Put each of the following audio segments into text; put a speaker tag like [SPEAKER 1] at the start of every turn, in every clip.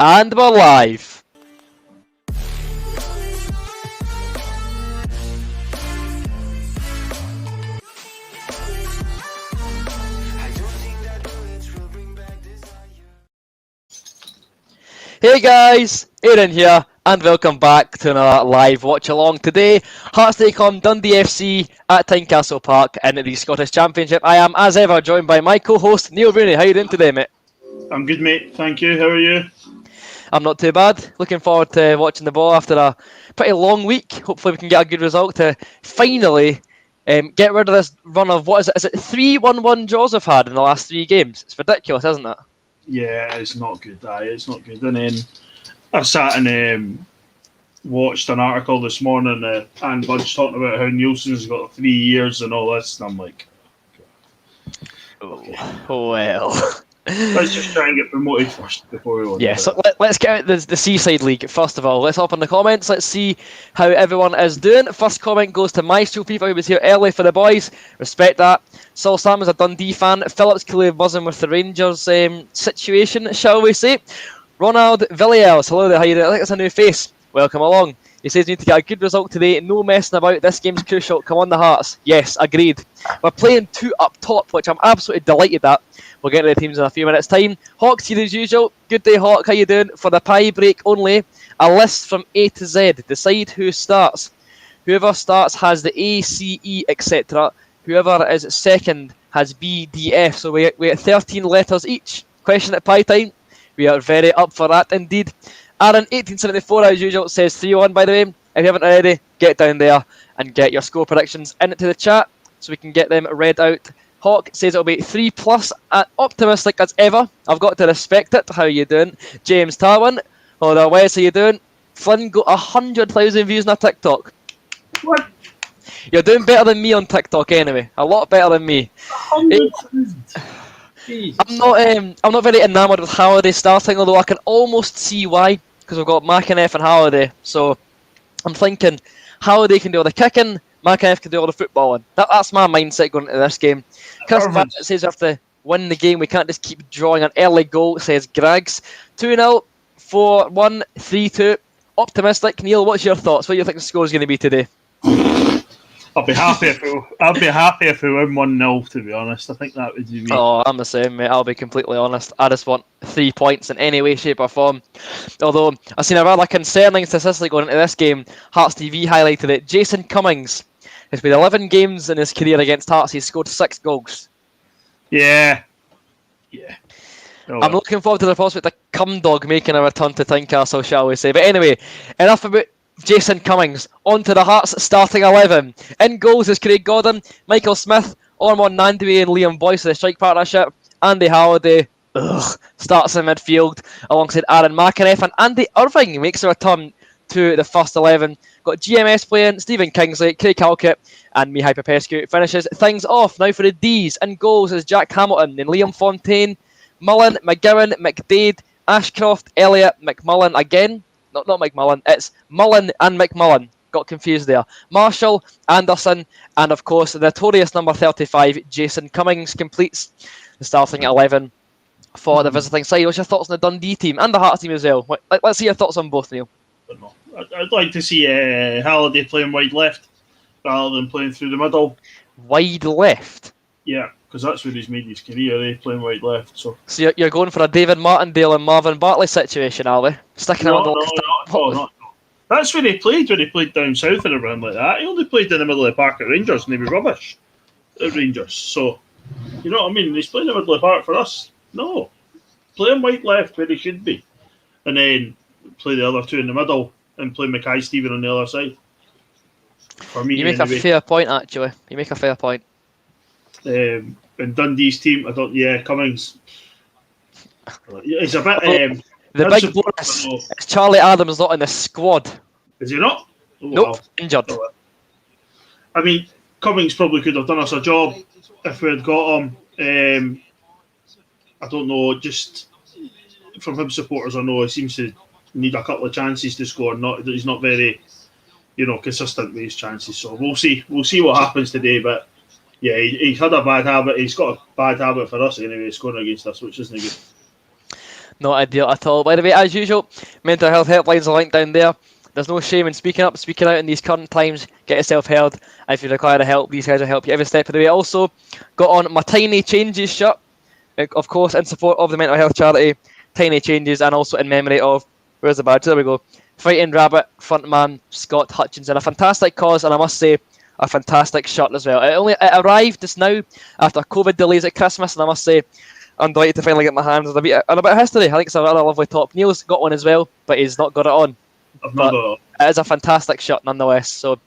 [SPEAKER 1] And we're live. Hey guys, Aaron here, and welcome back to another live watch along. Today, Hearts take on Dundee FC at Tynecastle Park in the Scottish Championship. I am, as ever, joined by my co-host Neil Rooney. How you doing today, mate?
[SPEAKER 2] I'm good, mate. Thank you. How are you?
[SPEAKER 1] I'm not too bad. Looking forward to watching the ball after a pretty long week. Hopefully we can get a good result to finally get rid of this run of, what is it? Is it 3-1-1 draws we've had in the last 3 games? It's ridiculous, isn't it?
[SPEAKER 2] Yeah, it's not good. It's not good. And then I sat and watched an article this morning, and Budge talking about how Nielsen's got 3 years and all this, and I'm like, okay.
[SPEAKER 1] Oh well.
[SPEAKER 2] Let's just try and get promoted first before we want.
[SPEAKER 1] Yeah, so let's get out the Seaside League first of all. Let's open the comments. Let's see how everyone is doing. First comment goes to Maestro FIFA, who was here early for the boys. Respect that. Saul Sam is a Dundee fan. Phillips clearly buzzing with the Rangers situation, shall we say. Ronald Villiers, hello there, how you doing? I think it's a new face. Welcome along. He says we need to get a good result today. No messing about. This game's crucial. Come on, the Hearts. Yes, agreed. We're playing 2 up top, which I'm absolutely delighted at. We'll get to the teams in a few minutes' time. Hawk's here as usual. Good day, Hawk. How you doing? For the pie break only, a list from A to Z. Decide who starts. Whoever starts has the A, C, E, etc. Whoever is second has B, D, F. So we get 13 letters each. Question at pie time. We are very up for that indeed. Aaron, 1874 as usual, says 3-1 by the way. If you haven't already, get down there and get your score predictions into the chat so we can get them read out. Hawk says it'll be 3+, optimistic as ever. I've got to respect it. How you doing? James Tarwin. Hello there, Wes, how you doing? Flynn got 100,000 views on a TikTok.
[SPEAKER 2] What?
[SPEAKER 1] You're doing better than me on TikTok anyway. A lot better than me.
[SPEAKER 2] 100,000.
[SPEAKER 1] I'm not very enamoured with Halliday starting, although I can almost see why, because we've got McAneff and Halliday. So I'm thinking Halliday can do all the kicking, McAneff can do all the footballing. That's my mindset going into this game. Chris Barrett says we have to win the game. We can't just keep drawing an early goal, says Griggs. 2-0, 4-1, 3-2. Optimistic. Neil, what's your thoughts? What do you think the score is going to be today?
[SPEAKER 2] I'll be happy if we win 1-0, to be honest. I think that would be me.
[SPEAKER 1] Oh, I'm the same, mate. I'll be completely honest. I just want 3 points in any way, shape or form. Although, I've seen a rather concerning statistic going into this game. Hearts TV highlighted it. Jason Cummings has played 11 games in his career against Hearts. He's scored 6 goals.
[SPEAKER 2] Yeah. Oh, well.
[SPEAKER 1] I'm looking forward to the prospect of Cumdog making a return to Tynecastle, shall we say. But anyway, enough about Jason Cummings. On to the Hearts starting 11. In goals is Craig Gordon, Michael Smith, Ormond Nandui and Liam Boyce of the strike partnership. Andy Halliday starts in midfield alongside Aaron McAneff, and Andy Irving makes a return to the first 11. Got GMS playing, Stephen Kingsley, Craig Halkett and Mihai Popescu finishes things off. Now for the Ds. In goals is Jack Hamilton and Liam Fontaine, Mullen, McGowan, McDade, Ashcroft, Elliott, McMullen again. Not McMullen, it's Mullen and McMullen. Got confused there. Marshall, Anderson, and of course the notorious number 35, Jason Cummings, completes the starting 11 for the visiting side. What's your thoughts on the Dundee team and the Hearts team as well? Let's see your thoughts on both, Neil.
[SPEAKER 2] I'd like to see Halliday playing wide left rather than playing through the middle.
[SPEAKER 1] Wide left?
[SPEAKER 2] Yeah, because that's where he's made his career, playing wide left. So
[SPEAKER 1] you're going for a David Martindale and Marvin Bartley situation, are we? Sticking him on the left.
[SPEAKER 2] No. That's where he played when he played down south and around like that. He only played in the middle of the park at Rangers and he was rubbish at Rangers. So, you know what I mean? He's playing in the middle of the park for us. No. Play him white left where he should be. And then play the other two in the middle and play Mackay Stephen on the other side. For me,
[SPEAKER 1] you make anyway. A fair point, actually. You make a fair point.
[SPEAKER 2] In Dundee's team, Cummings. He's a bit.
[SPEAKER 1] The big bonus is Charlie Adams not in the squad.
[SPEAKER 2] Is he not?
[SPEAKER 1] Oh, nope, injured.
[SPEAKER 2] Oh, I mean, Cummings probably could have done us a job if we had got him. I don't know, just from him supporters I know, he seems to need a couple of chances to score. He's not very, consistent with his chances. So we'll see. We'll see what happens today. But yeah, he's had a bad habit. He's got a bad habit for us anyway, scoring against us, which isn't good.
[SPEAKER 1] Not ideal at all. By the way, as usual, mental health helplines are linked down there. There's no shame in speaking up, speaking out in these current times. Get yourself heard. If you require help, these guys will help you every step of the way. Also, got on my Tiny Changes shirt, of course, in support of the mental health charity Tiny Changes, and also in memory of, where's the badge? There we go. Fighting Rabbit frontman Scott Hutchinson. A fantastic cause, and I must say, a fantastic shirt as well. It arrived just now after COVID delays at Christmas, and I must say, I'm delighted to finally get my hands on a bit of history. I think it's a rather lovely top. Neil's got one as well, but he's not got it on. But it is a fantastic shirt nonetheless, so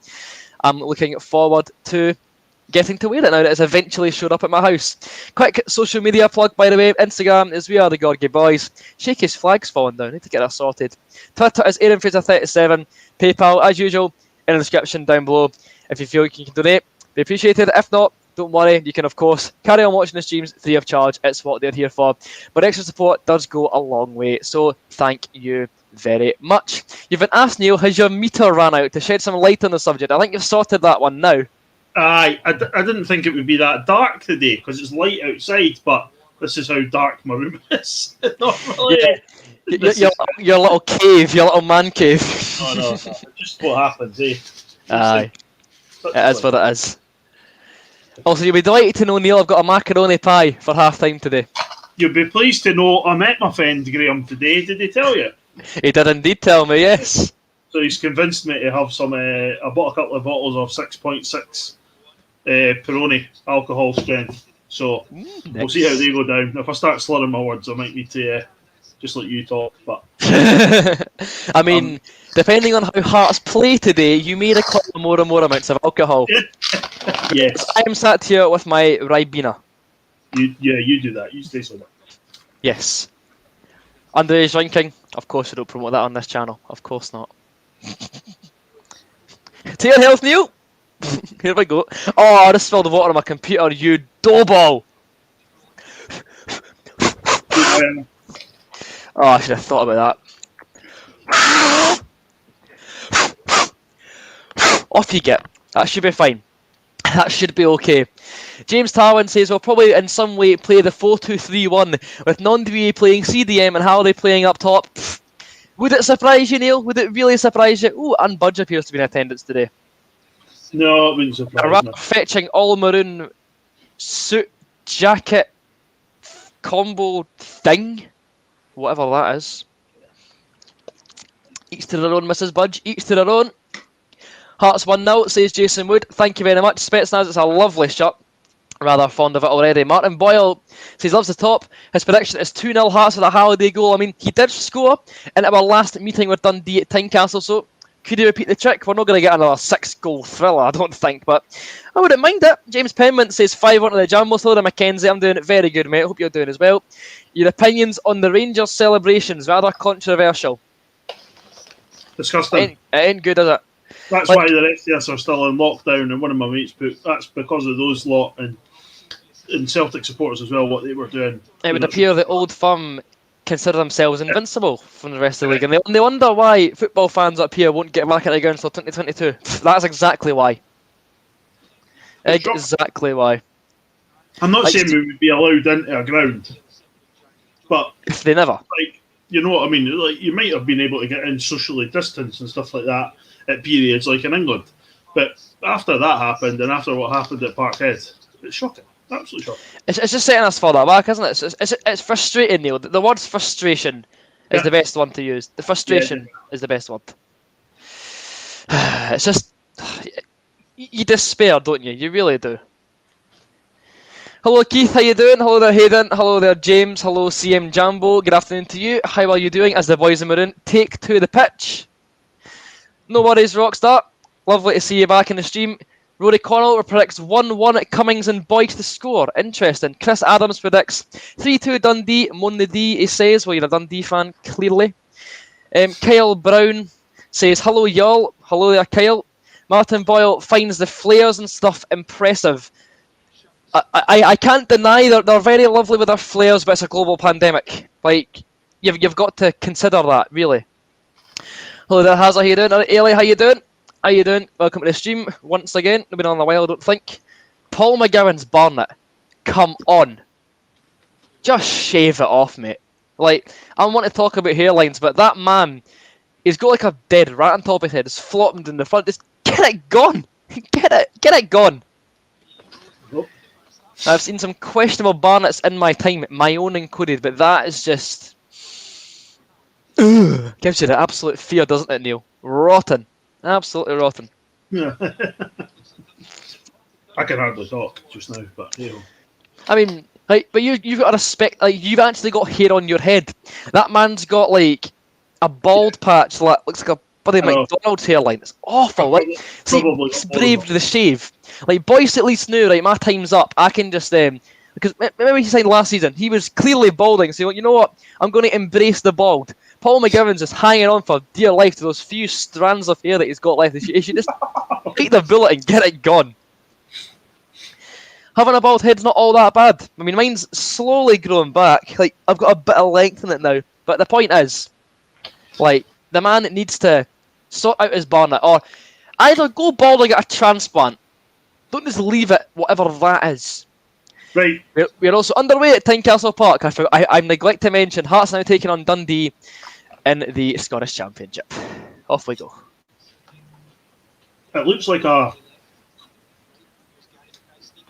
[SPEAKER 1] I'm looking forward to getting to wear it now that it's eventually showed up at my house. Quick social media plug, by the way. Instagram is We Are The Gorgie Boys. Shaky's flag's falling down. Need to get that sorted. Twitter is AaronFraser37. PayPal, as usual, in the description down below. If you feel you can donate, be appreciated. If not, don't worry. You can, of course, carry on watching the streams free of charge. It's what they're here for. But extra support does go a long way, so thank you very much. You've been asked, Neil, has your meter ran out? To shed some light on the subject, I think you've sorted that one now.
[SPEAKER 2] I didn't think it would be that dark today because it's light outside, but this is how dark my room is. Not really.
[SPEAKER 1] Yeah. Your little cave, your little man cave.
[SPEAKER 2] No, just what happens, eh?
[SPEAKER 1] Aye. It is what it is. Also, you'll be delighted to know, Neil, I've got a macaroni pie for half time today.
[SPEAKER 2] You'll be pleased to know I met my friend Graham today. Did he tell you?
[SPEAKER 1] He did indeed tell me, yes.
[SPEAKER 2] So he's convinced me to have some. I bought a couple of bottles of 6.6 Peroni alcohol strength. So we'll see how they go down. If I start slurring my words, I might need to just let you talk. But
[SPEAKER 1] I mean, depending on how Hearts play today, you may require more and more amounts of alcohol.
[SPEAKER 2] Yes.
[SPEAKER 1] I'm sat here with my Ribena.
[SPEAKER 2] You do that. You stay sober.
[SPEAKER 1] Yes. Underage drinking. Of course, we don't promote that on this channel. Of course not. To your health, Neil. Here we go. Oh, I just spilled the water on my computer, you doughball. Oh, I should have thought about that. Off you get. That should be fine. That should be okay. James Tarwin says we'll probably in some way play the 4-2-3-1 with non-DVA playing CDM and Halliday playing up top. Would it surprise you, Neil? Would it really surprise you? Ooh, and Budge appears to be in attendance today.
[SPEAKER 2] No, it wouldn't surprise me.
[SPEAKER 1] A rather fetching all-maroon suit, jacket, combo thing. Whatever that is. Each to their own, Mrs. Budge. Each to their own. Hearts 1-0, says Jason Wood. Thank you very much. Spetsnaz, it's a lovely shirt. Rather fond of it already. Martin Boyle says loves the top. His prediction is 2-0 Hearts with a Halliday goal. I mean, he did score in our last meeting with Dundee at Tynecastle, so could he repeat the trick? We're not going to get another 6-goal thriller, I don't think, but I wouldn't mind it. James Penman says 5-1 to the Jumbo. Hello to Mackenzie. I'm doing it very good, mate. Hope you're doing as well. Your opinions on the Rangers celebrations, rather controversial.
[SPEAKER 2] Disgusting.
[SPEAKER 1] It ain't good, is it?
[SPEAKER 2] That's why the rest of us are still in lockdown, and one of my mates put that's because of those lot and Celtic supporters as well, what they were doing.
[SPEAKER 1] It would appear the Old Firm consider themselves invincible from the rest of the league, and they wonder why football fans up here won't get back at the ground until 2022. That's exactly why. Exactly why.
[SPEAKER 2] I'm not saying we would be allowed into a ground, but
[SPEAKER 1] if they never.
[SPEAKER 2] Like, you know what I mean? Like, you might have been able to get in socially distanced and stuff like that at periods, like in England. But after that happened, and after what happened at Parkhead, it's shocking. Absolutely shocking.
[SPEAKER 1] It's just setting us further back, isn't it? It's frustrating, Neil. The word frustration is the best one to use. The frustration is the best word. It's just... You despair, don't you? You really do. Hello Keith, how you doing? Hello there Hayden, hello there James, hello CM Jambo, good afternoon to you. How are you doing as the boys in maroon take to the pitch? No worries Rockstar, lovely to see you back in the stream. Rory Connell predicts 1-1 at Cummings and Boyd to score. Interesting. Chris Adams predicts 3-2 Dundee. Mon the D, he says. Well, you're a Dundee fan, clearly. Kyle Brown says, hello y'all. Hello there, Kyle. Martin Boyle finds the flares and stuff impressive. I can't deny they're very lovely with their flares, but it's a global pandemic. Like, you've got to consider that, really. Hello there, Hazza, how you doing? Ellie, how you doing? How you doing? Welcome to the stream once again. We've been on a while, I don't think. Paul McGowan's Barnet. Come on. Just shave it off, mate. Like, I want to talk about hairlines, but that man, he's got like a dead rat on top of his head. It's flopping in the front. Just get it gone. Get it gone.
[SPEAKER 2] Nope.
[SPEAKER 1] I've seen some questionable Barnetts in my time, my own included, but that is just... gives you the absolute fear, doesn't it, Neil? Rotten. Absolutely rotten.
[SPEAKER 2] Yeah. I can hardly talk just now, but you know.
[SPEAKER 1] I mean, like, but you've got to respect, like, you've actually got hair on your head. That man's got, like, a bald patch that looks like a bloody McDonald's hairline. It's awful. Like, see, he's braved the shave. Like, boys at least knew, right, my time's up. I can just, because remember he signed last season, he was clearly balding, so you know what? I'm going to embrace the bald. Paul McGivern's just hanging on for dear life to those few strands of hair that he's got left. He should just take the bullet and get it gone. Having a bald head's not all that bad. I mean, mine's slowly growing back. Like, I've got a bit of length in it now. But the point is, like, the man needs to sort out his Barnet, or either go bald or get a transplant. Don't just leave it, whatever that is.
[SPEAKER 2] Right.
[SPEAKER 1] We're also underway at Tynecastle Park. I neglect to mention Hearts now taking on Dundee in the Scottish Championship. Off we go.
[SPEAKER 2] It looks like a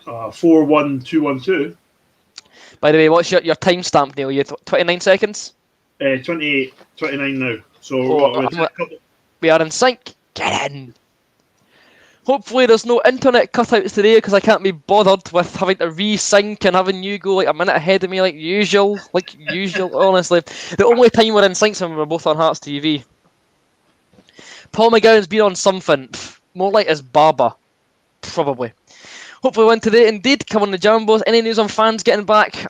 [SPEAKER 2] 4-1-2-1-2.
[SPEAKER 1] By the way, what's your timestamp, Neil? You 29 seconds?
[SPEAKER 2] 28, 29 now. So
[SPEAKER 1] we are in sync. Get in. Hopefully there's no internet cutouts today because I can't be bothered with having to re-sync and having you go like a minute ahead of me like usual. Honestly. The only time we're in sync is when we're both on Hearts TV. Paul McGowan's been on something. More like his barber. Probably. Hopefully win today indeed. Come on the Jambos. Any news on fans getting back?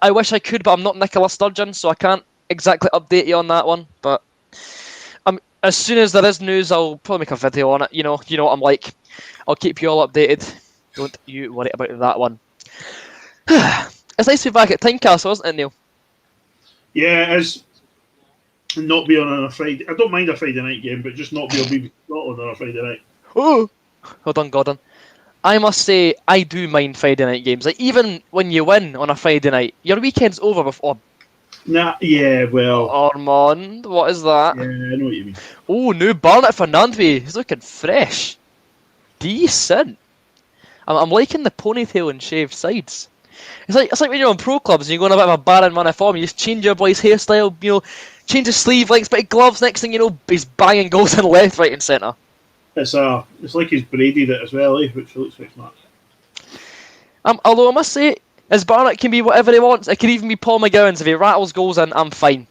[SPEAKER 1] I wish I could, but I'm not Nicola Sturgeon, so I can't exactly update you on that one. But as soon as there is news, I'll probably make a video on it. You know what I'm like. I'll keep you all updated. Don't you worry about that one. It's nice to be back at Tynecastle, isn't it, Neil?
[SPEAKER 2] Yeah, it is. Not be on a Friday. I don't mind a Friday night game, but just not be on BBC Scotland on a Friday night.
[SPEAKER 1] Oh, well done, Gordon. I must say, I do mind Friday night games. Like, even when you win on a Friday night, your weekend's over before.
[SPEAKER 2] Nah, yeah, well.
[SPEAKER 1] Armand, what is that?
[SPEAKER 2] Yeah, I know what you mean.
[SPEAKER 1] Oh, new Barnett Fernandez. He's looking fresh. Decent. I'm liking the ponytail and shaved sides. It's like when you're on pro clubs and you go on a bit of a barren run of form, you just change your boy's hairstyle, change his sleeve lengths, but gloves, next thing you know, he's banging goals in left, right and centre.
[SPEAKER 2] It's like he's braided it as well, which looks very smart.
[SPEAKER 1] Although I must say, as Barnett can be whatever he wants, it could even be Paul McGowan's. If he rattles goals in, I'm fine.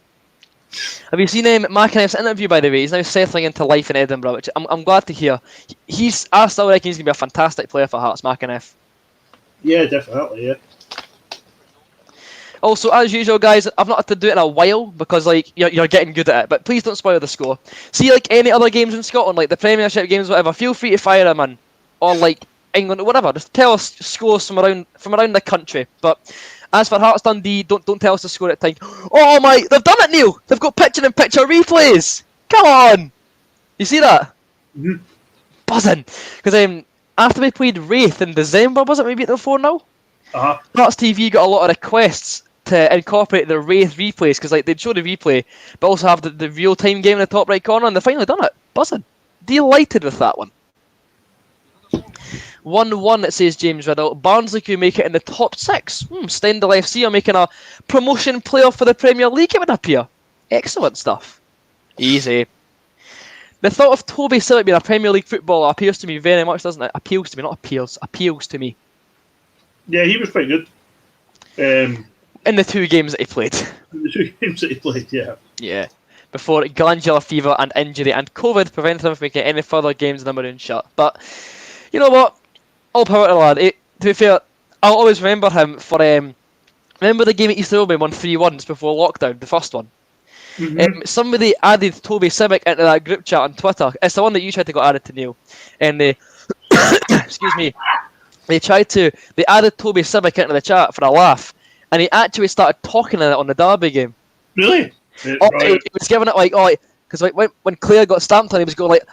[SPEAKER 1] Have you seen McIneff's interview, by the way? He's now settling into life in Edinburgh, which I'm glad to hear. I still reckon he's going to be a fantastic player for Hearts, McInneff.
[SPEAKER 2] Yeah, definitely, yeah.
[SPEAKER 1] Also, as usual, guys, I've not had to do it in a while because you're getting good at it. But please don't spoil the score. See, like any other games in Scotland, like the Premiership games, whatever. Feel free to fire them in, or like England, whatever. Just tell us scores from around the country. But as for Hearts Dundee, don't tell us the score at time. Oh my, they've done it, Neil. They've got picture-in-picture replays. Come on, you see that?
[SPEAKER 2] Mm-hmm.
[SPEAKER 1] Buzzing because after we played Wraith in December, was it maybe at the 4-0? Hearts TV got a lot of requests to incorporate the Wraith replays because they'd show the replay but also have the real-time game in the top right corner, and they finally done it. Buzzing. Delighted with that one. 1-1, it says James Riddle. Barnsley could make it in the top 6. Stendhal FC are making a promotion playoff for the Premier League, it would appear. Excellent stuff. Easy. The thought of Toby Sillick being a Premier League footballer appeals to me very much, doesn't it? Appeals to me, not appeals. Appeals to me.
[SPEAKER 2] Yeah, he was quite good.
[SPEAKER 1] In the 2 games that he played.
[SPEAKER 2] In the 2 games that he played, yeah.
[SPEAKER 1] Yeah. Before glandular fever and injury and COVID prevented him from making any further games in the Maroon shirt. But, you know what? All power to the lad. To be fair, I'll always remember him for... remember the game at East Oldham won 3-1 before lockdown, the first one? Mm-hmm. Somebody added Toby Simic into that group chat on Twitter. It's the one that you tried to get added to, Neil. And they... excuse me. They added Toby Simic into the chat for a laugh. And he actually started talking in it on the Derby game.
[SPEAKER 2] Really?
[SPEAKER 1] He was giving it because when Claire got stamped on, he was going like,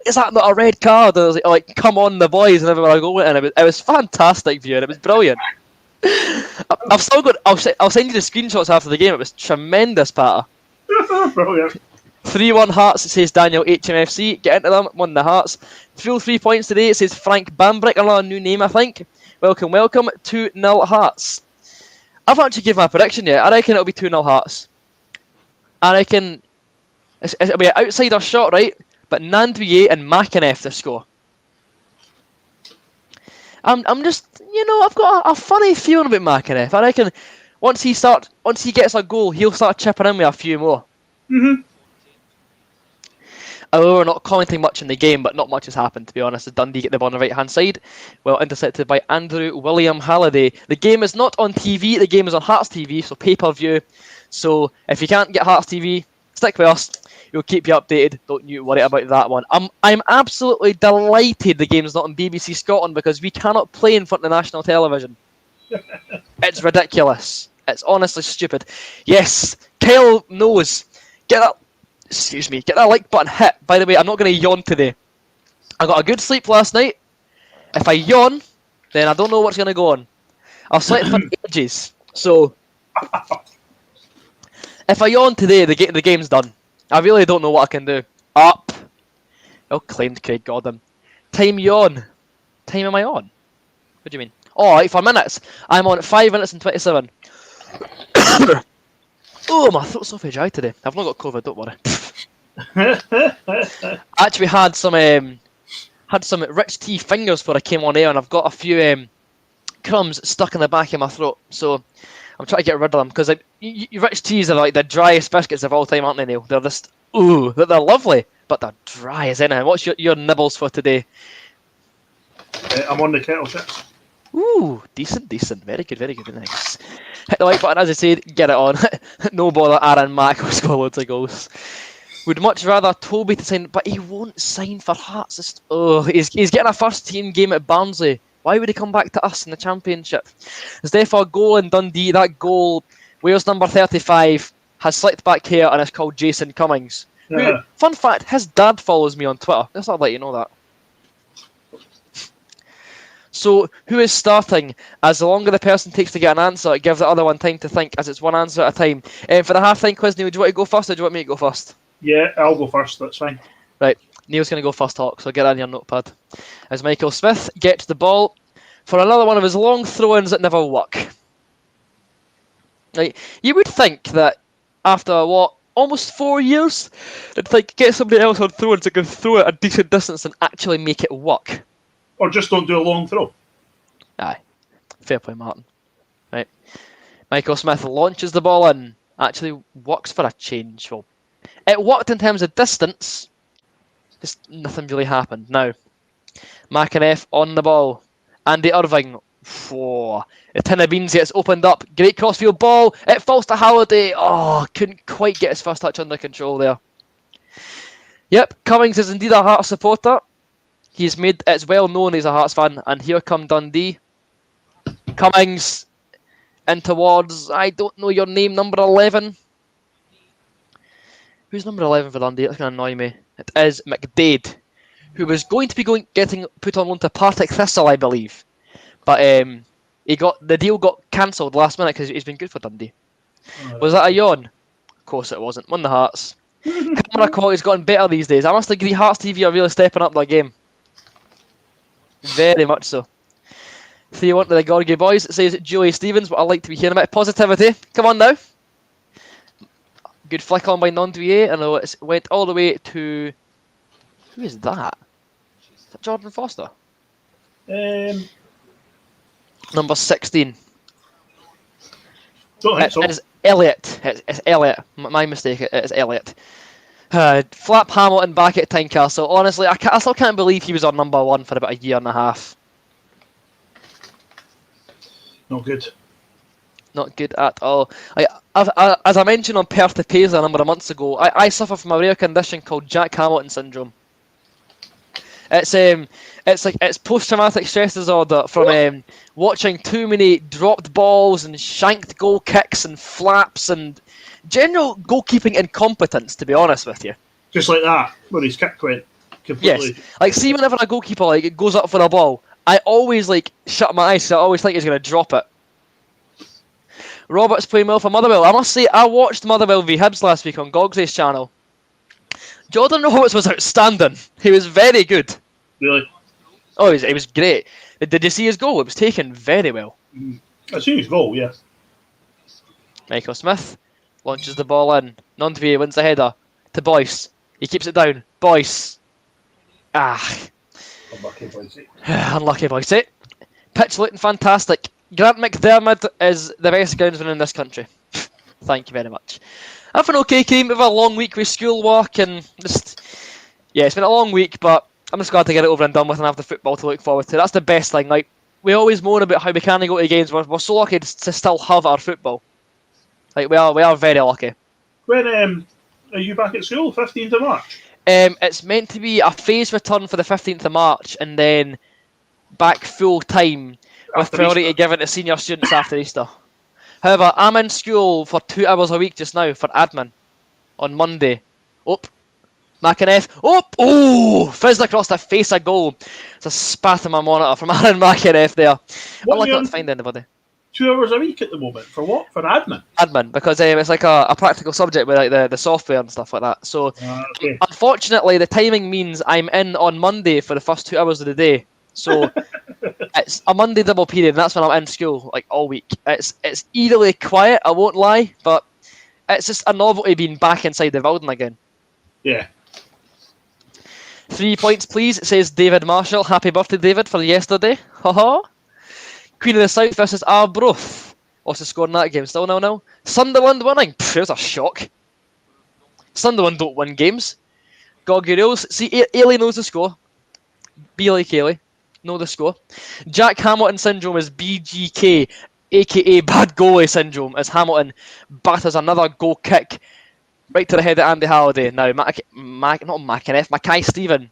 [SPEAKER 1] is that not a red card? And I was like, come on, the boys, and everyone was going, and it was fantastic viewing. It was brilliant. I've still got. I'll send you the screenshots after the game. It was tremendous, Patter.
[SPEAKER 2] Brilliant.
[SPEAKER 1] 3-1 Hearts, it says Daniel HMFC. Get into them, won the Hearts. Full 3 points today, it says Frank Bambrick, another new name, I think. Welcome, welcome. 2-0 Hearts. I've actually given my prediction yet. I reckon it'll be 2-0 Hearts. I reckon it'll be an outsider shot, right? But Nandouillet and McInnes to score. I'm just, I've got a funny feeling about McInnes. I reckon once he gets a goal, he'll start chipping in with a few more.
[SPEAKER 2] Mm-hmm.
[SPEAKER 1] Although we're not commenting much in the game, but not much has happened, to be honest. As Dundee get the ball on the right-hand side, well intercepted by Andrew William Halliday. The game is not on TV, the game is on Hearts TV, so pay-per-view. So if you can't get Hearts TV, stick with us. We'll keep you updated. Don't you worry about that one. I'm absolutely delighted the game's not on BBC Scotland because we cannot play in front of the national television. It's ridiculous. It's honestly stupid. Yes, Kyle knows. Get that like button hit. By the way, I'm not going to yawn today. I got a good sleep last night. If I yawn, then I don't know what's going to go on. I've slept for ages. So, if I yawn today, the game's done. I really don't know what I can do. Up. Well claimed, Craig Gordon. Time yawn. Time am I on? What do you mean? Oh, right, for minutes. I'm on 5 minutes and 27. Oh, my throat's so dry today. I've not got COVID, don't worry. Actually had some rich tea fingers before I came on air, and I've got a few crumbs stuck in the back of my throat. So I'm trying to get rid of them because rich teas are like the driest biscuits of all time, aren't they, Neil? They're just they're lovely, but they're dry as anything. What's your nibbles for today?
[SPEAKER 2] I'm on the kettle chips.
[SPEAKER 1] Ooh, decent. Very good, very nice. Hit the like button, as I said, get it on. No bother, Aaron Mack will score loads of goals. Would much rather Toby to sign, but he won't sign for Hearts. He's getting a first team game at Barnsley. Why would he come back to us in the Championship? There's therefore a goal in Dundee. That goal, Wales number 35, has slicked back hair and is called Jason Cummings.
[SPEAKER 2] Yeah.
[SPEAKER 1] Who, fun fact, his dad follows me on Twitter. Just thought I'd let you know that. So, who is starting? As the longer the person takes to get an answer, it gives the other one time to think, as it's one answer at a time. For the half-time quiz, Neil, do you want to go first or do you want me to go first?
[SPEAKER 2] Yeah, I'll go first, that's fine.
[SPEAKER 1] Right, Neil's going to go first, Hawk, so get that in your notepad. As Michael Smith gets the ball for another one of his long throw-ins that never work. Right, you would think that after, almost 4 years, it'd get somebody else on throw-ins that can throw it a decent distance and actually make it work.
[SPEAKER 2] Or just don't do a long throw.
[SPEAKER 1] Aye. Fair play, Martin. Right. Michael Smith launches the ball in. Actually works for a change. Well, it worked in terms of distance. Just nothing really happened. Now, McInnes on the ball. Andy Irving. Whoa. The tin of beans gets opened up. Great crossfield ball. It falls to Halliday. Oh, couldn't quite get his first touch under control there. Yep, Cummings is indeed a Hearts supporter. It's well known he's a Hearts fan, and here come Dundee. Cummings in towards, I don't know your name, number 11. Who's number 11 for Dundee? That's going to annoy me. It is McDade, who was going to be getting put on loan to Partick Thistle, I believe. But the deal got cancelled last minute because he's been good for Dundee. Was that a yawn? Of course it wasn't. Won the Hearts. Camera quality's gotten better these days. I must agree, Hearts TV are really stepping up their game. Very much so. 3-1 to the Gorgie boys. It says Julie Stevens, but I like to be hearing a bit of positivity. Come on now. Good flick on by Nandouillet, and it went all the way to... Who is that? Is that Jordan Foster? Number 16.
[SPEAKER 2] Don't think so.
[SPEAKER 1] It's Elliot. It's Elliot. My mistake. It's Elliot. Flap Hamilton back at Tynecastle. Honestly, I still can't believe he was on number 1 for about a year and a half.
[SPEAKER 2] Not good.
[SPEAKER 1] Not good at all. As I mentioned on Perth to Paisley a number of months ago, I suffer from a rare condition called Jack Hamilton syndrome. It's post-traumatic stress disorder from watching too many dropped balls and shanked goal kicks and flaps and general goalkeeping incompetence, to be honest with you.
[SPEAKER 2] Just like that, when his kick went completely.
[SPEAKER 1] Yes, see whenever a goalkeeper it goes up for a ball, I always shut my eyes, so I always think he's going to drop it. Roberts playing well for Motherwell. I must say, I watched Motherwell v Hibs last week on Gogsley's channel. Jordan Roberts was outstanding. He was very good.
[SPEAKER 2] Really?
[SPEAKER 1] Oh, he was great. Did you see his goal? It was taken very well.
[SPEAKER 2] I see his goal, yeah.
[SPEAKER 1] Michael Smith launches the ball in. Nondvie wins the header to Boyce. He keeps it down. Boyce.
[SPEAKER 2] Unlucky Boyce.
[SPEAKER 1] Unlucky Boyce. Pitch looking fantastic. Grant McDermott is the best groundsman in this country. Thank you very much. I've an okay game. We've had a long week with schoolwork and just... Yeah, it's been a long week, but I'm just glad to get it over and done with and have the football to look forward to. That's the best thing. Like, we always moan about how we can't go to games. We're so lucky to still have our football. Like, we are very lucky.
[SPEAKER 2] When are you back at school? 15th of March?
[SPEAKER 1] It's meant to be a phased return for the 15th of March and then back full time with priority given to senior students after Easter. However, I'm in school for 2 hours a week just now for admin on Monday. McInnes. Fizzed across the face of goal. It's a spat on my monitor from Aaron McInnes there. I'm lucky not to find anybody.
[SPEAKER 2] 2 hours a week at the moment. For what? For admin?
[SPEAKER 1] Admin, because it's like a practical subject with like the software and stuff like that. So,
[SPEAKER 2] okay.
[SPEAKER 1] Unfortunately, the timing means I'm in on Monday for the first 2 hours of the day. So, it's a Monday double period, and that's when I'm in school, like, all week. It's eerily quiet, I won't lie, but it's just a novelty being back inside the building again.
[SPEAKER 2] Yeah.
[SPEAKER 1] 3 points, please, says David Marshall. Happy birthday, David, for yesterday. Haha. Queen of the South versus Arbroath. What's the score in that game? Still 0-0. Sunderland winning. There's a shock. Sunderland don't win games. Goggurils. See, Ailey knows the score. Be like Ailey. Know the score. Jack Hamilton syndrome is BGK, aka bad goalie syndrome, as Hamilton batters another goal kick right to the head of Andy Halliday. Now, not McInnes, Mackay Stephen.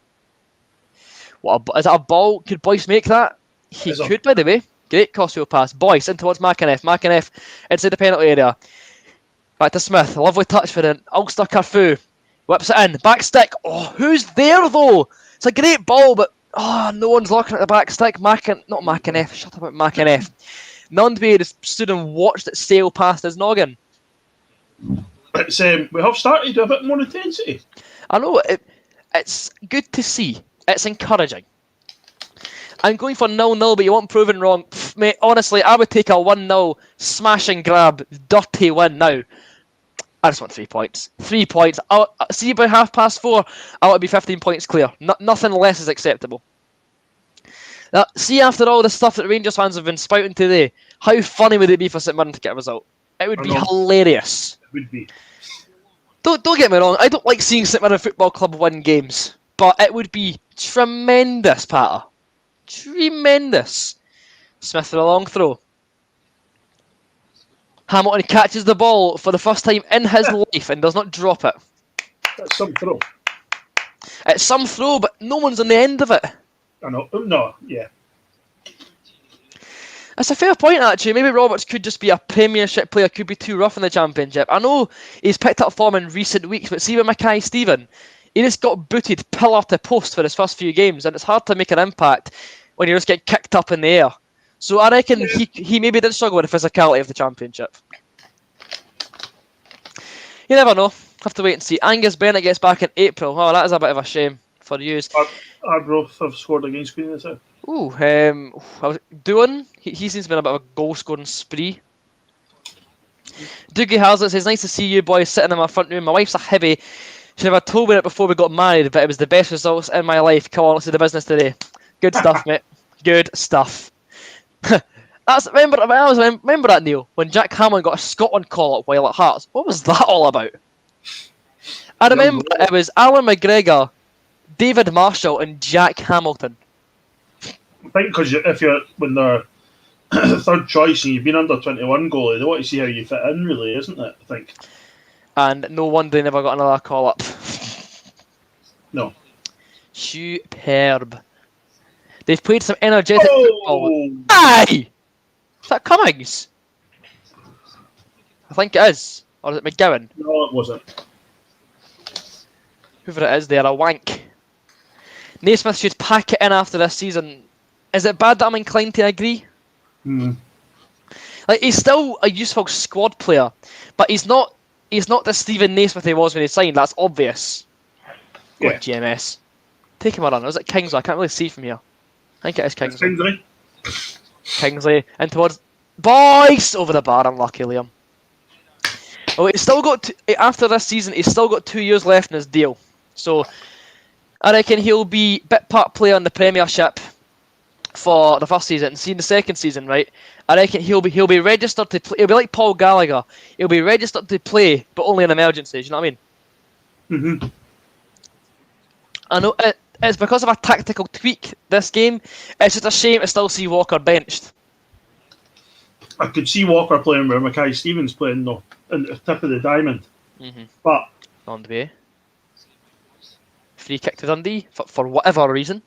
[SPEAKER 1] Is that a ball? Could Boyce make that? He could, by the way. Great crossfield pass. Boyce in towards McInnes. McInnes inside the penalty area. Back to Smith. Lovely touch for the Ulster Carfu. Whips it in. Back stick. Oh, who's there though? It's a great ball, but no one's looking at the back stick. Not McInnes. Shut up about McInnes. Nondby just stood and watched it sail past his noggin.
[SPEAKER 2] It's, we have started a bit more intensity.
[SPEAKER 1] I know. It's good to see. It's encouraging. I'm going for 0-0, but you want proven wrong. Pff, mate, honestly, I would take a 1-0 smash and grab dirty win now. I just want 3 points. 3 points. See, by 4:30, I want to be 15 points clear. Nothing less is acceptable. Now, see, after all the stuff that Rangers fans have been spouting today, how funny would it be for St Mirren to get a result? It would be hilarious.
[SPEAKER 2] It would be.
[SPEAKER 1] Don't get me wrong, I don't like seeing St Mirren Football Club win games, but it would be tremendous, Patter. Tremendous. Smith for a long throw. Hamilton catches the ball for the first time in his life and does not drop it.
[SPEAKER 2] That's some throw.
[SPEAKER 1] It's some throw, but no one's on the end of it.
[SPEAKER 2] I know. No, yeah.
[SPEAKER 1] That's a fair point, actually. Maybe Roberts could just be a Premiership player, could be too rough in the Championship. I know he's picked up form in recent weeks, but see with Mackay Stephen, he just got booted pillar to post for his first few games, and it's hard to make an impact when you just get kicked up in the air. So I reckon he maybe did struggle with the physicality of the Championship. You never know. Have to wait and see. Angus Bennett gets back in April. Oh, that is a bit of a shame for you.
[SPEAKER 2] Arbroath have scored against Queen of the South.
[SPEAKER 1] Ooh, Doohan, he seems to have been a bit of a goal-scoring spree. Doogie Hazlitt says, nice to see you boys sitting in my front room. My wife's a heavy. She never told me it before we got married, but it was the best results in my life. Come on, let's do the business today. Good stuff, mate. Good stuff. Remember that, Neil, when Jack Hamlin got a Scotland call-up while at Hearts. What was that all about? I remember it was Alan McGregor, David Marshall, and Jack Hamilton.
[SPEAKER 2] I think because when they're third choice and you've been under 21 goalie, they want to see how you fit in, really, isn't it? I think. And
[SPEAKER 1] no wonder they never got another call-up.
[SPEAKER 2] No.
[SPEAKER 1] Superb. They've played some energetic football. Aye! Is that Cummings? I think it is. Or is it McGowan?
[SPEAKER 2] No, it wasn't.
[SPEAKER 1] Whoever it is, they're a wank. Naismith should pack it in after this season. Is it bad that I'm inclined to agree? Like, he's still a useful squad player, but he's not the Stephen Naismith he was when he signed. That's obvious. Go on,
[SPEAKER 2] Yeah.
[SPEAKER 1] GMS. Take him a run. Or is it Kingsley? I can't really see from here. I think it is
[SPEAKER 2] It's
[SPEAKER 1] Kingsley.
[SPEAKER 2] Kingsley.
[SPEAKER 1] Kingsley and towards boys over the bar. Unlucky Liam. Well, he's still got after this season. He's still got 2 years left in his deal. So I reckon he'll be bit part player in the Premiership for the first season. And see in the second season, right? I reckon he'll be registered to play. He'll be like Paul Gallagher. He'll be registered to play, but only in emergencies. You know what I mean?
[SPEAKER 2] Mm-hmm.
[SPEAKER 1] I know it's because of a tactical tweak this game. It's just a shame to still see Walker benched.
[SPEAKER 2] I could see Walker playing where Mackay Stevens playing though, in the tip of the diamond.
[SPEAKER 1] Mm-hmm.
[SPEAKER 2] But
[SPEAKER 1] Dundee. Free kick to Dundee for whatever reason.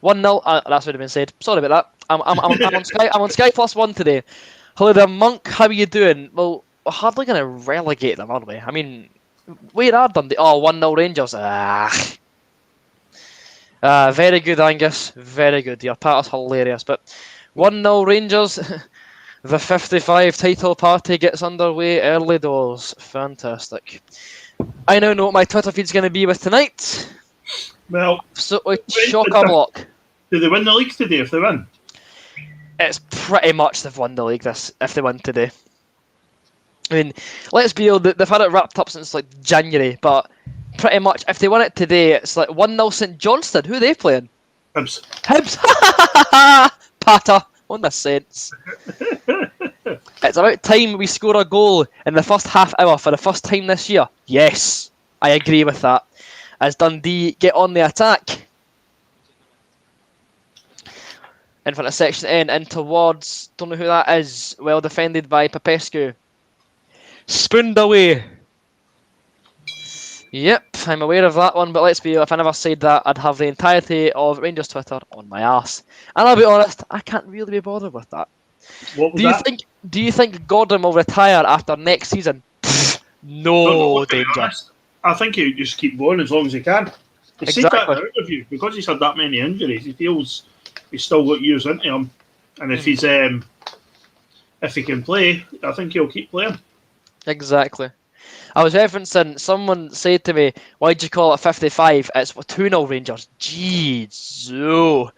[SPEAKER 1] 1-0. That's what have been said. Sorry about that. I'm on Sky. I'm on Sky +1 today. Hello there, Monk. How are you doing? Well, we're hardly going to relegate them, are we? I mean, where are Dundee? Oh, 1-0 Rangers. Very good, Angus. Very good. Your part is hilarious. But 1-0 Rangers. The 55 title party gets underway early doors. Fantastic. I now know what my Twitter feed's going to be with tonight.
[SPEAKER 2] well,
[SPEAKER 1] So chock-a-block.
[SPEAKER 2] do they win the league today if they win?
[SPEAKER 1] It's pretty much they've won the league if they win today. I mean, let's be real, they've had it wrapped up since like January, but pretty much if they win it today, it's like 1-0 St Johnstone. Who are they playing?
[SPEAKER 2] Hibs.
[SPEAKER 1] Patter. On the sense. It's about time we score a goal in the first half hour for the first time this year. Yes, I agree with that. As Dundee get on the attack. In front of section N and towards, don't know who that is, well defended by Popescu. Spooned away. Yep, I'm aware of that one, but let's be real, if I never said that, I'd have the entirety of Rangers Twitter on my arse. And I'll be honest, I can't really be bothered with that.
[SPEAKER 2] What was that?
[SPEAKER 1] Do you think Gordon will retire after next season? No danger.
[SPEAKER 2] I think he'll just keep going as long as he can. He said that in an interview, because he's had that many injuries, he feels he's still got years into him. And if he's if he can play, I think he'll keep playing.
[SPEAKER 1] Exactly. I was referencing, someone said to me, why'd you call it 55? It's 2-0 Rangers. Jeez.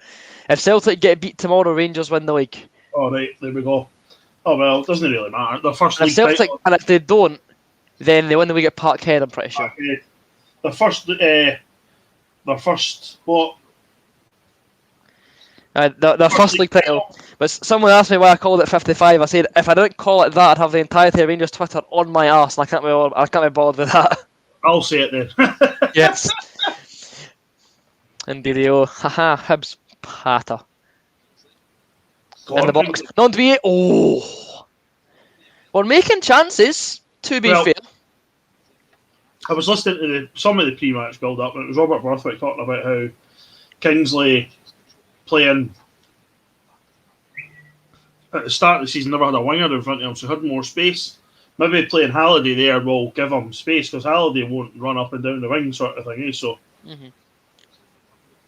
[SPEAKER 1] If Celtic get beat tomorrow, Rangers win the league.
[SPEAKER 2] All right, there we go. Oh, well, it doesn't really matter. The first league
[SPEAKER 1] Celtic,
[SPEAKER 2] title,
[SPEAKER 1] and if they don't, then they win the league at Parkhead, I'm pretty sure.
[SPEAKER 2] the first, what?
[SPEAKER 1] The first league title. But someone asked me why I called it 55. I said, if I didn't call it that, I'd have the entirety of Rangers Twitter on my arse, and I can't be bothered with that.
[SPEAKER 2] I'll say it then.
[SPEAKER 1] Yes. Indeed, haha, Hibs patter. In the box. Dundee. Oh. We're making chances, to be fair.
[SPEAKER 2] I was listening to some of the pre-match build-up, and it was Robert Borthwick talking about how Kingsley playing at the start of the season never had a winger in front of him, so he had more space. Maybe playing Halliday there will give him space, because Halliday won't run up and down the wing sort of thing. So.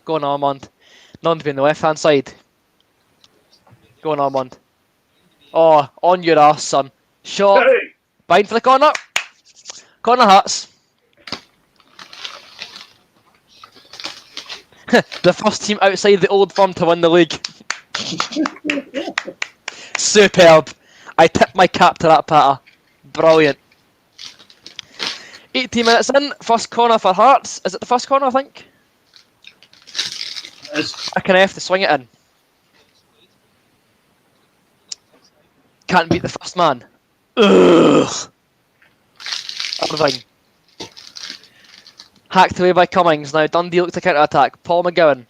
[SPEAKER 1] Go on, Armand. None being the left-hand side. Go on, Armand. Oh, on your arse, son. Shot.
[SPEAKER 2] Hey!
[SPEAKER 1] Bind for the corner. Corner Hearts. The first team outside the Old Firm to win the league. Superb. I tip my cap to that patter. Brilliant. 18 minutes in. First corner for Hearts. Is it the first corner, I think? I can have to swing it in. Can't beat the first man. Ugh. Everything. Hacked away by Cummings. Now Dundee look to counter attack. Paul McGowan.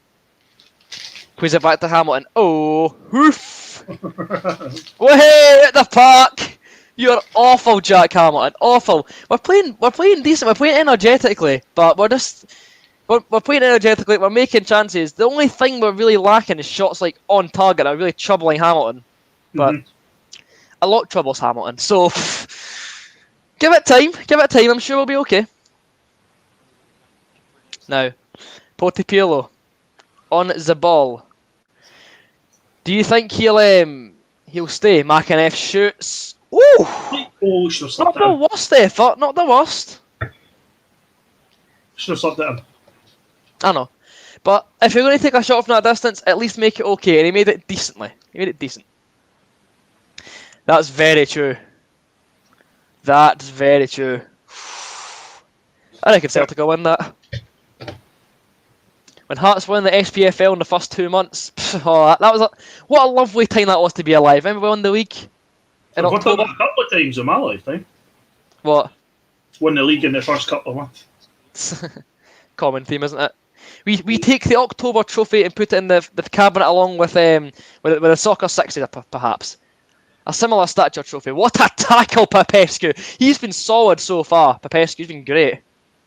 [SPEAKER 1] Plays it back to Hamilton. Oh, hoof! Way at the park. You're awful, Jack Hamilton. Awful. We're playing decent. We're playing energetically, but we're playing energetically. We're making chances. The only thing we're really lacking is shots like on target. Are really troubling Hamilton, but a lot troubles Hamilton. So give it time. Give it time. I'm sure we'll be okay. Now, Potipilo on the ball. Do you think he'll He'll stay. McInnes shoots. Ooh!
[SPEAKER 2] Oh, should have
[SPEAKER 1] Not
[SPEAKER 2] slapped
[SPEAKER 1] the
[SPEAKER 2] at him.
[SPEAKER 1] worst effort, not the worst.
[SPEAKER 2] Should have slapped at him.
[SPEAKER 1] I know. But if you're going to take a shot from that distance, at least make it okay. And he made it decently. He made it decent. That's very true. That's very true. I reckon Celtic will win that. When Hearts won the SPFL in the first 2 months, that was what a lovely time that was to be alive. Remember we won the league in
[SPEAKER 2] I've
[SPEAKER 1] October?
[SPEAKER 2] done that a couple of times in my lifetime.
[SPEAKER 1] What?
[SPEAKER 2] Won the league in the first couple of months.
[SPEAKER 1] Common theme, isn't it? We take the October trophy and put it in the cabinet along with the soccer 60, perhaps. A similar stature trophy. What a tackle, Popescu! He's been solid so far. Popescu's been great.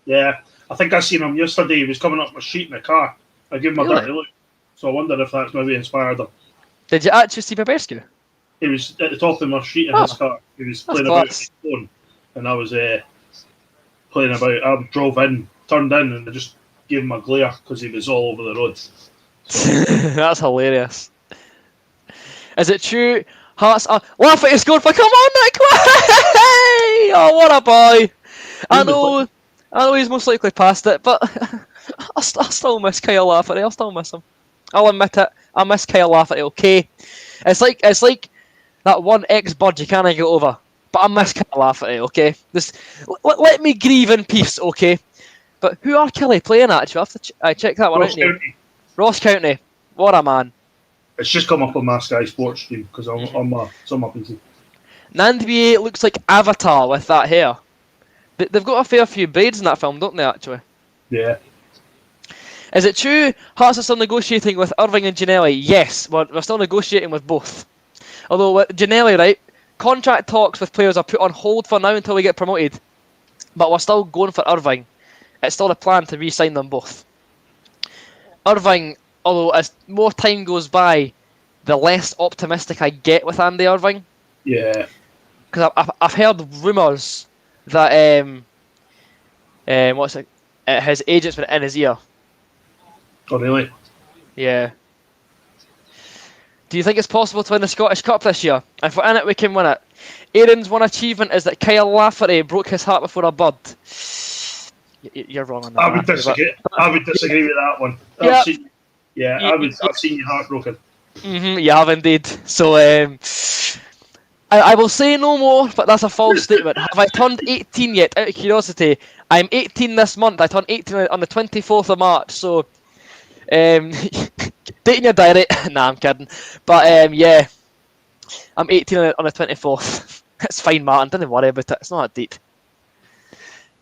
[SPEAKER 2] Yeah, I think I seen him yesterday. He was coming up my street in the car. I gave him a
[SPEAKER 1] Really?
[SPEAKER 2] dirty look. So I wonder if that's maybe inspired him.
[SPEAKER 1] Did you actually see Popescu?
[SPEAKER 2] He was at the top of my street in his car. He was playing about with his phone. And I was playing about. I drove in, turned in, and I just gave him a glare because he was all over the road.
[SPEAKER 1] That's hilarious. Is it true? Hearts are... Lafferty scored for... Come on, Nick! Oh, what a boy! I know he's most likely past it, but I still miss Kyle Lafferty. I'll still miss him. I'll admit it. I miss Kyle Lafferty, okay? It's like that one ex-bird you can't get over. But I miss Kyle Lafferty, okay? Just let me grieve in peace, okay? But who are Kelly playing at? I have to check that one out. Ross County. What a man.
[SPEAKER 2] It's just come up on my Sky Sports stream because it's on my PC.
[SPEAKER 1] Nandbie looks like Avatar with that hair. They've got a fair few braids in that film, don't they, actually?
[SPEAKER 2] Yeah.
[SPEAKER 1] Is it true Hearts are still negotiating with Irving and Ginnelly? Yes, we're still negotiating with both. Although with Ginnelly, right, contract talks with players are put on hold for now until we get promoted. But we're still going for Irving. It's still a plan to re-sign them both. Irving, although as more time goes by, the less optimistic I get with Andy Irving.
[SPEAKER 2] Yeah.
[SPEAKER 1] Because I've heard rumours that his agent's been in his ear.
[SPEAKER 2] Oh, really?
[SPEAKER 1] Yeah. Do you think it's possible to win the Scottish Cup this year? If we're in it, we can win it. Aaron's one achievement is that Kyle Lafferty broke his heart before a bird. You're wrong on that.
[SPEAKER 2] I would disagree. I would disagree with that one.
[SPEAKER 1] Yeah.
[SPEAKER 2] I've seen you heartbroken.
[SPEAKER 1] You have indeed. So I will say no more, but that's a false statement. Have I turned 18 yet? Out of curiosity, I'm 18 this month. I turned 18 on the 24th of March. So, date in your diary. Nah, I'm kidding. But yeah, I'm 18 on the 24th. It's fine, Martin. Don't worry about it. It's not that deep.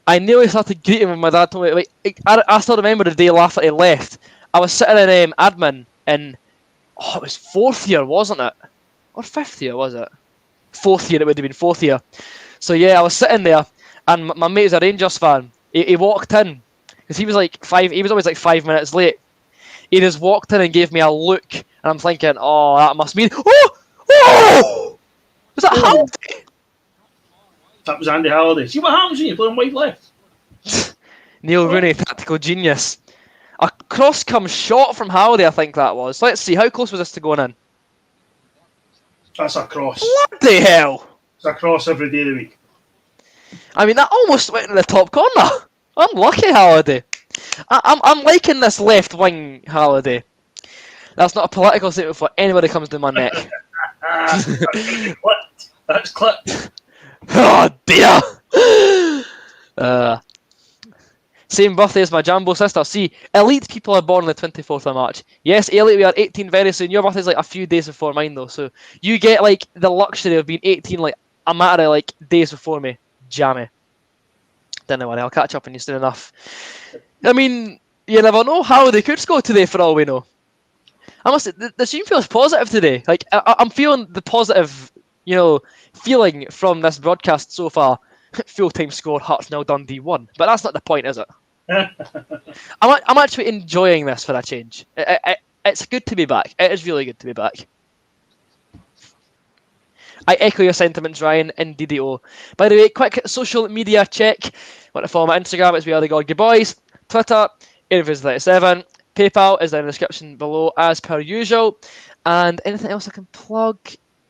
[SPEAKER 1] I nearly started greeting when my dad told me. Like, I still remember the day Lafferty left. I was sitting in admin in, it was 4th year, wasn't it? Or 5th year, was it? 4th year, it would have been 4th year. So yeah, I was sitting there, and my mate is a Rangers fan. He walked in, because he was always like 5 minutes late. He just walked in and gave me a look, and I'm thinking, oh, that must mean, oh! Was that Halliday?
[SPEAKER 2] That was Andy Halliday. See what happens when you play on wide left?
[SPEAKER 1] Neil Rooney, tactical genius. A cross comes short from Halliday, I think that was. Let's see, how close was this to going in?
[SPEAKER 2] That's a cross.
[SPEAKER 1] What the hell?
[SPEAKER 2] It's a cross every day of the week.
[SPEAKER 1] I mean, that almost went in the top corner. Unlucky, Halliday. I'm liking this left wing, Halliday. That's not a political statement for anybody comes to my neck.
[SPEAKER 2] That's clipped.
[SPEAKER 1] Oh dear! Same birthday as my Jambo sister. See, elite people are born on the 24th of March. Yes, Elliot, we are 18 very soon. Your birthday's like a few days before mine though, so you get like the luxury of being 18 like a matter of like days before me. Jammy. Don't worry, I'll catch up on you soon enough. I mean, you never know how they could score today for all we know. I must say, the team feels positive today. Like I'm feeling the positive, feeling from this broadcast so far. Full-time score, Hearts 0, Dundee 1. But that's not the point, is it? I'm actually enjoying this for a change. It's good to be back. It is really good to be back. I echo your sentiments, Ryan. Indeed-o. By the way, quick social media check. Want to follow my Instagram? It's We Are The Gorgy Boys. Twitter, Airvis37. PayPal is down in the description below as per usual. And anything else I can plug?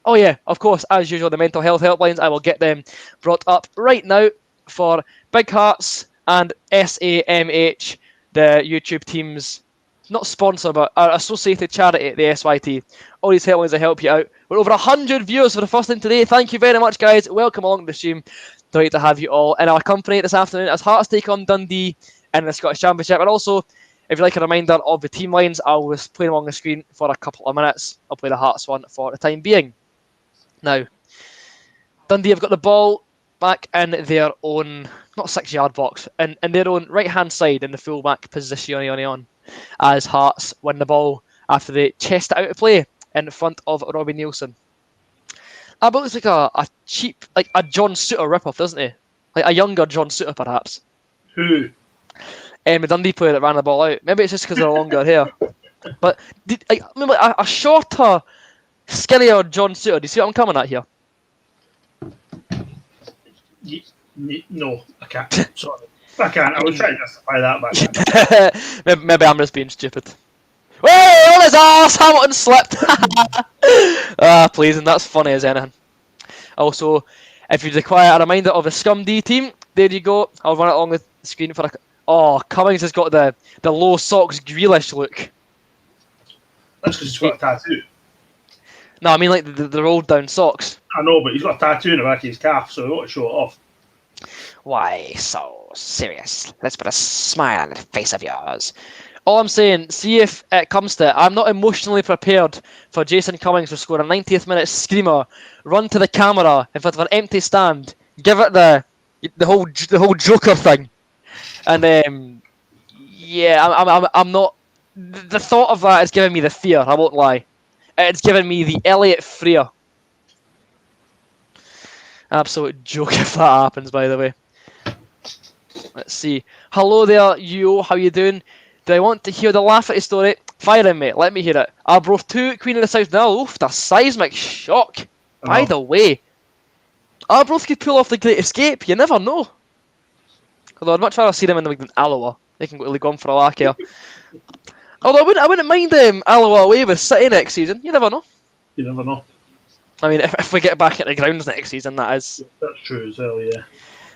[SPEAKER 1] Oh yeah, of course, as usual, the mental health helplines, I will get them brought up right now for Big Hearts and SAMH, the YouTube team's not sponsor, but our associated charity, the SYT. All these helplines will help you out. We're over 100 viewers for the first time today. Thank you very much, guys. Welcome along to the stream. Delighted to have you all in our company this afternoon as Hearts take on Dundee in the Scottish Championship. And also, if you'd like a reminder of the team lines, I'll just play them on the screen for a couple of minutes. I'll play the Hearts one for the time being. Now, Dundee have got the ball back in their own, not 6-yard box, in their own right-hand side in the full-back position as Hearts win the ball after they chest it out of play in front of Robbie Nielsen. That looks like a cheap, like a John Souttar rip-off, doesn't he? Like a younger John Souttar, perhaps.
[SPEAKER 2] Who?
[SPEAKER 1] The Dundee player that ran the ball out. Maybe it's just because they're longer hair. But remember a shorter, skinnier John Souttar. Do you see what I'm coming at here?
[SPEAKER 2] No, I can't. Sorry. I can't. I was trying to justify that, but
[SPEAKER 1] Maybe I'm just being stupid. Whoa, on his ass! Hamilton slipped! Please, and that's funny as anything. Also, if you require a reminder of the Scum D team, there you go. I'll run it along the screen for a... Oh, Cummings has got the low socks Grealish look.
[SPEAKER 2] that's because he's got a tattoo.
[SPEAKER 1] No, I mean like the rolled down socks.
[SPEAKER 2] I know, but he's got a tattoo in the back of his calf, so he want to show it off.
[SPEAKER 1] Why so serious? Let's put a smile on the face of yours. All I'm saying, see if it comes to it. I'm not emotionally prepared for Jason Cummings to score a 90th minute screamer, run to the camera in front of an empty stand, give it the whole Joker thing, and yeah, I'm not. The thought of that is giving me the fear. I won't lie. It's giving me the Elliot Freer. Absolute joke if that happens, by the way. Let's see. Hello there, you. How you doing? Do I want to hear the Lafferty story? Fire in, mate. Let me hear it. Arbroath 2, Queen of the South now. Oof, the seismic shock. By the way, Arbroath could pull off the Great Escape. You never know. Although I'd much rather see them in the league than Alloa. They can go on for a lack here. Although I wouldn't mind Alloa away with City next season. You never know.
[SPEAKER 2] You never know.
[SPEAKER 1] I mean, if we get back at the grounds next season, that is.
[SPEAKER 2] That's true as well, yeah.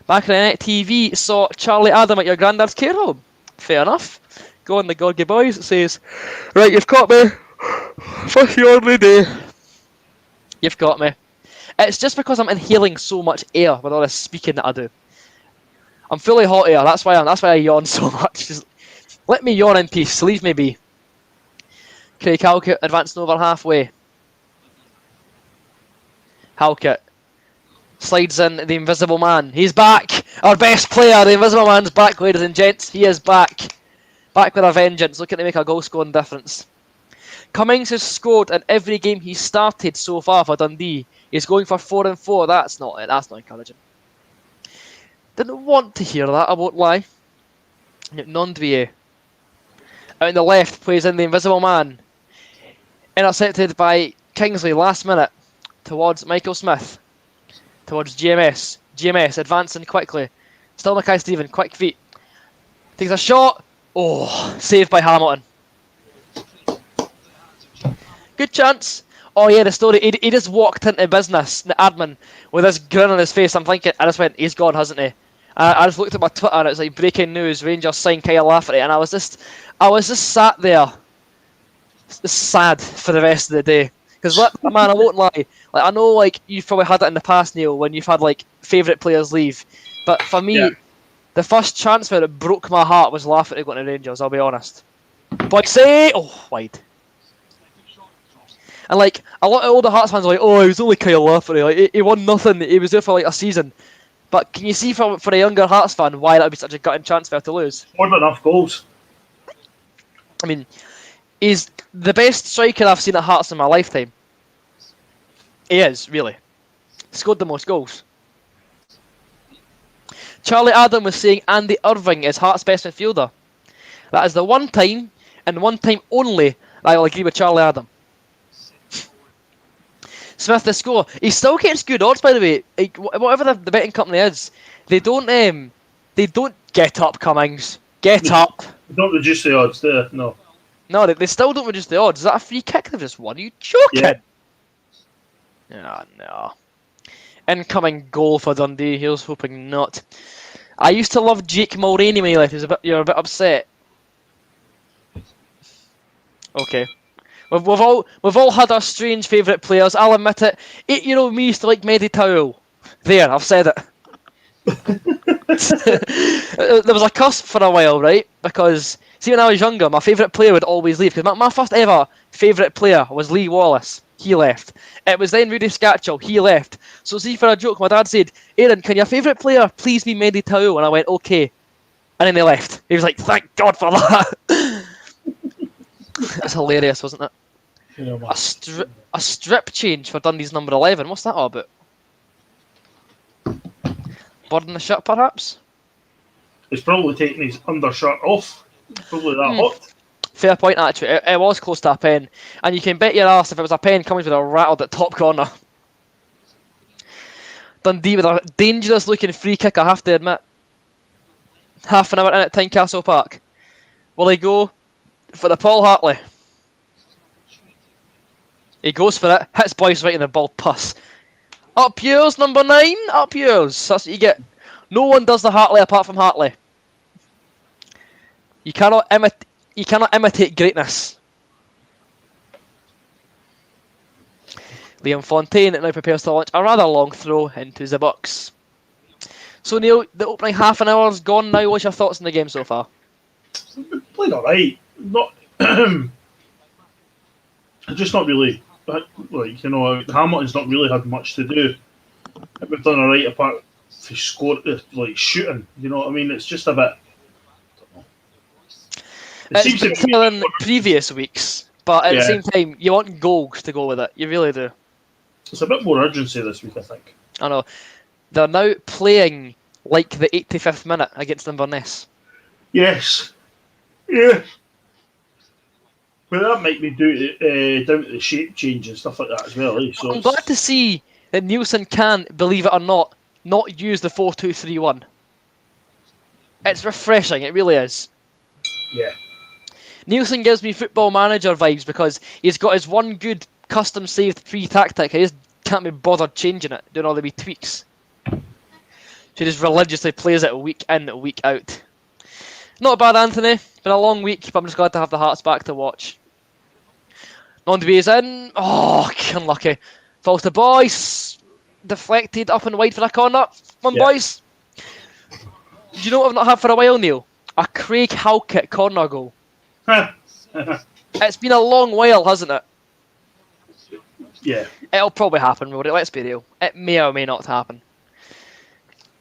[SPEAKER 1] Back in the net TV, saw Charlie Adam at your granddad's care home. Fair enough. Go on the Gorgie boys. It says, right, you've caught me. Fuck your only day. You've got me. It's just because I'm inhaling so much air with all this speaking that I do. I'm fully hot air. That's why I yawn so much. Just let me yawn in peace. Leave me be. Craig Halkett advancing over halfway. Halkett slides in the Invisible Man. He's back. Our best player. The Invisible Man's back, ladies and gents. He is back. Back with a vengeance. Looking to make a goal-scoring difference. Cummings has scored in every game he's started so far for Dundee. He's going for 4-4. That's not it. That's not encouraging. Didn't want to hear that, I won't lie. Nondvier. Out in the left, plays in the Invisible Man. Intercepted by Kingsley last minute. Towards Michael Smith. Towards GMS. GMS advancing quickly. Still Mackay-Stephen, quick feet. Takes a shot. Oh, saved by Hamilton. Good chance. Oh yeah, the story. He just walked into business, the admin, with this grin on his face. I'm thinking, I just went, he's gone, hasn't he? I just looked at my Twitter and it's like breaking news, Rangers sign Kyle Lafferty, and I was just sat there, just sad for the rest of the day. Because man, I won't lie. Like I know, like you've probably had it in the past, Neil, when you've had like favourite players leave. But for me, the first transfer that broke my heart was Lafferty going to Rangers. I'll be honest. But say, oh, wide. And like a lot of older Hearts fans are like, oh, he was only Kyle Lafferty. Like he won nothing. He was there for like a season. But can you see for a younger Hearts fan why that would be such a gutting transfer to lose?
[SPEAKER 2] More than enough goals.
[SPEAKER 1] I mean, he's the best striker I've seen at Hearts in my lifetime. He is, really. Scored the most goals. Charlie Adam was saying Andy Irving is Hearts' best midfielder. That is the one time, and one time only, that I will agree with Charlie Adam. Smith the score. He still gets good odds, by the way. Like, whatever the betting company is, they don't get up, Cummings. Get up.
[SPEAKER 2] They don't reduce the odds there, no.
[SPEAKER 1] No, they still don't reduce the odds. Is that a free kick they've just won? Are you joking? Ah, no. Incoming goal for Dundee. Here's hoping not. I used to love Jake Mulroney when he left. You're a bit upset. Okay. We've all had our strange favourite players. I'll admit it. 8-year-old me used to like Mehdi Towell. There, I've said it. There was a cusp for a while, right? Because see, when I was younger, my favourite player would always leave. Because my first ever favourite player was Lee Wallace. He left. It was then Rudy Scatchell. He left. So see, for a joke, my dad said, "Aaron, can your favourite player please be Mehdi Towell?" And I went, "Okay." And then they left. He was like, "Thank God for that." It's hilarious, wasn't it?
[SPEAKER 2] Yeah,
[SPEAKER 1] A strip change for Dundee's number 11. What's that all about? Bird in the shirt, perhaps?
[SPEAKER 2] He's probably taking his undershirt off. Probably that hot.
[SPEAKER 1] Fair point, actually. It was close to a pen. And you can bet your ass if it was a pen, Cummings would have rattled at top corner. Dundee with a dangerous looking free kick, I have to admit. Half an hour in at Tynecastle Park. Will he go for the Paul Hartley? He goes for it, hits Boyce right in the ball puss. Up yours, number 9, up yours. That's what you get. No one does the Hartley apart from Hartley. You cannot imitate greatness. Liam Fontaine now prepares to launch a rather long throw into the box. So Neil, the opening half an hour's gone now. What's your thoughts on the game so far?
[SPEAKER 2] Played alright. Not just not really. Like, you know, Hamilton's not really had much to do. We've done alright apart from like shooting. You know what I mean? It's just a bit. I don't know. It seems
[SPEAKER 1] It's
[SPEAKER 2] to be
[SPEAKER 1] better than previous weeks, but at the same time, you want goals to go with it. You really do.
[SPEAKER 2] It's a bit more urgency this week, I think.
[SPEAKER 1] I know. They're now playing like the 85th minute against Inverness.
[SPEAKER 2] Yes. Yeah. Well, that might be down to the shape change and stuff like that as well. Eh? So
[SPEAKER 1] I'm glad to see that Nielsen can, believe it or not use the 4-2-3-1. It's refreshing, it really is.
[SPEAKER 2] Yeah.
[SPEAKER 1] Nielsen gives me Football Manager vibes because he's got his one good custom saved pre-tactic. He just can't be bothered changing it, doing all the wee tweaks. So he just religiously plays it week in, week out. Not bad, Anthony. Been a long week, but I'm just glad to have the Hearts back to watch. Nondby is in. Oh, unlucky. Falls to Boyce. Deflected up and wide for a corner. Come on, boys. Do you know what I've not had for a while, Neil? A Craig Halkett corner goal. It's been a long while, hasn't it?
[SPEAKER 2] Yeah.
[SPEAKER 1] It'll probably happen, Rory. Let's be real. It may or may not happen.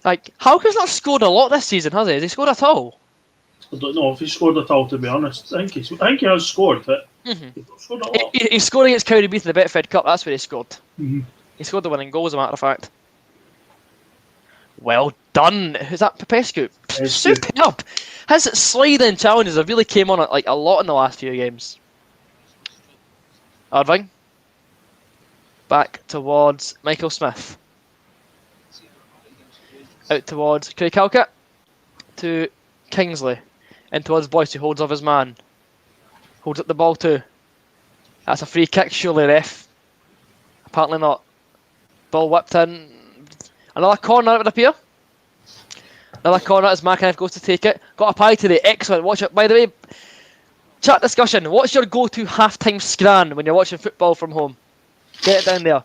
[SPEAKER 1] Like, Halkett's not scored a lot this season, has he? Has he scored at all?
[SPEAKER 2] I don't know if he scored at all, to be honest. I think he has scored, but he's not scored a lot.
[SPEAKER 1] He scored against Cowdenbeath in the Betfred Cup. That's where he scored.
[SPEAKER 2] Mm-hmm.
[SPEAKER 1] He scored the winning goal, as a matter of fact. Well done. Who's that? Popescu. Superb. His sliding challenges have really came on like a lot in the last few games. Irving. Back towards Michael Smith. Out towards Craig Halkett. To Kingsley. In towards Boyce, who holds off his man. Holds up the ball too. That's a free kick, surely, ref. Apparently not. Ball whipped in. Another corner, it would appear. Another corner as McAniff goes to take it. Got a pie today. Excellent. Watch it. By the way, chat discussion. What's your go-to half-time scran when you're watching football from home? Get it down there.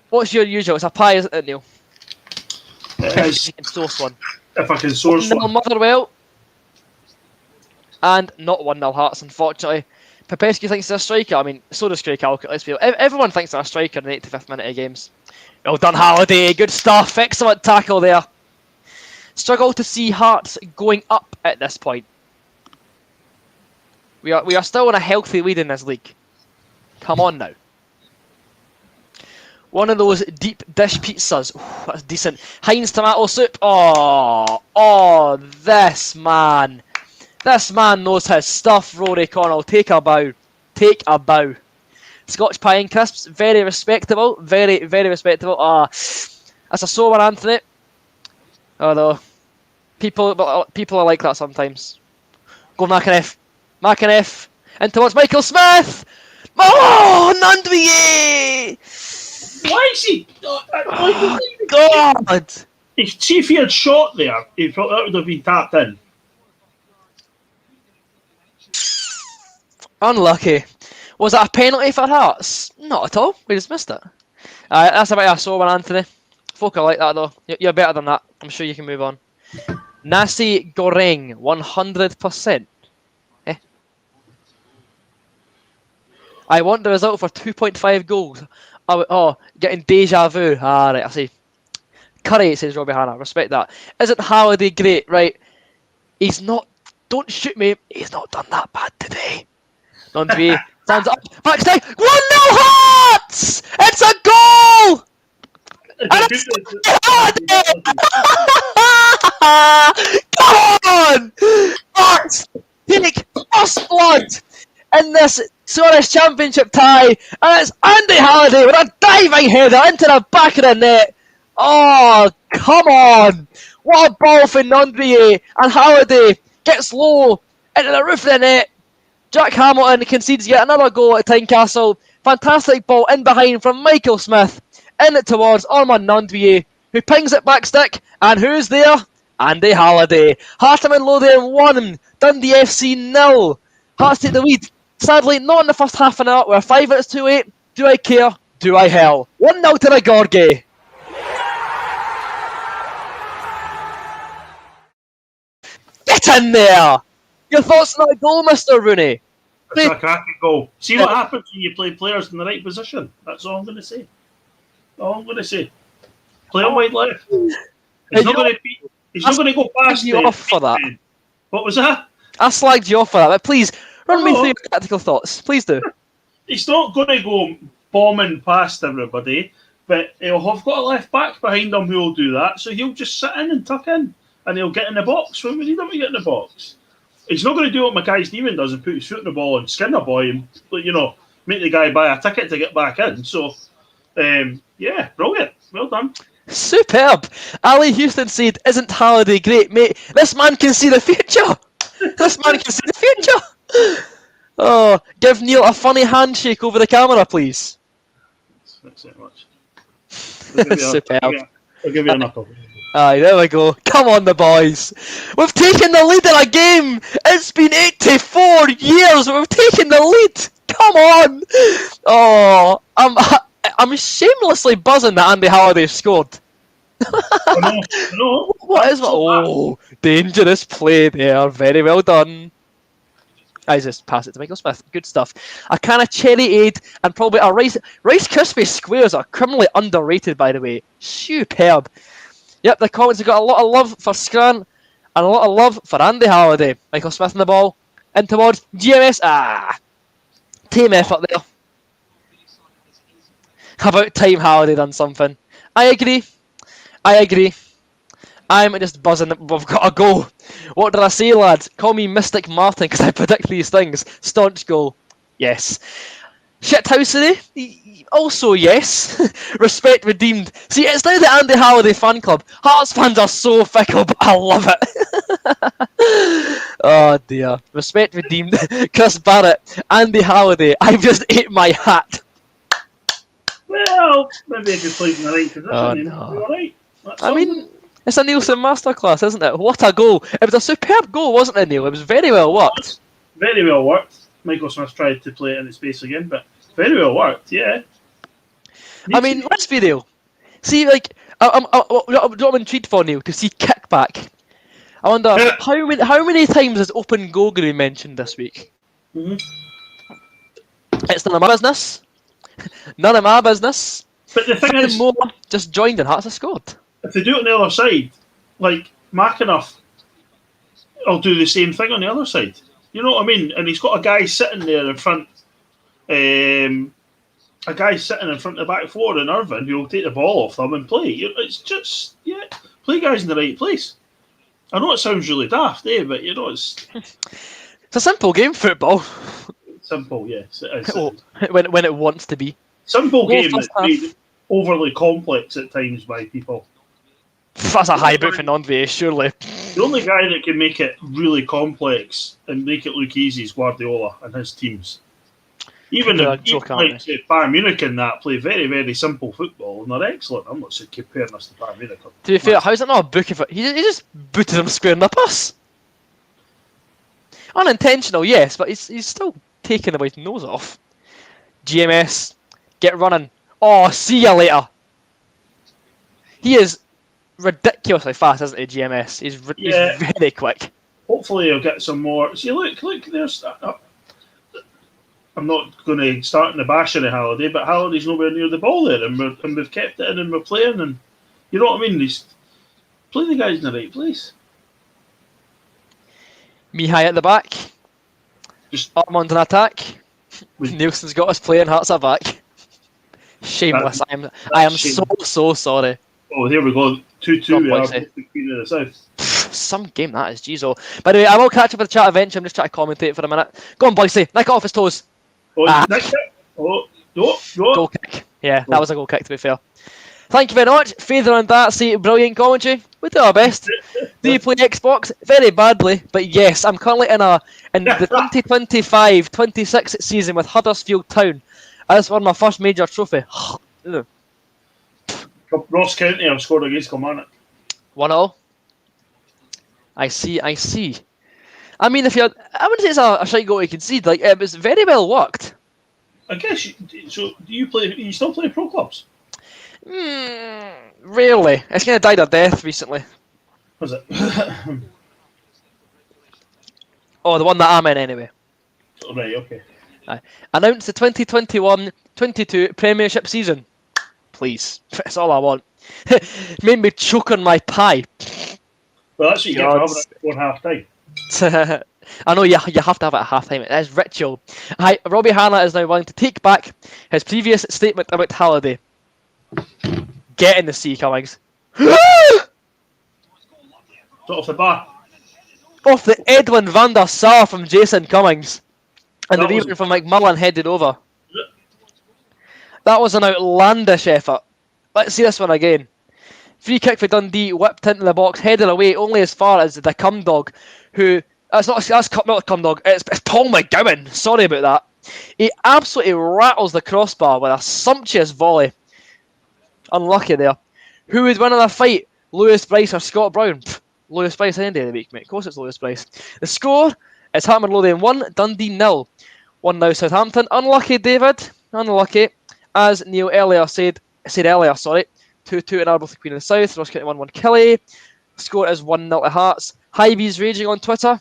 [SPEAKER 1] What's your usual? It's a pie, isn't it, Neil? If you can source one.
[SPEAKER 2] If I can source one.
[SPEAKER 1] Motherwell. And not 1-0 Hearts, unfortunately. Popescu thinks he's a striker. I mean, so does Craig Halkett, let's be real. Everyone thinks they're a striker in the 85th minute of games. Well done, Halliday. Good stuff. Excellent tackle there. Struggle to see Hearts going up at this point. We are still in a healthy lead in this league. Come on now. One of those deep dish pizzas. Ooh, that's decent. Heinz tomato soup. Oh, this man. This man knows his stuff, Rory Connell. Take a bow. Take a bow. Scotch pie and crisps. Very respectable. Very, very respectable. That's a sore one, Anthony. Although, people are like that sometimes. Go McAniff. McAniff. In towards Michael Smith. Oh, Nandwiye!
[SPEAKER 2] Why is he?
[SPEAKER 1] God!
[SPEAKER 2] See if he had shot there, he thought that would have been tapped in.
[SPEAKER 1] Unlucky. Was that a penalty for Hearts? Not at all. We just missed it. That's about I saw one, Anthony. Folk are like that though. You're better than that. I'm sure you can move on. Nasi goreng, 100%. Eh? I want the result for 2.5 goals. Oh, getting deja vu. Ah, right, I see. Curry, says Robbie Hanna. Respect that. Isn't Halliday great? Right. He's not. Don't shoot me. He's not done that bad today. Dundee stands up. Backside. 1-0 Hearts! It's a goal! And it's Come on! Hearts take first blood in this Scottish Championship tie, and it's Andy Halliday with a diving header into the back of the net. Oh, come on! What a ball for Dundee, and Halliday gets low into the roof of the net. Jack Hamilton concedes yet another goal at Tynecastle. Fantastic ball in behind from Michael Smith. In it towards Armand Nandwier, who pings it back stick. And who's there? Andy Halliday. Hearts and Lothian 1, Dundee FC 0. Hearts take the lead. Sadly, not in the first half an hour. We're 5 minutes too late. Do I care? Do I hell? 1-0 to the Gorgie. Get in there! Your thoughts on that goal, Mr. Rooney?
[SPEAKER 2] It's a cracking goal. See what happens when you play players in the right position. That's all I'm going to say. All I'm going to say. Play on wide left. He's not going to go past
[SPEAKER 1] you off for that.
[SPEAKER 2] What was that?
[SPEAKER 1] I slagged you off for that, but please run me through your tactical thoughts. Please do.
[SPEAKER 2] He's not going to go bombing past everybody, but he'll have got a left back behind him who will do that. So he'll just sit in and tuck in, and he'll get in the box when we need him to get in the box. He's not going to do what Mackay-Steven does and put his foot in the ball and skin a boy and, make the guy buy a ticket to get back in. So, yeah, brilliant. Well done.
[SPEAKER 1] Superb. Ali Houston said, isn't Halliday great, mate? This man can see the future. This man can see the future. Oh, give Neil a funny handshake over the camera, please.
[SPEAKER 2] Thanks so much.
[SPEAKER 1] Superb.
[SPEAKER 2] I'll give you a knuckle.
[SPEAKER 1] Aye, there we go. Come on, the boys. We've taken the lead in a game. It's been 84 years. We've taken the lead. Come on. Oh, I'm shamelessly buzzing that Andy Halliday scored.
[SPEAKER 2] I know.
[SPEAKER 1] What is that? Oh, dangerous play there. Very well done. I just pass it to Michael Smith. Good stuff. A can of cherry aid and probably a Rice Krispie squares are criminally underrated, by the way. Superb. Yep, the comments have got a lot of love for Scran and a lot of love for Andy Halliday. Michael Smith in the ball. In towards GMS. Team effort there. About time Halliday done something. I agree. I'm just buzzing that we've got a goal. What did I say, lads? Call me Mystic Martin because I predict these things. Staunch goal. Yes. Shithousery? Also yes. Respect redeemed. See, it's now the Andy Halliday fan club. Hearts fans are so fickle, but I love it. Oh dear. Respect redeemed. Chris Barrett. Andy Halliday. I've just ate my hat.
[SPEAKER 2] Well, maybe if you played in the right position,
[SPEAKER 1] Oh,
[SPEAKER 2] you'd
[SPEAKER 1] no.
[SPEAKER 2] be all right.
[SPEAKER 1] I mean, it's a Nielsen masterclass, isn't it? What a goal. It was a superb goal, wasn't it, Neil? It was very well worked.
[SPEAKER 2] Very well worked. Michael Smith tried to play it in its space again, but very well worked, yeah.
[SPEAKER 1] I mean, let's be real. See, like, what I'm intrigued for, Neil, to see kickback. I wonder, how many times has open goal going to be mentioned this week?
[SPEAKER 2] Mm-hmm.
[SPEAKER 1] It's none of my business. None of my business.
[SPEAKER 2] But the thing is,
[SPEAKER 1] more just joined and Hearts have scored.
[SPEAKER 2] if they do it on the other side, like McAnuff will do the same thing on the other side. You know what I mean? And he's got a guy sitting there in front, a guy sitting in front of the back four in Irvine who will take the ball off them and play. It's just, play guys in the right place. I know it sounds really daft, but it's...
[SPEAKER 1] It's a simple game, football.
[SPEAKER 2] Simple, yes. It is.
[SPEAKER 1] when it wants to be.
[SPEAKER 2] Simple game that's made overly complex at times by people.
[SPEAKER 1] That's a high boot for Nandwier, surely.
[SPEAKER 2] The only guy that can make it really complex and make it look easy is Guardiola and his teams. Even
[SPEAKER 1] They're a
[SPEAKER 2] the
[SPEAKER 1] joke,
[SPEAKER 2] even
[SPEAKER 1] aren't
[SPEAKER 2] like say, Bayern Munich and that play very, very simple football, and they're excellent. I'm not saying comparing us to Bayern Munich.
[SPEAKER 1] To be fair, how's it not a booking for? He just booted him square in the pass. Unintentional, yes, but he's still taking the guy's nose off. GMS, get running. Oh, see ya later. He is ridiculously fast, isn't he, GMS? He's
[SPEAKER 2] Yeah.
[SPEAKER 1] very quick.
[SPEAKER 2] Hopefully, he'll get some more. See, look, there's. I'm not going to start in the bash of Halliday, but Halliday's nowhere near the ball there, and we've kept it in, and we're playing, and you know what I mean. He's playing the guys in the right place.
[SPEAKER 1] Mihai at the back.
[SPEAKER 2] Just
[SPEAKER 1] Armand in attack. Nielsen's got us playing. Hearts are back. Shameless. I am so sorry.
[SPEAKER 2] Oh, there we go. 2-2. We are the Queen of the South.
[SPEAKER 1] Some game that is, jeez. Oh, by the way, I will catch up with the chat eventually. I'm just trying to commentate for a minute. Go on, Boycey. Nick it off his toes.
[SPEAKER 2] Oh, next kick. Oh, no.
[SPEAKER 1] Goal kick. Yeah, that was a goal kick, to be fair. Thank you very much. Further on that, see, brilliant commentary. We do our best. Do you play Xbox? Very badly, but yes, I'm currently in the 2025-26 season with Huddersfield Town. That's won my first major trophy.
[SPEAKER 2] Ross County have scored against Kilmarnock.
[SPEAKER 1] 1-0. I see. I mean, I wouldn't say it's a shite goal to concede. Like, it was very well worked.
[SPEAKER 2] I guess. So, do you play? You still play pro clubs?
[SPEAKER 1] Rarely. It's kind of died a death recently.
[SPEAKER 2] Was it?
[SPEAKER 1] Oh, the one that I'm in anyway.
[SPEAKER 2] Right. Okay.
[SPEAKER 1] Announce the 2021-22 Premiership season. Please. That's all I want. Made me choke on my pie.
[SPEAKER 2] Well, that's what you get for having it before half time.
[SPEAKER 1] I know you have to have it at half time. It is ritual. Hi, Robbie Hanna is now willing to take back his previous statement about Halliday. Get in the sea, Cummings.
[SPEAKER 2] Off the bar.
[SPEAKER 1] Off the Edwin van der Sar from Jason Cummings. And the rebound from McMullen headed over. That was an outlandish effort. Let's see this one again. Free kick for Dundee, whipped into the box, headed away only as far as the cum dog, who... That's not the cum dog, it's Paul McGowan. Sorry about that. He absolutely rattles the crossbar with a sumptuous volley. Unlucky there. Who would win in a fight? Lewis Bryce or Scott Brown? Lewis Bryce any day of the week, mate. Of course it's Lewis Bryce. The score is Hartman Lothian 1, Dundee 0. 1-0 Southampton. Unlucky, David. Unlucky. As Neil earlier said earlier, 2-2 in Arbroath, Queen of the South. Ross County 1-1 Killie. Score is 1-0 to Hearts. Hybe's raging on Twitter.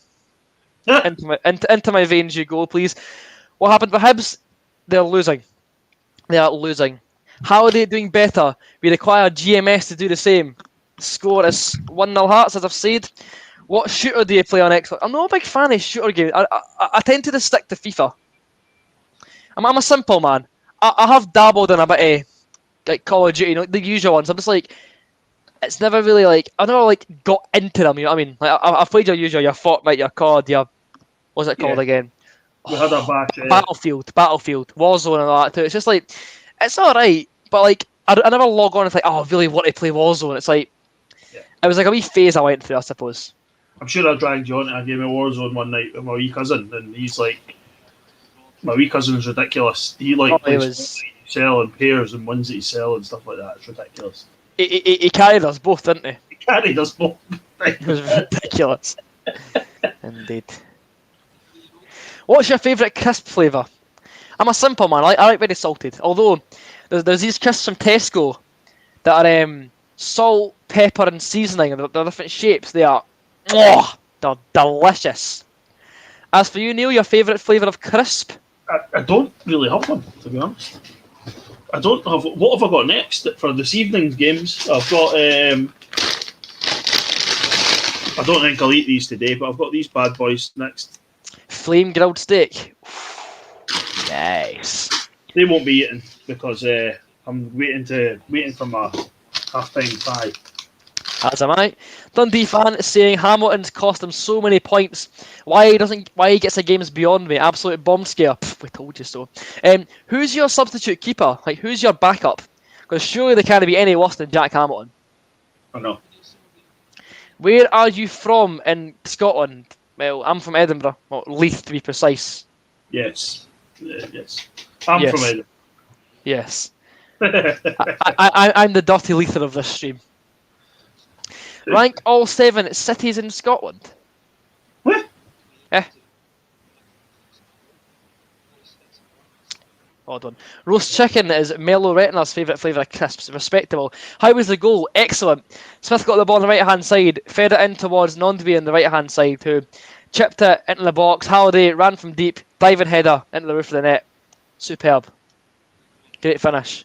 [SPEAKER 1] Into my veins you go, please. What happened for Hibs? They're losing. They are losing. How are they doing better? We require GMS to do the same. Score is 1-0 Hearts, as I've said. What shooter do you play on Xbox? I'm not a big fan of shooter games. I tend to just stick to FIFA. I'm a simple man. I have dabbled in a bit of like Call of Duty, the usual ones. I'm just like, it's never really like, I never got into them, you know what I mean? Like I've played your usual, your Fortnite, your COD, your, what's it called again?
[SPEAKER 2] We had a batch.
[SPEAKER 1] Battlefield, Warzone and all that too. It's just like, it's alright, but like, I never log on and think, oh, I really want to play Warzone. It's like, it was like a wee phase I went through, I suppose.
[SPEAKER 2] I'm sure I dragged you onto a game of Warzone one night with my wee cousin, and he's like, my wee cousin's ridiculous. He plays sell and pairs and ones that he sell and stuff like that. It's ridiculous.
[SPEAKER 1] He carried us both, didn't he?
[SPEAKER 2] He carried us both.
[SPEAKER 1] It was ridiculous. Indeed. What's your favourite crisp flavour? I'm a simple man. I like very salted. Although there's these crisps from Tesco that are salt, pepper, and seasoning, and they're different shapes. They're delicious. As for you, Neil, your favourite flavour of crisp?
[SPEAKER 2] I don't really have one, to be honest. I don't have. What have I got next for this evening's games? I've got. I don't think I'll eat these today, but I've got these bad boys next.
[SPEAKER 1] Flame grilled steak. Nice.
[SPEAKER 2] They won't be eaten because I'm waiting for my half-time pie.
[SPEAKER 1] As am I. Dundee fan is saying Hamilton's cost him so many points. Why he gets the games beyond me? Absolute bomb scare. We told you so. Who's your substitute keeper? Like, who's your backup? Because surely they can't be any worse than Jack Hamilton.
[SPEAKER 2] I know.
[SPEAKER 1] Where are you from in Scotland? Well, I'm from Edinburgh. Well, Leith to be precise.
[SPEAKER 2] Yes. Yes. I'm
[SPEAKER 1] Yes.
[SPEAKER 2] from Edinburgh.
[SPEAKER 1] Yes. I'm the dirty Lether of this stream. Rank all 7 cities in Scotland.
[SPEAKER 2] What?
[SPEAKER 1] Hold on. Roast chicken is Mellow Retina's favourite flavour of crisps. Respectable. How was the goal? Excellent. Smith got the ball on the right hand side, fed it in towards Nondby on the right hand side, who chipped it into the box. Halliday ran from deep, diving header into the roof of the net. Superb. Great finish.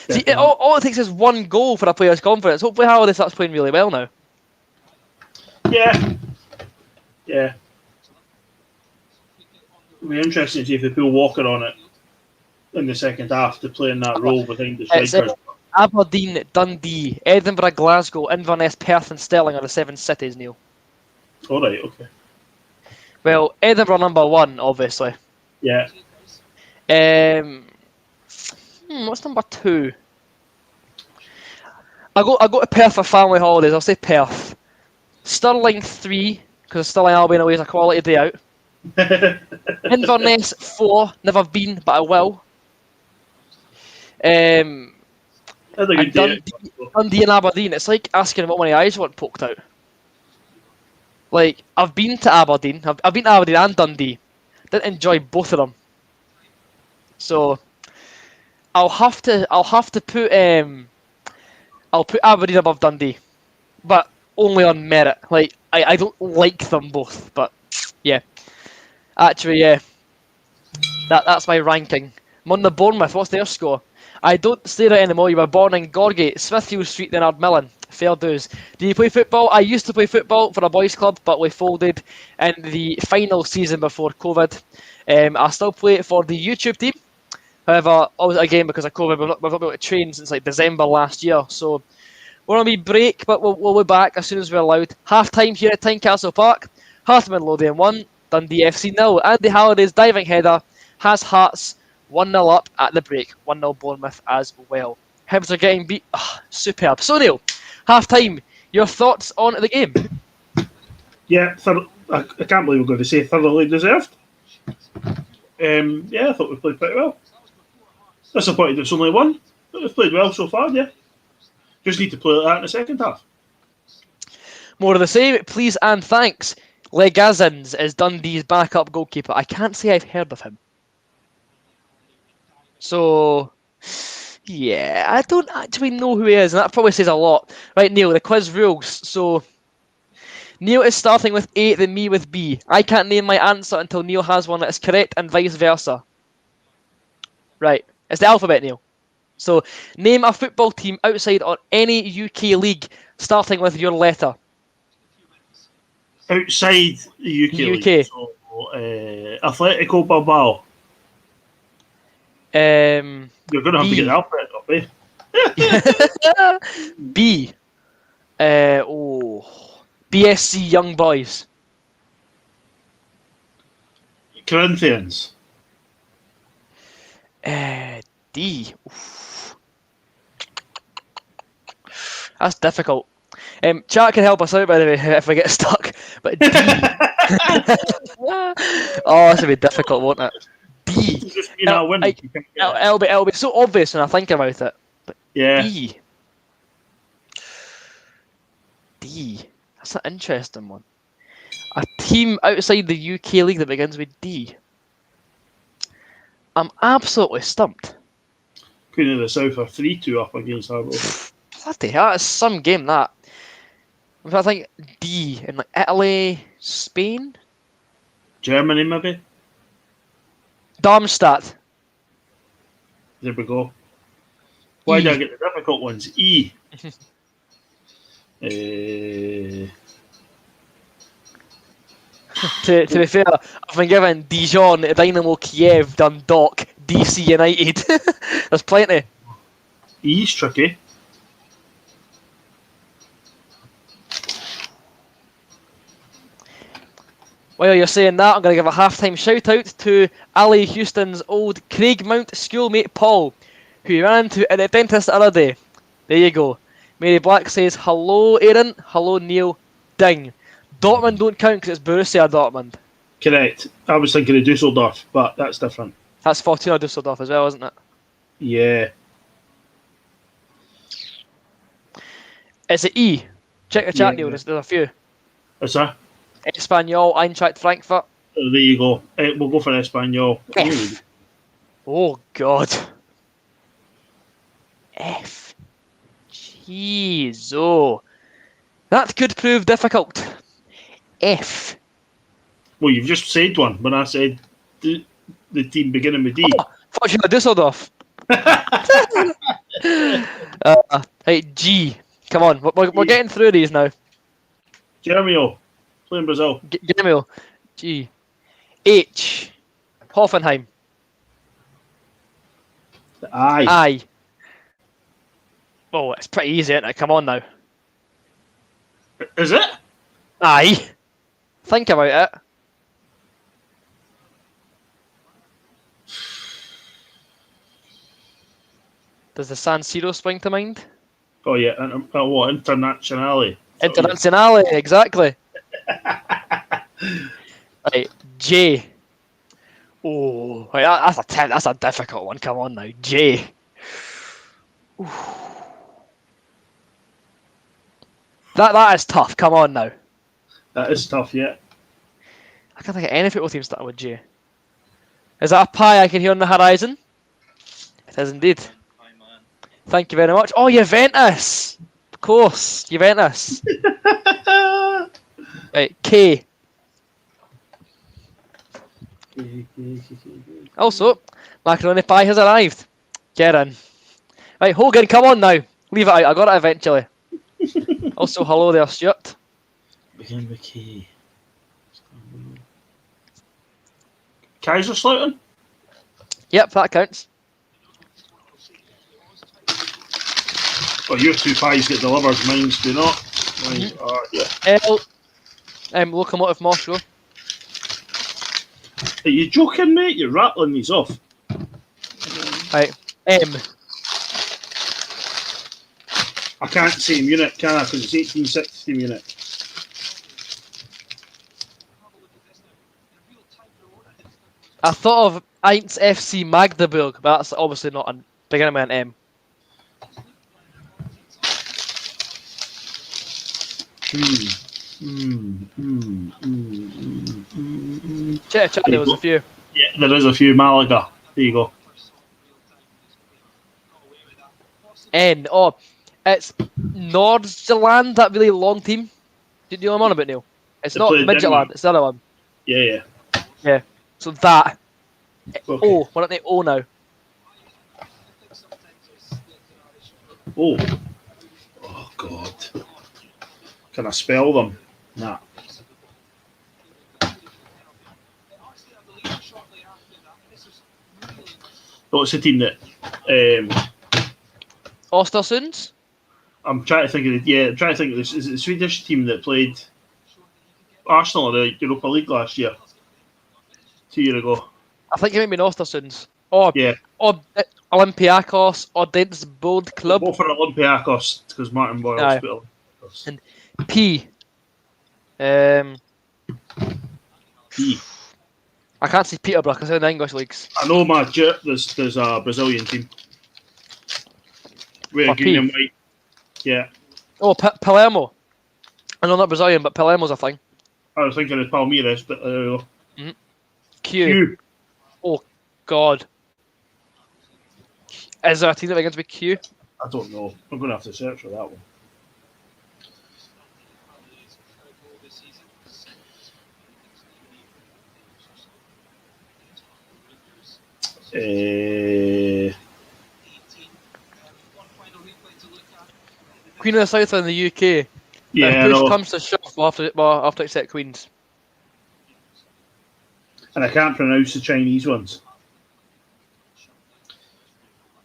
[SPEAKER 1] See, all it takes is one goal for a player's confidence. Hopefully Halliday starts playing really well now.
[SPEAKER 2] Yeah. Yeah. It'll be interesting to see if they put Walker on it in the second half to play in that role behind the strikers.
[SPEAKER 1] Aberdeen, Dundee, Edinburgh, Glasgow, Inverness, Perth and Stirling are the 7 cities, Neil.
[SPEAKER 2] All right, okay.
[SPEAKER 1] Well, Edinburgh number 1, obviously.
[SPEAKER 2] Yeah.
[SPEAKER 1] What's number 2? I go to Perth for family holidays. I'll say Perth. Stirling 3, because Stirling Albion away is a quality day out. Inverness 4, never been, but I will.
[SPEAKER 2] Dundee
[SPEAKER 1] and Aberdeen, it's like asking what my eyes want poked out. Like, I've been to Aberdeen, I've been to Aberdeen and Dundee. Didn't enjoy both of them. So I'll have to put I'll put Aberdeen above Dundee. But only on merit. Like I don't like them both, but yeah. Actually, yeah. That's my ranking. Munna Bournemouth, what's their score? I don't stay there anymore. You were born in Gorgate, Smithfield Street, then Ardmillan. Fair dues. Do you play football? I used to play football for a boys' club, but we folded in the final season before COVID. I still play for the YouTube team. However, again, because of COVID, we've not been able to train since like December last year. So we're on a wee break, but we'll be back as soon as we're allowed. Half time here at Tynecastle Park. Hearts Midlothian 1, Dundee FC 0. Andy Halliday's diving header has Hearts 1-0 up at the break. 1-0 Bournemouth as well. Hibs are getting beat. Superb. So Neil, half time. Your thoughts on the game?
[SPEAKER 2] Yeah, I can't believe we're going to say thoroughly deserved. Yeah, I thought we played pretty well. Disappointed it's only one, but we've played well so far, yeah. Just need to play like that in the second half.
[SPEAKER 1] More of the same, please and thanks. Legazins is Dundee's backup goalkeeper. I can't say I've heard of him. So, yeah, I don't actually know who he is, and that probably says a lot. Right, Neil, the quiz rules. So, Neil is starting with A, then me with B. I can't name my answer until Neil has one that is correct, and vice versa. Right, it's the alphabet, Neil. So, name a football team outside or any UK league, starting with your letter.
[SPEAKER 2] Outside the UK. League, so, Atletico Bilbao. You're going to have to get the alphabet up, eh?
[SPEAKER 1] B. BSC Young Boys.
[SPEAKER 2] Corinthians.
[SPEAKER 1] D. Oof. That's difficult. Chat can help us out, by the way, if we get stuck. But D. This will be difficult, won't it? D. It'll be so obvious when I think about it. But
[SPEAKER 2] yeah.
[SPEAKER 1] D. That's an interesting one. A team outside the UK league that begins with D. I'm absolutely stumped.
[SPEAKER 2] Queen of the South are 3-2 up against Harrow.
[SPEAKER 1] Bloody hell, that's some game, that. I think D in like Italy, Spain?
[SPEAKER 2] Germany, maybe?
[SPEAKER 1] Darmstadt.
[SPEAKER 2] There we go. Why do I get the difficult ones? E.
[SPEAKER 1] To be fair, I've been given Dijon, Dynamo Kiev, Dundalk, DC United. There's plenty.
[SPEAKER 2] E's tricky.
[SPEAKER 1] While you're saying that, I'm going to give a halftime shout out to Ali Houston's old Craigmount schoolmate Paul, who he ran into at the dentist the other day. There you go. Mary Black says, hello Aaron, hello Neil, ding. Dortmund don't count because it's Borussia Dortmund.
[SPEAKER 2] Correct. I was thinking of Dusseldorf, but that's different.
[SPEAKER 1] That's Fortuna Dusseldorf as well, isn't it?
[SPEAKER 2] Yeah.
[SPEAKER 1] Is it E? Check the chat,
[SPEAKER 2] Yeah.
[SPEAKER 1] Neil. There's a few.
[SPEAKER 2] What's that?
[SPEAKER 1] Espanyol, Eintracht Frankfurt.
[SPEAKER 2] Oh, there you go. We'll go for Espanyol.
[SPEAKER 1] F. Oh, God. F. Jeez. Oh. That could prove difficult. F.
[SPEAKER 2] Well, you've just said one when I said the team beginning with D.
[SPEAKER 1] Oh, Fortuna Dusseldorf. Right, G. Come on, we're getting through these now.
[SPEAKER 2] Germio, playing Brazil.
[SPEAKER 1] Grêmio. G. H. Hoffenheim.
[SPEAKER 2] Aye.
[SPEAKER 1] I. Oh, it's pretty easy, isn't it? Come on now.
[SPEAKER 2] Is it?
[SPEAKER 1] I. Think about it. Does the San Siro spring to mind?
[SPEAKER 2] Oh yeah, and what Internationale?
[SPEAKER 1] Internazionale, exactly. Right, J. Oh, right, that's a 10. That's a difficult one. Come on now, J. Ooh. That is tough. Come on now.
[SPEAKER 2] That is tough, yeah.
[SPEAKER 1] I can't think of any football team starting with J. Is that a pie I can hear on the horizon? It is indeed. Thank you very much. Oh, Juventus! Of course, Juventus. Right, K. Also, macaroni pie has arrived. Get in. Right, Hogan, come on now. Leave it out. I got it eventually. Also, hello there, Stuart.
[SPEAKER 2] Begin with K. Kaiserslautern?
[SPEAKER 1] Yep, that counts.
[SPEAKER 2] Oh, your two pies get delivered, mine's do not. Mine are, yeah.
[SPEAKER 1] L. Locomotive Moscow.
[SPEAKER 2] Are you joking, mate? You're rattling these off.
[SPEAKER 1] Right, M.
[SPEAKER 2] I can't say Munich, can I? Because it's 1860 Munich.
[SPEAKER 1] I thought of Eins FC Magdeburg, but that's obviously not a beginning with an M. Check there was a few.
[SPEAKER 2] Yeah, there is a few. Malaga. There you go.
[SPEAKER 1] N. Oh, it's Nordjylland, that really long team. Do you know what I'm on about, Neil? It's
[SPEAKER 2] They
[SPEAKER 1] not
[SPEAKER 2] played
[SPEAKER 1] Midtjylland,
[SPEAKER 2] Denmark.
[SPEAKER 1] it's the other one.
[SPEAKER 2] Yeah.
[SPEAKER 1] Yeah. So that.
[SPEAKER 2] Okay.
[SPEAKER 1] O. We're at the O now.
[SPEAKER 2] Oh. Oh, God. Can I spell them? Nah. Oh, it's a team that.
[SPEAKER 1] Ostersunds?
[SPEAKER 2] I'm trying to think of it. Yeah, I'm trying to think of this. Is it the Swedish team that played Arsenal in the Europa League last year? 2 years ago.
[SPEAKER 1] I think it might be Ostersunds. Or,
[SPEAKER 2] Yeah.
[SPEAKER 1] or Olympiakos, or Dents Bold Club.
[SPEAKER 2] Go for Olympiakos because Martin Boyle's
[SPEAKER 1] Aye.
[SPEAKER 2] put Olympiakos.
[SPEAKER 1] And P.
[SPEAKER 2] P.
[SPEAKER 1] I can't see Peterborough because they're in the English leagues.
[SPEAKER 2] I know, there's a Brazilian team. With
[SPEAKER 1] For
[SPEAKER 2] green
[SPEAKER 1] P.
[SPEAKER 2] and white. Yeah.
[SPEAKER 1] Oh, Palermo. I know not Brazilian, but Palermo's a thing.
[SPEAKER 2] I was thinking of Palmeiras, but there we go.
[SPEAKER 1] Q.
[SPEAKER 2] Q.
[SPEAKER 1] Oh, God. Is there a team that begins with Q?
[SPEAKER 2] I don't know. I'm going to have to search for that one.
[SPEAKER 1] Queen of the South in the UK.
[SPEAKER 2] Yeah, I
[SPEAKER 1] If push
[SPEAKER 2] know.
[SPEAKER 1] comes to shove, we'll have to accept Queens.
[SPEAKER 2] And I can't pronounce the Chinese ones.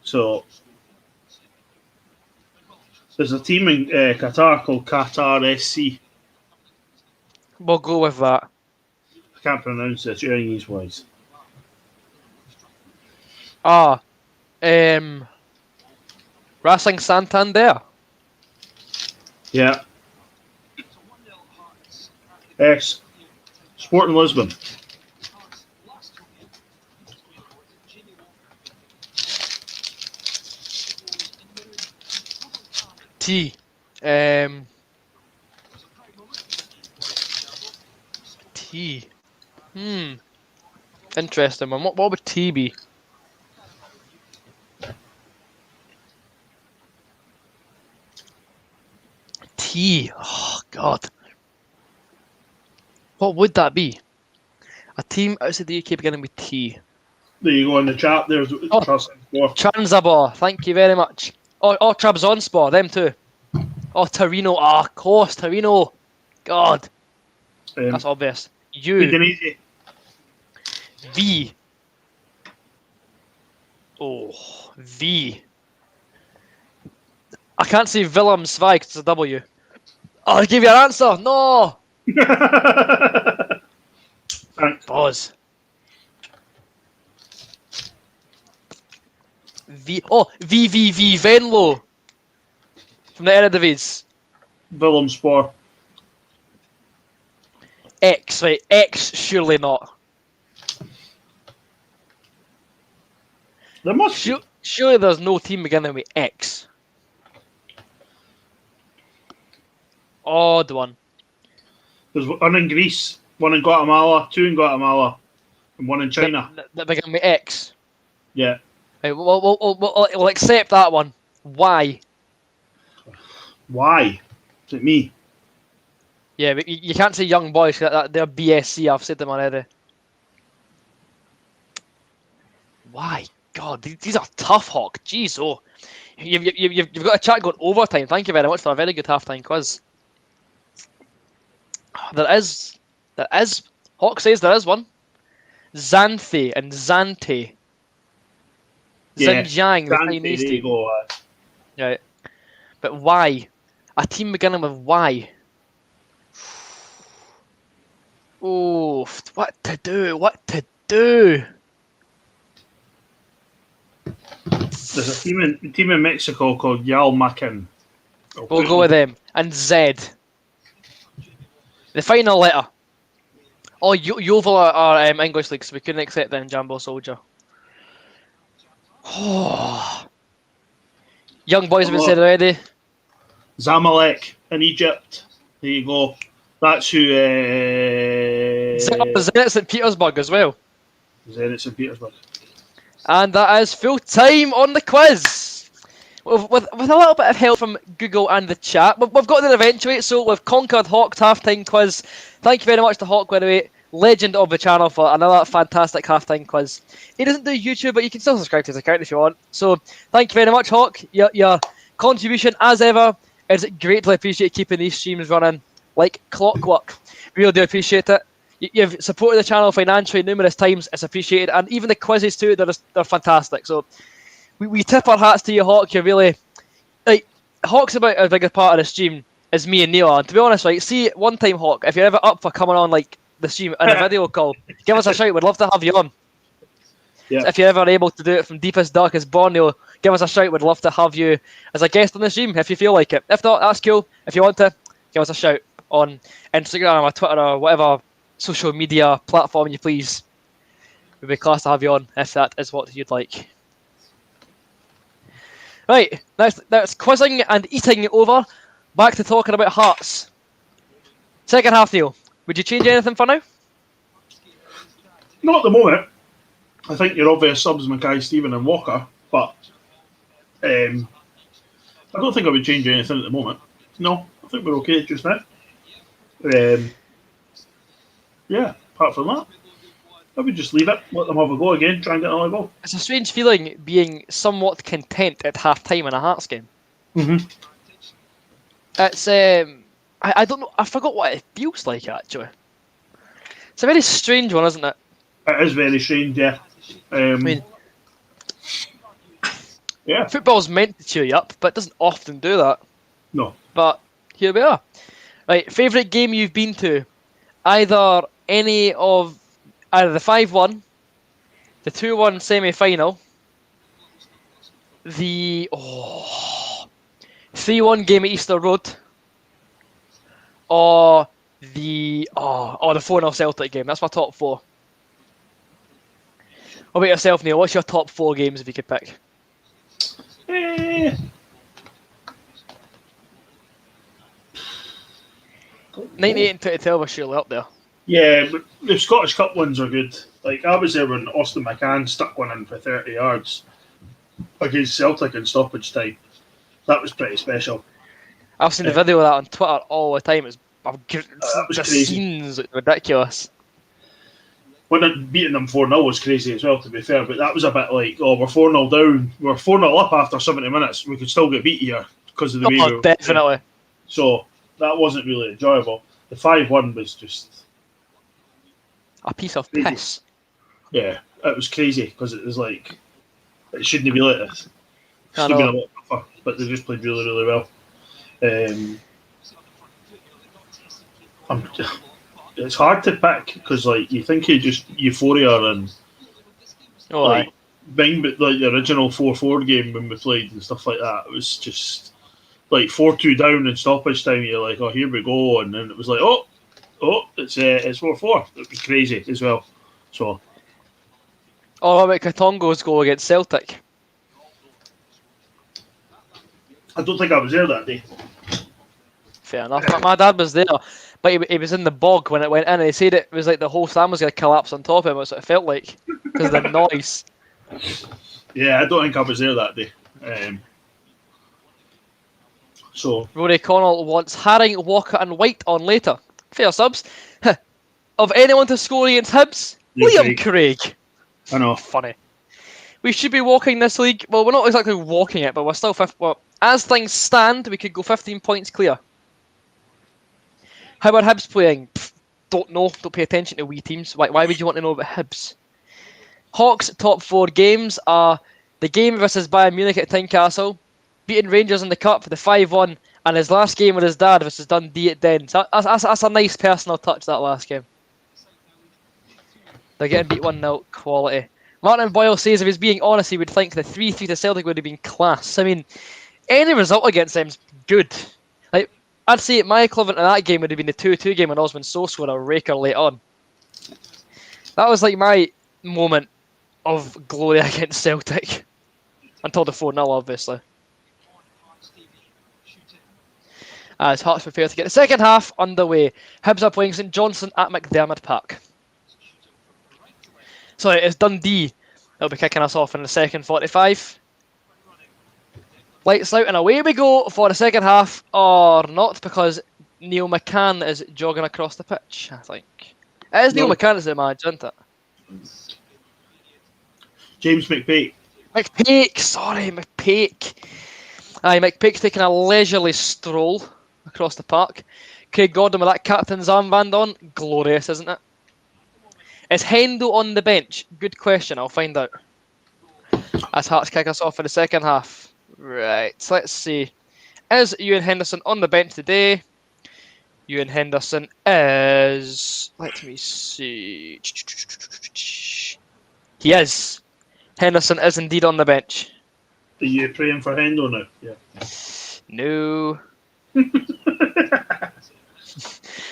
[SPEAKER 2] So, there's a team in Qatar called Qatar SC.
[SPEAKER 1] We'll go with that.
[SPEAKER 2] I can't pronounce the Chinese ones.
[SPEAKER 1] Racing Santander.
[SPEAKER 2] Yeah. S. Sporting Lisbon.
[SPEAKER 1] T. T. Interesting one. What would T be? T. Oh God. What would that be? A team outside the UK beginning with T.
[SPEAKER 2] There you go in the chat. There's Trabzonspor.
[SPEAKER 1] Transport. Thank you very much. Oh, Trabzonspor. Them too. Oh, Torino. Ah, of course, Torino. God. That's obvious. U.
[SPEAKER 2] Udinese.
[SPEAKER 1] V. Oh, V. I can't say Willem Zweig because it's a W. Oh, I'll give you an answer. No.
[SPEAKER 2] Thanks.
[SPEAKER 1] Pause. VVV Venlo from the Eredivisie.
[SPEAKER 2] Willemspor.
[SPEAKER 1] X, right? X, surely not.
[SPEAKER 2] There must be.
[SPEAKER 1] Surely there's no team beginning with X. Odd one.
[SPEAKER 2] There's one in Greece, one in Guatemala, two in Guatemala, and one in China.
[SPEAKER 1] That begin with X.
[SPEAKER 2] Yeah.
[SPEAKER 1] Right, we'll accept that one. Why?
[SPEAKER 2] Why? Is it me?
[SPEAKER 1] Yeah, but you can't say young boys. They're BSC. I've said them already. Why? God, these are tough, Hawk. Jeez, oh. You've got a chat going overtime. Thank you very much for a very good halftime quiz. There is. Hawk says there is one. Xanthe and Zante.
[SPEAKER 2] Yeah.
[SPEAKER 1] Xinjiang, the
[SPEAKER 2] Dundee,
[SPEAKER 1] Chinese
[SPEAKER 2] there you
[SPEAKER 1] team.
[SPEAKER 2] go.
[SPEAKER 1] Right. But why? A team beginning with Y. Oh, what to do? What to do?
[SPEAKER 2] There's a team in Mexico called Yalmacan.
[SPEAKER 1] We'll go with them. And Z. The final letter. Oh, Yeovil are English league, so we couldn't accept them in Jumbo Soldier. Oh. Young boys have been said already.
[SPEAKER 2] Zamalek in Egypt. There you go. That's who.
[SPEAKER 1] Zenit St Petersburg as well.
[SPEAKER 2] Zenit St Petersburg.
[SPEAKER 1] And that is full time on the quiz. With a little bit of help from Google and the chat. We've got there eventually, so we've conquered Hawk's halftime quiz. Thank you very much to Hawk, by the way, legend of the channel, for another fantastic halftime quiz. He doesn't do YouTube, but you can still subscribe to his account if you want. So thank you very much, Hawk. Your contribution, as ever, is greatly appreciated, keeping these streams running like clockwork. Really do appreciate it. You've supported the channel financially numerous times. It's appreciated, and even the quizzes too. They're fantastic. So we tip our hats to you, Hawk. You're really like Hawk's about as big a part of the stream as me and Neil. And to be honest, right, see one time, Hawk, if you're ever up for coming on like the stream in a video call, give us a shout. We'd love to have you on.
[SPEAKER 2] Yeah.
[SPEAKER 1] So if you're ever able to do it from deepest, darkest Borneo, give us a shout. We'd love to have you as a guest on the stream if you feel like it. If not, that's cool. If you want to, give us a shout on Instagram or Twitter or whatever social media platform you please. We'd be class to have you on if that is what you'd like. Right, that's quizzing and eating over. Back to talking about Hearts. Second half, Neil. Would you change anything for now?
[SPEAKER 2] Not at the moment. I think your obvious subs, Mackay, Stephen and Walker, but I don't think I would change anything at the moment. No, I think we're okay just now. Yeah, apart from that, I would just leave it, let them have a go again, try and get another goal.
[SPEAKER 1] It's a strange feeling being somewhat content at half time in a Hearts game.
[SPEAKER 2] Mm-hmm.
[SPEAKER 1] It's I don't know. I forgot what it feels like actually. It's a very strange one, isn't it?
[SPEAKER 2] It is very strange, yeah.
[SPEAKER 1] I mean,
[SPEAKER 2] yeah,
[SPEAKER 1] football's meant to cheer you up, but it doesn't often do that.
[SPEAKER 2] no.
[SPEAKER 1] But here we are. Right, favourite game you've been to? Either the 5-1, the 2-1 semi-final, the 3-1 game at Easter Road, or the 4-0 Celtic game. That's my top four. What about yourself, Neil? What's your top four games if you could pick? 98 and 2012 were surely up there.
[SPEAKER 2] Yeah, but the Scottish Cup ones are good. Like, I was there when Austin McCann stuck one in for 30 yards against Celtic in stoppage time. That was pretty special.
[SPEAKER 1] I've seen the video of that on Twitter all the time.
[SPEAKER 2] was
[SPEAKER 1] The
[SPEAKER 2] crazy.
[SPEAKER 1] scenes are ridiculous.
[SPEAKER 2] When beating them 4-0 was crazy as well, to be fair, but that was a bit like, oh, we're 4-0 down, we're 4-0 up after 70 minutes, we could still get beat here because of the way we were
[SPEAKER 1] definitely.
[SPEAKER 2] playing. So that wasn't really enjoyable. The 5-1 was just
[SPEAKER 1] a piece of
[SPEAKER 2] crazy.
[SPEAKER 1] Piss.
[SPEAKER 2] Yeah, it was crazy because it was like, it shouldn't be like this. It should
[SPEAKER 1] I
[SPEAKER 2] have been a
[SPEAKER 1] know.
[SPEAKER 2] lot tougher, but they just played really, really well. It's hard to pick because, like, you think you just euphoria and like being like the original 4-4 game when we played and stuff like that. It was just like 4-2 down in stoppage time. You're like, oh, here we go, and then it was like, oh, it's 4-4. It was crazy as well. So,
[SPEAKER 1] what about Katongo's goal against Celtic?
[SPEAKER 2] I don't think I was there that day.
[SPEAKER 1] Fair enough. My dad was there, but he was in the bog when it went in, and he said it was like the whole stand was going to collapse on top of him. That's what it felt like because of the noise.
[SPEAKER 2] Yeah, I don't think I was there that day. So
[SPEAKER 1] Rory Connell wants Haring, Walker, and White on later. Fair subs. Of anyone to score against Hibs, Liam Craig.
[SPEAKER 2] I know.
[SPEAKER 1] Funny. We should be walking this league. Well, we're not exactly walking it, but we're still fifth. Well, as things stand, we could go 15 points clear. How are Hibs playing? Don't know. Don't pay attention to wee teams. Why would you want to know about Hibs? Hawks' top 4 games are the game versus Bayern Munich at Tynecastle, beating Rangers in the Cup for the 5-1, and his last game with his dad versus Dundee at Den. So that's a nice personal touch, that last game. They're getting beat 1-0, quality. Martin Boyle says if he's being honest, he would think the 3-3 to Celtic would have been class. I mean, any result against them's good. Like, I'd say my equivalent of that game would have been the 2-2 game when Osman Sow scored a raker late on. That was like my moment of glory against Celtic. Until the 4-0, obviously. As Hearts prepare to get the second half underway. Hibs are playing St Johnstone at McDermott Park. So it's Dundee that'll be kicking us off in the second 45. Lights out and away we go for the second half, or not, because Neil McCann is jogging across the pitch, I think. It is Neil McCann as the manager, isn't it?
[SPEAKER 2] James McPake.
[SPEAKER 1] McPake. Aye, McPake's taking a leisurely stroll across the park. Craig Gordon with that captain's armband on. Glorious, isn't it? Is Hendo on the bench? Good question, I'll find out. As Hearts kick us off for the second half. Right, so let's see. Is Ewan Henderson on the bench today? Ewan Henderson is... Let me see. He is. Henderson is indeed on the bench.
[SPEAKER 2] Are you praying for Hendo now? Yeah.
[SPEAKER 1] No.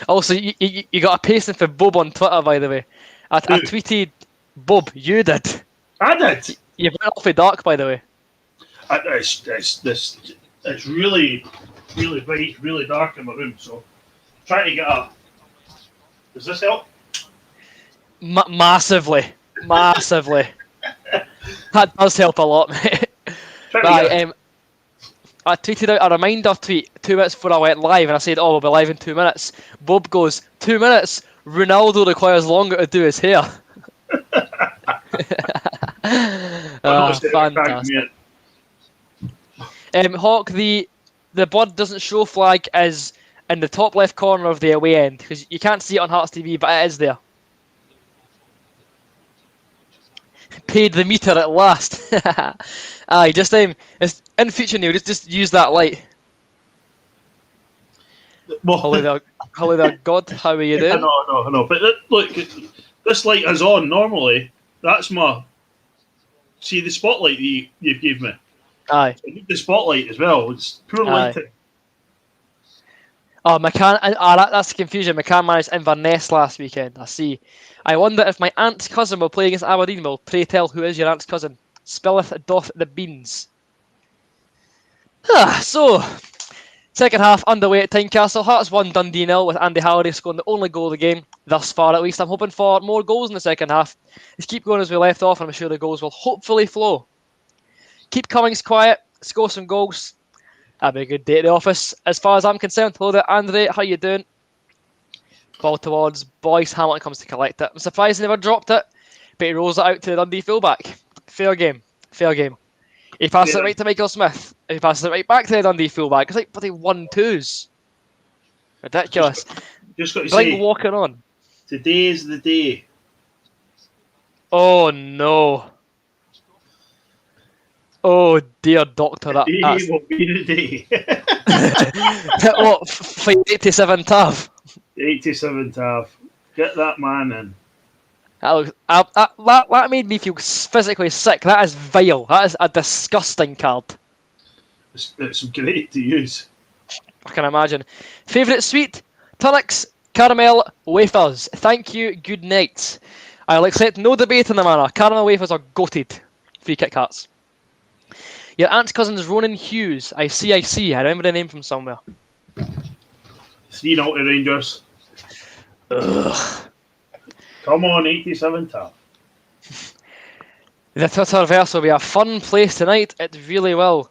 [SPEAKER 1] Also, you got a pasting for Bob on Twitter, by the way. I tweeted, Bob, you did.
[SPEAKER 2] I did.
[SPEAKER 1] You went off the dark, by the way.
[SPEAKER 2] It's really, really bright, really dark in my room, so trying to get up. Does this help?
[SPEAKER 1] Massively. That does help a lot, mate. Right, I tweeted out a reminder tweet 2 minutes before I went live, and I said, we'll be live in 2 minutes. Bob goes, 2 minutes? Ronaldo requires longer to do his hair. Fantastic. Hawk, the Blood Doesn't Show flag is in the top left corner of the away end, because you can't see it on Hearts TV, but it is there. Paid the meter at last. Aye, just it's in future, Neil, just use that light. Hello there, God. How are you doing?
[SPEAKER 2] I know. But look, this light is on normally. That's my... See the spotlight you gave me?
[SPEAKER 1] Aye.
[SPEAKER 2] I need the spotlight as well. It's poor lighting.
[SPEAKER 1] Oh, McCann... that's the confusion. McCann managed Inverness last weekend. I see. I wonder if my aunt's cousin will play against Aberdeen. Well, pray tell, who is your aunt's cousin? Spilleth doth the beans. So, Second half underway at Tynecastle. Hearts 1, Dundee 0 with Andy Halliday scoring the only goal of the game thus far. At least I'm hoping for more goals in the second half. Let's keep going as we left off, and I'm sure the goals will hopefully flow. Keep Cummings quiet. Score some goals. That'd be a good day at the office. As far as I'm concerned, hello there, Andre. How you doing? Ball towards Boyce. Hamilton comes to collect it. I'm surprised he never dropped it, but he rolls it out to the Dundee fullback. Fair game. Fair game. He passes it right to Michael Smith. He passes it right back to the Dundee fullback. It's like bloody 1-2s. Ridiculous.
[SPEAKER 2] Just got to
[SPEAKER 1] Blink
[SPEAKER 2] say,
[SPEAKER 1] walking on.
[SPEAKER 2] today's the day.
[SPEAKER 1] Oh no. Oh dear doctor.
[SPEAKER 2] Today will be the day.
[SPEAKER 1] What? Fight 87 Tav.
[SPEAKER 2] 87 Tav. Get that man in.
[SPEAKER 1] That made me feel physically sick. That is vile. That is a disgusting card.
[SPEAKER 2] It's great to use.
[SPEAKER 1] I can imagine. Favourite sweet? Tunnocks, caramel, wafers. Thank you, good night. I'll accept no debate in the matter. Caramel wafers are goated. Free Kit Kats. Your aunt's cousin's Ronan Hughes. I see. I remember the name from somewhere.
[SPEAKER 2] 3-0 to Rangers.
[SPEAKER 1] Ugh.
[SPEAKER 2] Come on, 87 Tav.
[SPEAKER 1] The Twitterverse will be a fun place tonight. It really will.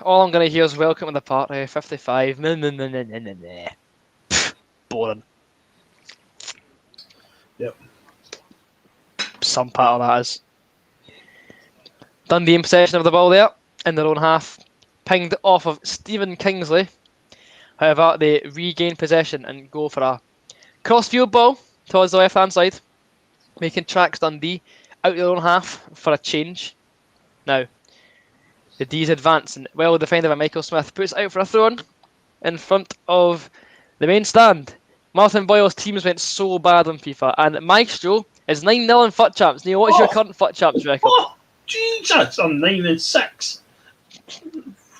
[SPEAKER 1] All I'm going to hear is welcome to the party. 55. Pfft, boring.
[SPEAKER 2] Yep.
[SPEAKER 1] Some part of that is. Dundee in possession of the ball there in their own half. Pinged off of Stephen Kingsley. However, they regain possession and go for a cross-field ball towards the left-hand side. Making tracks Dundee out their own half for a change. Now, the D's advance and well defended by Michael Smith puts it out for a throw-in in front of the main stand. Martin Boyle's teams went so bad on FIFA, and Maestro is 9-0 in FUT Champs. Neil, what's your current FUT Champs record?
[SPEAKER 2] Oh, Jesus, I'm 9-6.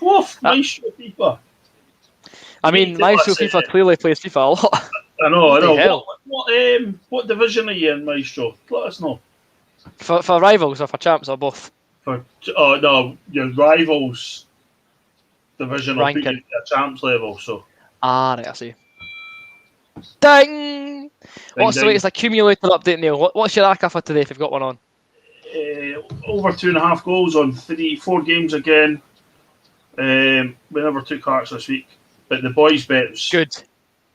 [SPEAKER 2] Woof, Maestro FIFA.
[SPEAKER 1] I mean, Maestro FIFA clearly plays FIFA a lot.
[SPEAKER 2] I know.
[SPEAKER 1] Hell?
[SPEAKER 2] What division are you in, Maestro? Let us know.
[SPEAKER 1] For rivals or for champs or both?
[SPEAKER 2] No, your rivals division will put you
[SPEAKER 1] Ranking.
[SPEAKER 2] at champs level. So.
[SPEAKER 1] Right, I see. Ding! What's the latest accumulator update, Neil? What's your ACA for today if you've got one on?
[SPEAKER 2] Over 2.5 goals on 4 games again. We never took hearts this week, but the boys' bets
[SPEAKER 1] Good.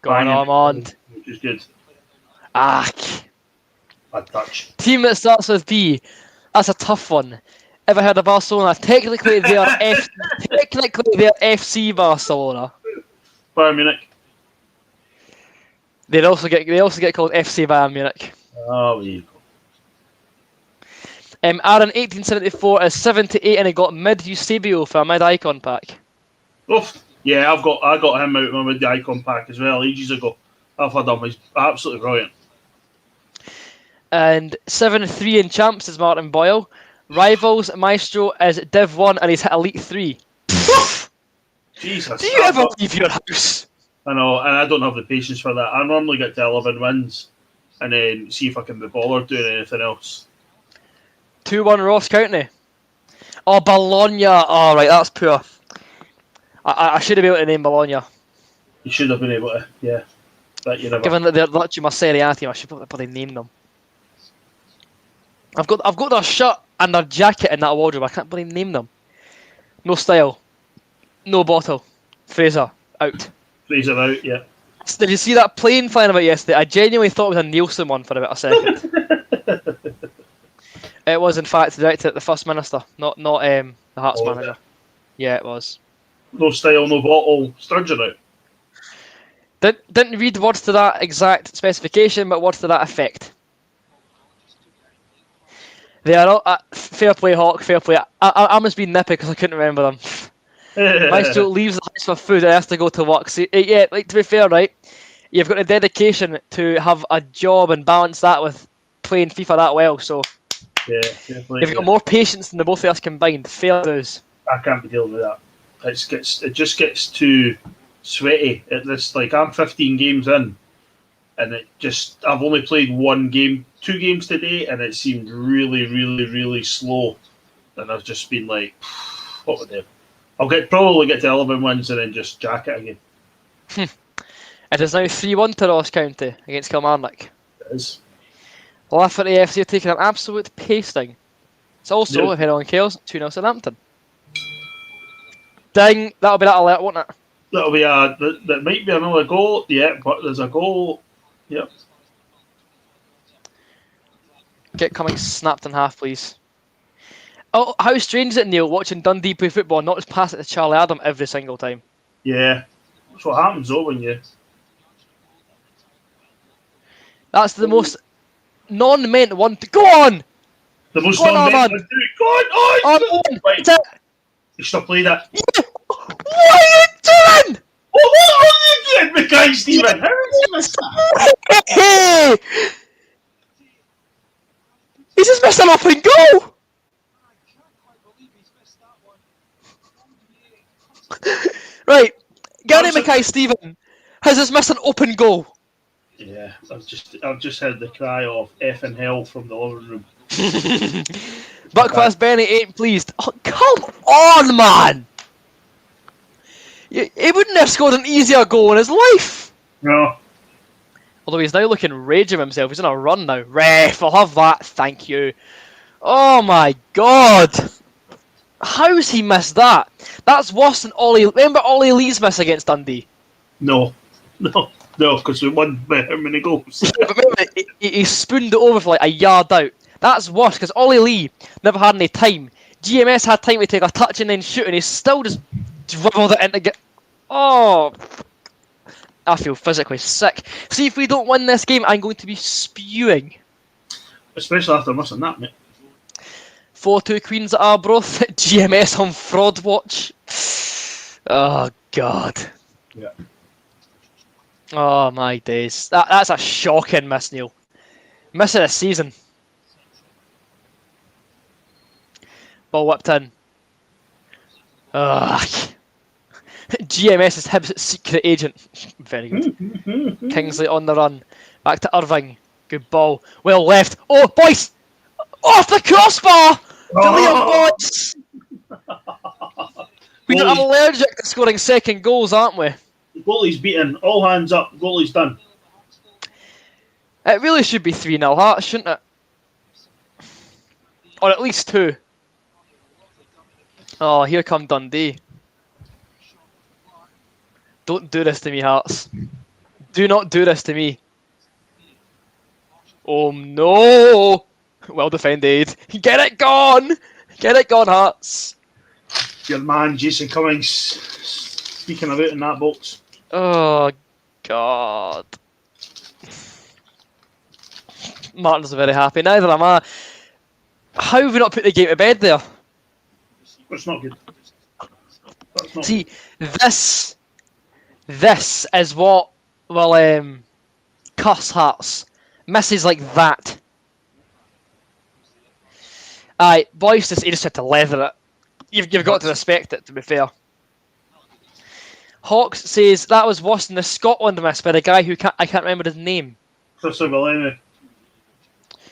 [SPEAKER 1] Going on.
[SPEAKER 2] Which is good. Bad touch.
[SPEAKER 1] Team that starts with B. That's a tough one. Ever heard of Barcelona? Technically, they're FC Barcelona.
[SPEAKER 2] Bayern Munich.
[SPEAKER 1] They also get called FC Bayern Munich.
[SPEAKER 2] Oh, there you go.
[SPEAKER 1] Aaron 1874 is 78 and he got mid Eusebio for a mid icon pack.
[SPEAKER 2] Oof. Yeah, I got him out with the icon pack as well ages ago. I've had him. He's absolutely brilliant.
[SPEAKER 1] And 7-3 in champs is Martin Boyle. Rivals Maestro is Div 1 and he's hit Elite 3.
[SPEAKER 2] Jesus.
[SPEAKER 1] Do you ever leave your house?
[SPEAKER 2] I know, and I don't have the patience for that. I normally get to 11 wins and then see if I can be bothered doing anything else.
[SPEAKER 1] 2-1 Ross County. Oh, Bologna. Oh, right, that's poor. I should have been able to name Bologna.
[SPEAKER 2] You should have been able to, yeah. But you never.
[SPEAKER 1] Given that they're literally my Serie A team, I should probably name them. I've got their shirt and their jacket in that wardrobe. I can't bloody name them. No style. No bottle. Fraser, out.
[SPEAKER 2] Fraser out, yeah.
[SPEAKER 1] Did you see that plane flying about yesterday? I genuinely thought it was a Nielsen one for about a second. It was, in fact, directed at the First Minister, not the Hearts manager. Yeah, it was.
[SPEAKER 2] No style, no bottle. Sturgeon out.
[SPEAKER 1] Didn't read words to that exact specification, but words to that effect. They are all, fair play, Hawk, fair play. I must be nippy because I couldn't remember them. Maestro leaves the house for food and has to go to work. So, yeah, like, to be fair, right, you've got the dedication to have a job and balance that with playing FIFA that well, so
[SPEAKER 2] yeah, definitely.
[SPEAKER 1] You've got more patience than the both of us combined. Fair dues.
[SPEAKER 2] I can't be dealing with that. It just gets too sweaty at this. Like, I'm 15 games in, and I've only played 2 games today, and it seemed really, really, really slow. And I've just been like, what with them? I'll probably get to 11 wins and then just jack it again.
[SPEAKER 1] It is now 3-1 to Ross County against Kilmarnock.
[SPEAKER 2] It is.
[SPEAKER 1] Lafferty FC are taking an absolute pasting. It's also,
[SPEAKER 2] Yep.
[SPEAKER 1] if anyone cares, 2-0 Southampton. Ding! That'll be that alert, won't it?
[SPEAKER 2] That'll be that might be another goal. Yeah, but there's a goal. Yep.
[SPEAKER 1] Get Cummings snapped in half, please. Oh, how strange is it, Neil, watching Dundee play football and not just pass it to Charlie Adam every single time?
[SPEAKER 2] Yeah. That's what happens though when you.
[SPEAKER 1] That's the most non-meant one to go on!
[SPEAKER 2] The most
[SPEAKER 1] Go on,
[SPEAKER 2] non-meant
[SPEAKER 1] Armand.
[SPEAKER 2] to do it. Go on! Oh,
[SPEAKER 1] Armand,
[SPEAKER 2] right.
[SPEAKER 1] that's it.
[SPEAKER 2] You should have played it.
[SPEAKER 1] Yeah. What are you doing?
[SPEAKER 2] Oh, what are you doing, Mackay Stephen? How did you miss that?
[SPEAKER 1] Hey! He just missed an open goal! Right, Gary Mackay-Stephen has just missed an open goal.
[SPEAKER 2] Yeah, I've just heard the cry of F and hell from the living room.
[SPEAKER 1] Buckfast Benny ain't pleased. Oh, come on, man! He wouldn't have scored an easier goal in his life.
[SPEAKER 2] No.
[SPEAKER 1] Although he's now looking rage of himself. He's on a run now. Ref, I'll have that. Thank you. Oh my god. How's he missed that? That's worse than Ollie. Remember Ollie Lee's miss against Dundee?
[SPEAKER 2] No, because we won by how many goals?
[SPEAKER 1] But remember, he spooned it over for like a yard out. That's worse because Ollie Lee never had any time. GMS had time to take a touch and then shoot, and he still just dribbled it into get. Oh, I feel physically sick. See, if we don't win this game, I'm going to be spewing.
[SPEAKER 2] Especially after missing that, mate.
[SPEAKER 1] 4-2 Queens at Arbroath. GMS on fraud watch. Oh god.
[SPEAKER 2] Yeah.
[SPEAKER 1] Oh my days. That's a shocking miss, Neil. Miss of the season. Ball whipped in. Ugh. GMS is Hibs' secret agent. Very good. Kingsley on the run. Back to Irving. Good ball. Well left. Oh, boys! Off the crossbar!
[SPEAKER 2] Oh!
[SPEAKER 1] Boys! We're allergic to scoring second goals, aren't we?
[SPEAKER 2] Goalie's beaten. All hands up. Goalie's done.
[SPEAKER 1] It really should be 3-0 Hearts, shouldn't it? Or at least 2. Oh, here come Dundee. Don't do this to me, Hearts. Do not do this to me. Oh no! Well defended. Get it gone! Get it gone, Hearts.
[SPEAKER 2] Your man, Jason Cummings, speaking about in that box.
[SPEAKER 1] Oh, God. Martin's very happy. Neither am I. How have we not put the game to bed there?
[SPEAKER 2] That's not good. That's not
[SPEAKER 1] See,
[SPEAKER 2] good.
[SPEAKER 1] this is what will cuss Hearts. Misses like that. Aye, Boyce he just had to leather it. You've got to respect it, to be fair. Hawks says that was worse than the Scotland miss by the guy who I can't remember his name.
[SPEAKER 2] Christopher Bellamy.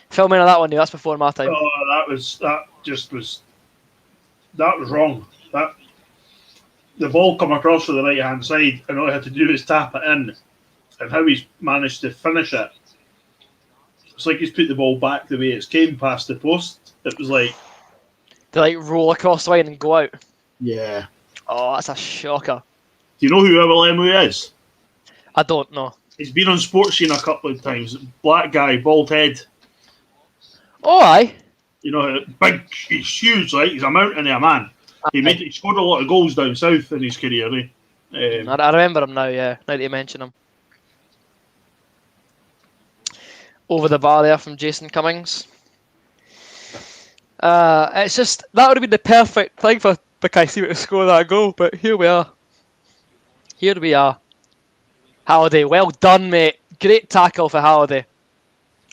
[SPEAKER 1] Fill me in on that one, Neil. That's before my time.
[SPEAKER 2] Oh, that was wrong. That the ball come across to the right hand side, and all he had to do is tap it in, and how he's managed to finish it. It's like he's put the ball back the way it's came past the post. It was like
[SPEAKER 1] They like roll across the line and go out.
[SPEAKER 2] yeah.
[SPEAKER 1] Oh, that's a shocker.
[SPEAKER 2] Do you know who Ewelemu is?
[SPEAKER 1] I don't know.
[SPEAKER 2] He's been on Sports Scene a couple of times. Black guy, bald head.
[SPEAKER 1] Oh, aye.
[SPEAKER 2] You know, big. He's huge. Like he's a mountain of a man. He scored a lot of goals down south in his career.
[SPEAKER 1] I remember him now, yeah. Now that you mention him. Over the bar there from Jason Cummings. It's just, that would have been the perfect thing for Mackay-Stephen to score that goal, but here we are. Here we are. Halliday, well done, mate. Great tackle for Halliday.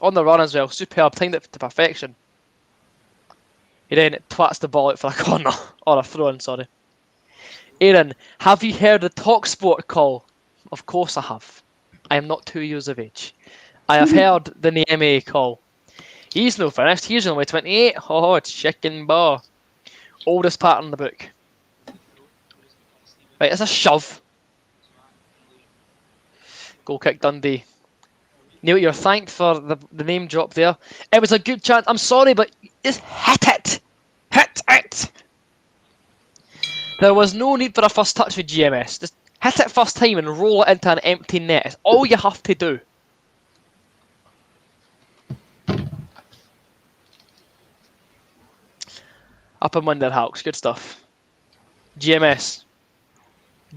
[SPEAKER 1] On the run as well, superb, timed it to perfection. He then twats the ball out for a corner, or a throw-in, sorry. Aaron, have you heard the TalkSport call? Of course I have. I am not 2 years of age. I have heard the Nieme call. He's no finished, he's only 28. Oh, chicken bar. Oldest part in the book. Right, it's a shove. Goal kick Dundee. Neil, you're thanked for the name drop there. It was a good chance. I'm sorry, but just hit it. Hit it. There was no need for a first touch with GMS. Just hit it first time and roll it into an empty net. It's all you have to do. Up and Winder Hawks. Good stuff. GMS.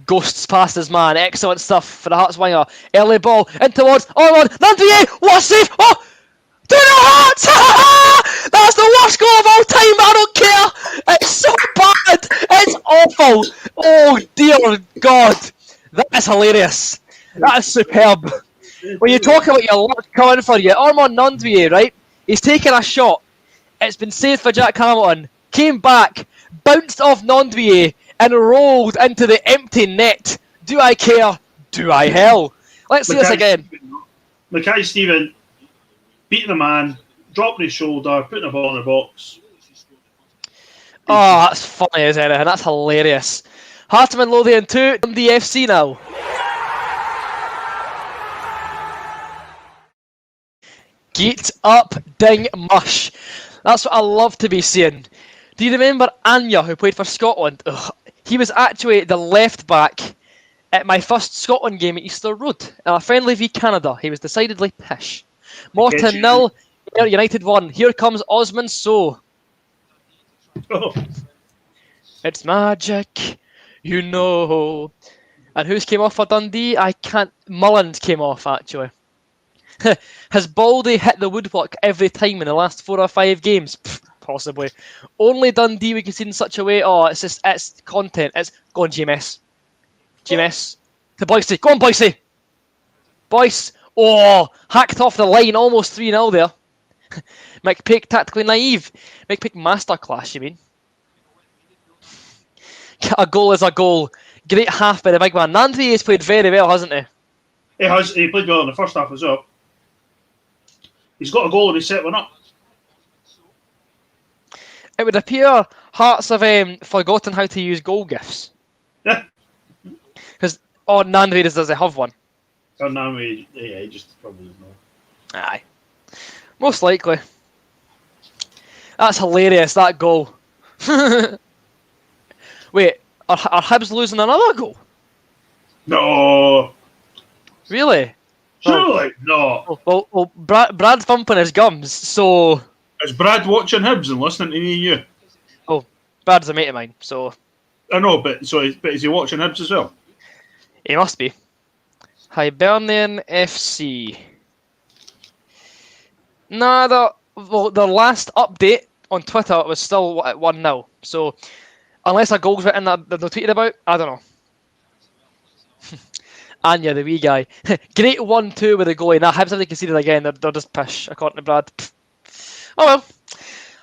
[SPEAKER 1] Ghosts past his man. Excellent stuff for the Hearts winger. Early ball in towards Ormond. Nandrier. What a save! Oh! To the Hearts! That's the worst goal of all time, but I don't care! It's so bad! It's awful! Oh dear God! That is hilarious. That is superb. When you talk about your luck coming for you, Ormond Nandrier, right? He's taken a shot. It's been saved for Jack Hamilton. Came back, bounced off Nandrier, and rolled into the empty net. Do I care? Do I hell? Let's see this again.
[SPEAKER 2] Mackay Stephen beating a man, dropping his shoulder, putting a ball in the box.
[SPEAKER 1] Oh, that's funny as anything. That's hilarious. Hartman Lothian 2, Dundee FC now. Get up, ding mush. That's what I love to be seeing. Do you remember Anya, who played for Scotland? Ugh. He was actually the left back at my first Scotland game at Easter Road. In a friendly v Canada. He was decidedly pish. Morton 0, United 1. Here comes Osman So.
[SPEAKER 2] Oh.
[SPEAKER 1] It's magic, you know. And who's came off for Dundee? I can't. Mullins came off, actually. Has Baldy hit the woodwork every time in the last 4 or 5 games? Pfft, possibly. Only Dundee we can see in such a way. Oh, it's content. It's go on, GMS. GMS to Boycey. Go on, Boycey. Boyce. Oh, hacked off the line. Almost 3-0 there. McPake tactically naive. McPake masterclass, you mean? A goal is a goal. Great half by the big man. Nandri has played very well, hasn't he?
[SPEAKER 2] He has. He played well in the first half as well. He's got a goal and he set one up.
[SPEAKER 1] It would appear Hearts have forgotten how to use goal gifts.
[SPEAKER 2] Yeah.
[SPEAKER 1] Because Nandri does he have one?
[SPEAKER 2] Oh, no, he just probably doesn't know.
[SPEAKER 1] Aye. Most likely. That's hilarious, that goal. Wait, are Hibs losing another goal?
[SPEAKER 2] No.
[SPEAKER 1] Really?
[SPEAKER 2] Surely not.
[SPEAKER 1] Well, Brad's thumping his gums, so...
[SPEAKER 2] Is Brad watching Hibs and listening to me and you?
[SPEAKER 1] Oh, Brad's a mate of mine, so...
[SPEAKER 2] I know, but is he watching Hibs as well?
[SPEAKER 1] He must be. Hibernian FC. Nah, the last update on Twitter was still at 1-0. So, unless a goal's written that they're tweeted about, I don't know. Anya, the wee guy. Great 1-2 with the goalie. Nah, Hibs have they conceded again. They're just pish, according to Brad. Oh well.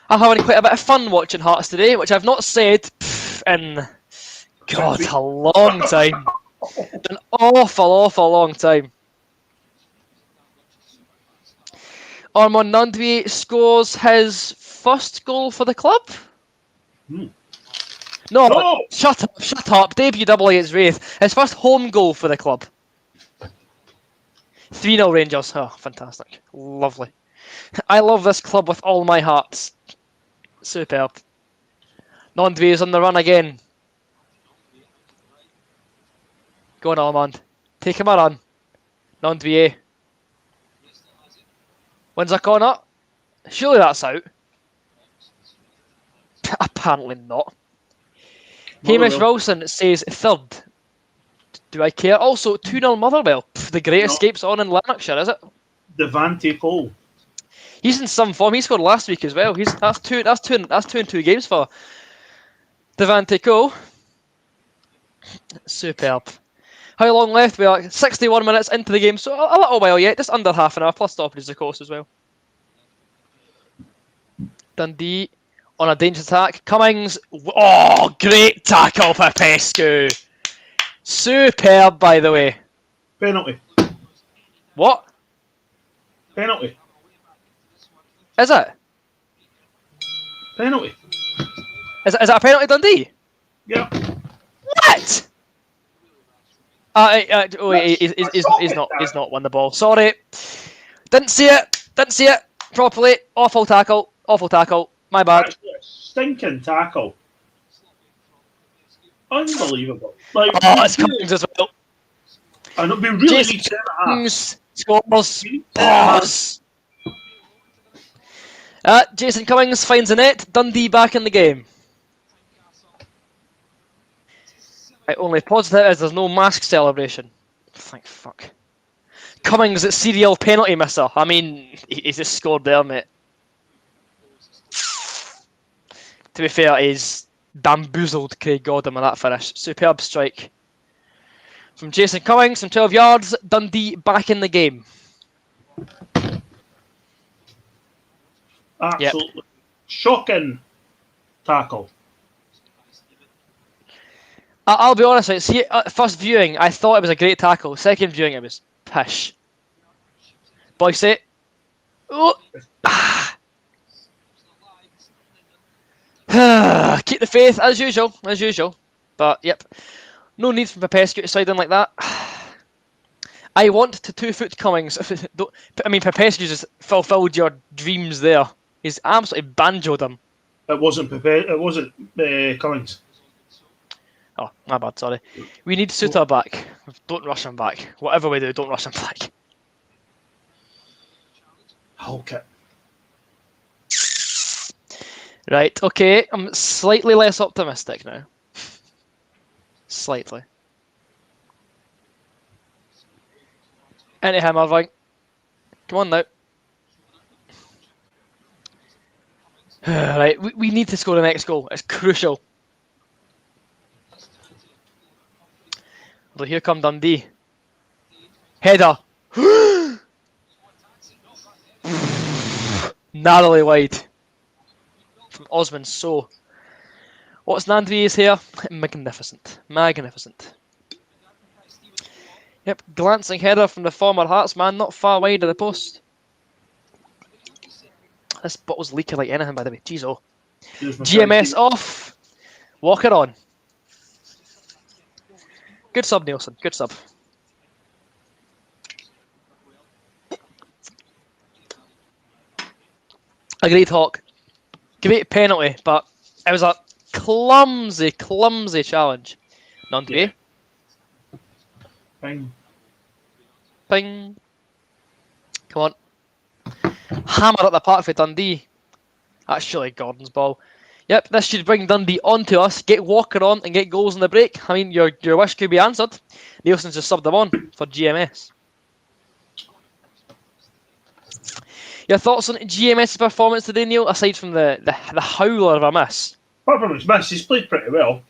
[SPEAKER 1] I'm having quite a bit of fun watching Hearts today, which I've not said in, God, a long time. An awful long time. Armand Nandri scores his first goal for the club? No, shut up. Debut double against Wraith. His first home goal for the club. 3-0 Rangers. Oh, fantastic. Lovely. I love this club with all my heart. Superb. Nandri is on the run again. Go on, Armand. Take him a run. Nandri. Wins a corner. Surely that's out. Apparently not. Hamish Wilson says third. Do I care? Also, 2-0 Motherwell. The great escape's on in Lanarkshire, is it?
[SPEAKER 2] Devante Cole.
[SPEAKER 1] He's in some form. He scored last week as well. That's two in 2 games for Devante Cole. Superb. How long left? We are 61 minutes into the game, so a little while yet. Just under half an hour, plus stoppages of course as well. Dundee on a dangerous attack. Cummings. Oh, great tackle for Pescu. Superb, by the way.
[SPEAKER 2] Penalty.
[SPEAKER 1] What?
[SPEAKER 2] Penalty.
[SPEAKER 1] Is it?
[SPEAKER 2] Penalty.
[SPEAKER 1] Is it a penalty, Dundee?
[SPEAKER 2] Yeah.
[SPEAKER 1] What? He's not won the ball. Sorry. Didn't see it properly. Awful tackle. My bad.
[SPEAKER 2] Actually, a stinking tackle. Unbelievable. Like,
[SPEAKER 1] Oh, it's Cummings as well.
[SPEAKER 2] and it'll be really
[SPEAKER 1] Jason
[SPEAKER 2] need centre half.
[SPEAKER 1] Cummings scores.
[SPEAKER 2] We need centre half.
[SPEAKER 1] Pause. Jason Cummings finds a net. Dundee back in the game. Right, only positive is there's no mask celebration. Thank fuck. Cummings at serial penalty misser. I mean, he's just scored there, mate. To be fair, he's bamboozled Craig Gordon with that finish. Superb strike from Jason Cummings from 12 yards. Dundee back in the game.
[SPEAKER 2] Absolutely shocking tackle.
[SPEAKER 1] I'll be honest with you. See, first viewing, I thought it was a great tackle. Second viewing, it was pish. Boy, set. Oh. Keep the faith, as usual. But, yep. No need for Popescu to side in like that. I want to 2-foot Cummings. I mean, Popescu just fulfilled your dreams there. He's absolutely banjoed him.
[SPEAKER 2] It wasn't Cummings.
[SPEAKER 1] Oh, my bad, sorry. We need Suter back. Don't rush him back. Whatever we do, don't rush him back.
[SPEAKER 2] Okay.
[SPEAKER 1] Right, okay. I'm slightly less optimistic now. Slightly. Anyhow, Irving. Come on now. Right, we need to score the next goal. It's crucial. Although here come Dundee. Header. Narrowly wide. From Osman So. What's Nandri's here? Magnificent. Yep, glancing header from the former Hearts man, not far wide of the post. This bottle's leaking like anything, by the way. Jeez, oh. GMS off. Walker on. Good sub, Nielsen. Good sub. A great hawk. Great penalty, but it was a clumsy challenge. Nandri.
[SPEAKER 2] Bing.
[SPEAKER 1] Ping. Come on. Hammer at the park for Dundee. That's surely Gordon's ball. Yep, this should bring Dundee onto us. Get Walker on and get goals in the break. I mean, your wish could be answered. Nielsen's just subbed them on for GMS. Your thoughts on GMS's performance today, Neil, aside from the howler of a miss?
[SPEAKER 2] Apart from his miss, he's played pretty well.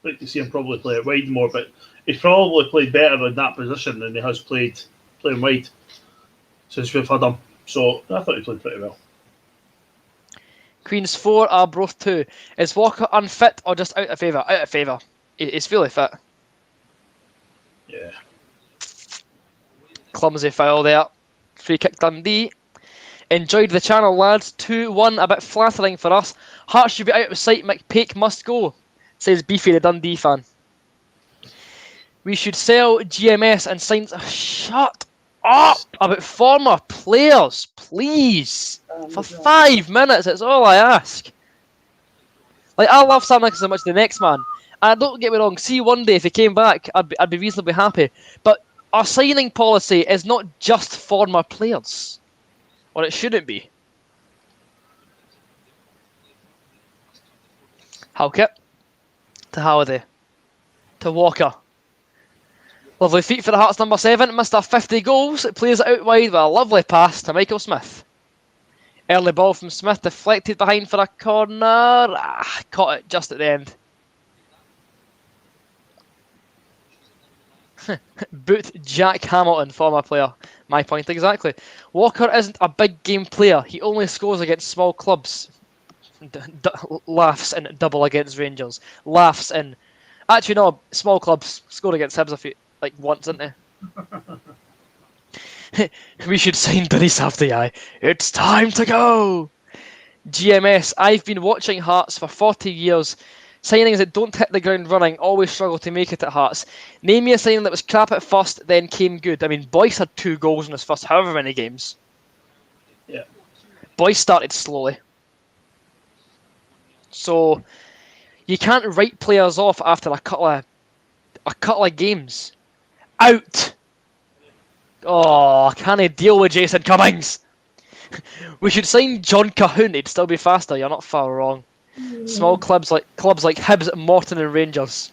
[SPEAKER 2] Like to see him probably play it wide more, but he's probably played better in that position than he has playing wide since we've had him. So I thought he played pretty well.
[SPEAKER 1] Queen's 4, Arbroath 2. Is Walker unfit or just out of favour? Out of favour. He's fully fit.
[SPEAKER 2] Yeah.
[SPEAKER 1] Clumsy foul there. Free kick Dundee. Enjoyed the channel, lads. 2-1, a bit flattering for us. Hearts should be out of sight. McPake must go, says Beefy, the Dundee fan. We should sell GMS and sign... Shut up about former players, please. For 5 minutes, it's all I ask. Like, I love Sam Nicholson so much, the next man. And don't get me wrong, see one day if he came back, I'd be reasonably happy. But our signing policy is not just former players. Or it shouldn't be. Halkett. To Halliday. To Walker. Lovely feet for the Hearts number 7. Mr. 50 goals. It plays it out wide with a lovely pass to Michael Smith. Early ball from Smith, deflected behind for a corner. Caught it just at the end. Boot Jack Hamilton, former player. My point exactly. Walker isn't a big game player. He only scores against small clubs. Laughs in double against Rangers. Laughs in... Actually, no, small clubs scored against Hibs a few, like once, didn't they? We should sign Billy Safdie. It's time to go! GMS, I've been watching Hearts for 40 years. Signings that don't hit the ground running always struggle to make it at Hearts. Name me a signing that was crap at first, then came good. I mean, Boyce had 2 goals in his first however many games.
[SPEAKER 2] Yeah.
[SPEAKER 1] Boyce started slowly. So you can't write players off after a couple of games. Out! Oh, can I deal with Jason Cummings? We should sign John Cahoon, he'd still be faster, you're not far wrong. Small clubs like Hibs, Morton and Rangers.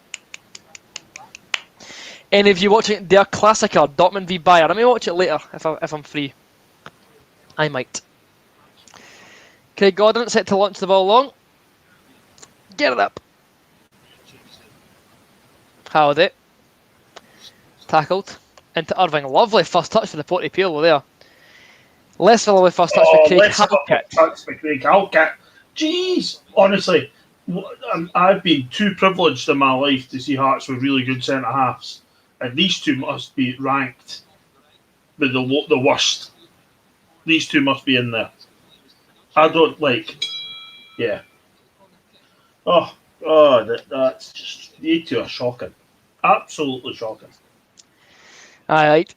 [SPEAKER 1] Any of you watching their Klassiker, Dortmund v Bayern? I may watch it later if I'm free. I might. Craig Gordon set to launch the ball long. Get it up. Howard it. Tackled. Into Irving. Lovely first touch for the Potty Pirlo there. Less of a lovely first touch for Craig
[SPEAKER 2] Halkett. Jeez, honestly, I've been too privileged in my life to see Hearts with really good centre halves, and these two must be ranked with the worst. These two must be in there. I don't like. Yeah. That's just, you two are shocking. Absolutely shocking.
[SPEAKER 1] Alright.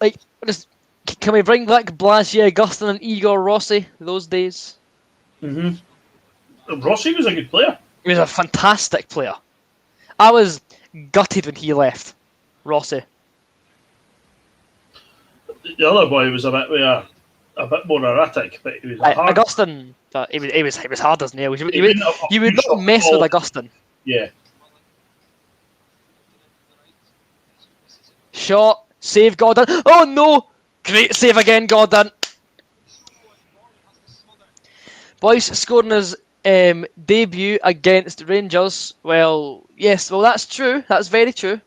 [SPEAKER 1] Can we bring back Blasier, Augustin and Igor Rossi? Those days?
[SPEAKER 2] Rossi was a good player.
[SPEAKER 1] He was a fantastic player. I was gutted when he left. Rossi.
[SPEAKER 2] The other boy was a bit more erratic, but he was hard.
[SPEAKER 1] Augustin, he was hard as nails. You would not mess with Augustin.
[SPEAKER 2] Yeah.
[SPEAKER 1] Shot, save Gordon. Oh no! Great save again, Gordon. Boyce scoring his debut against Rangers. Well, yes, that's true. That's very true.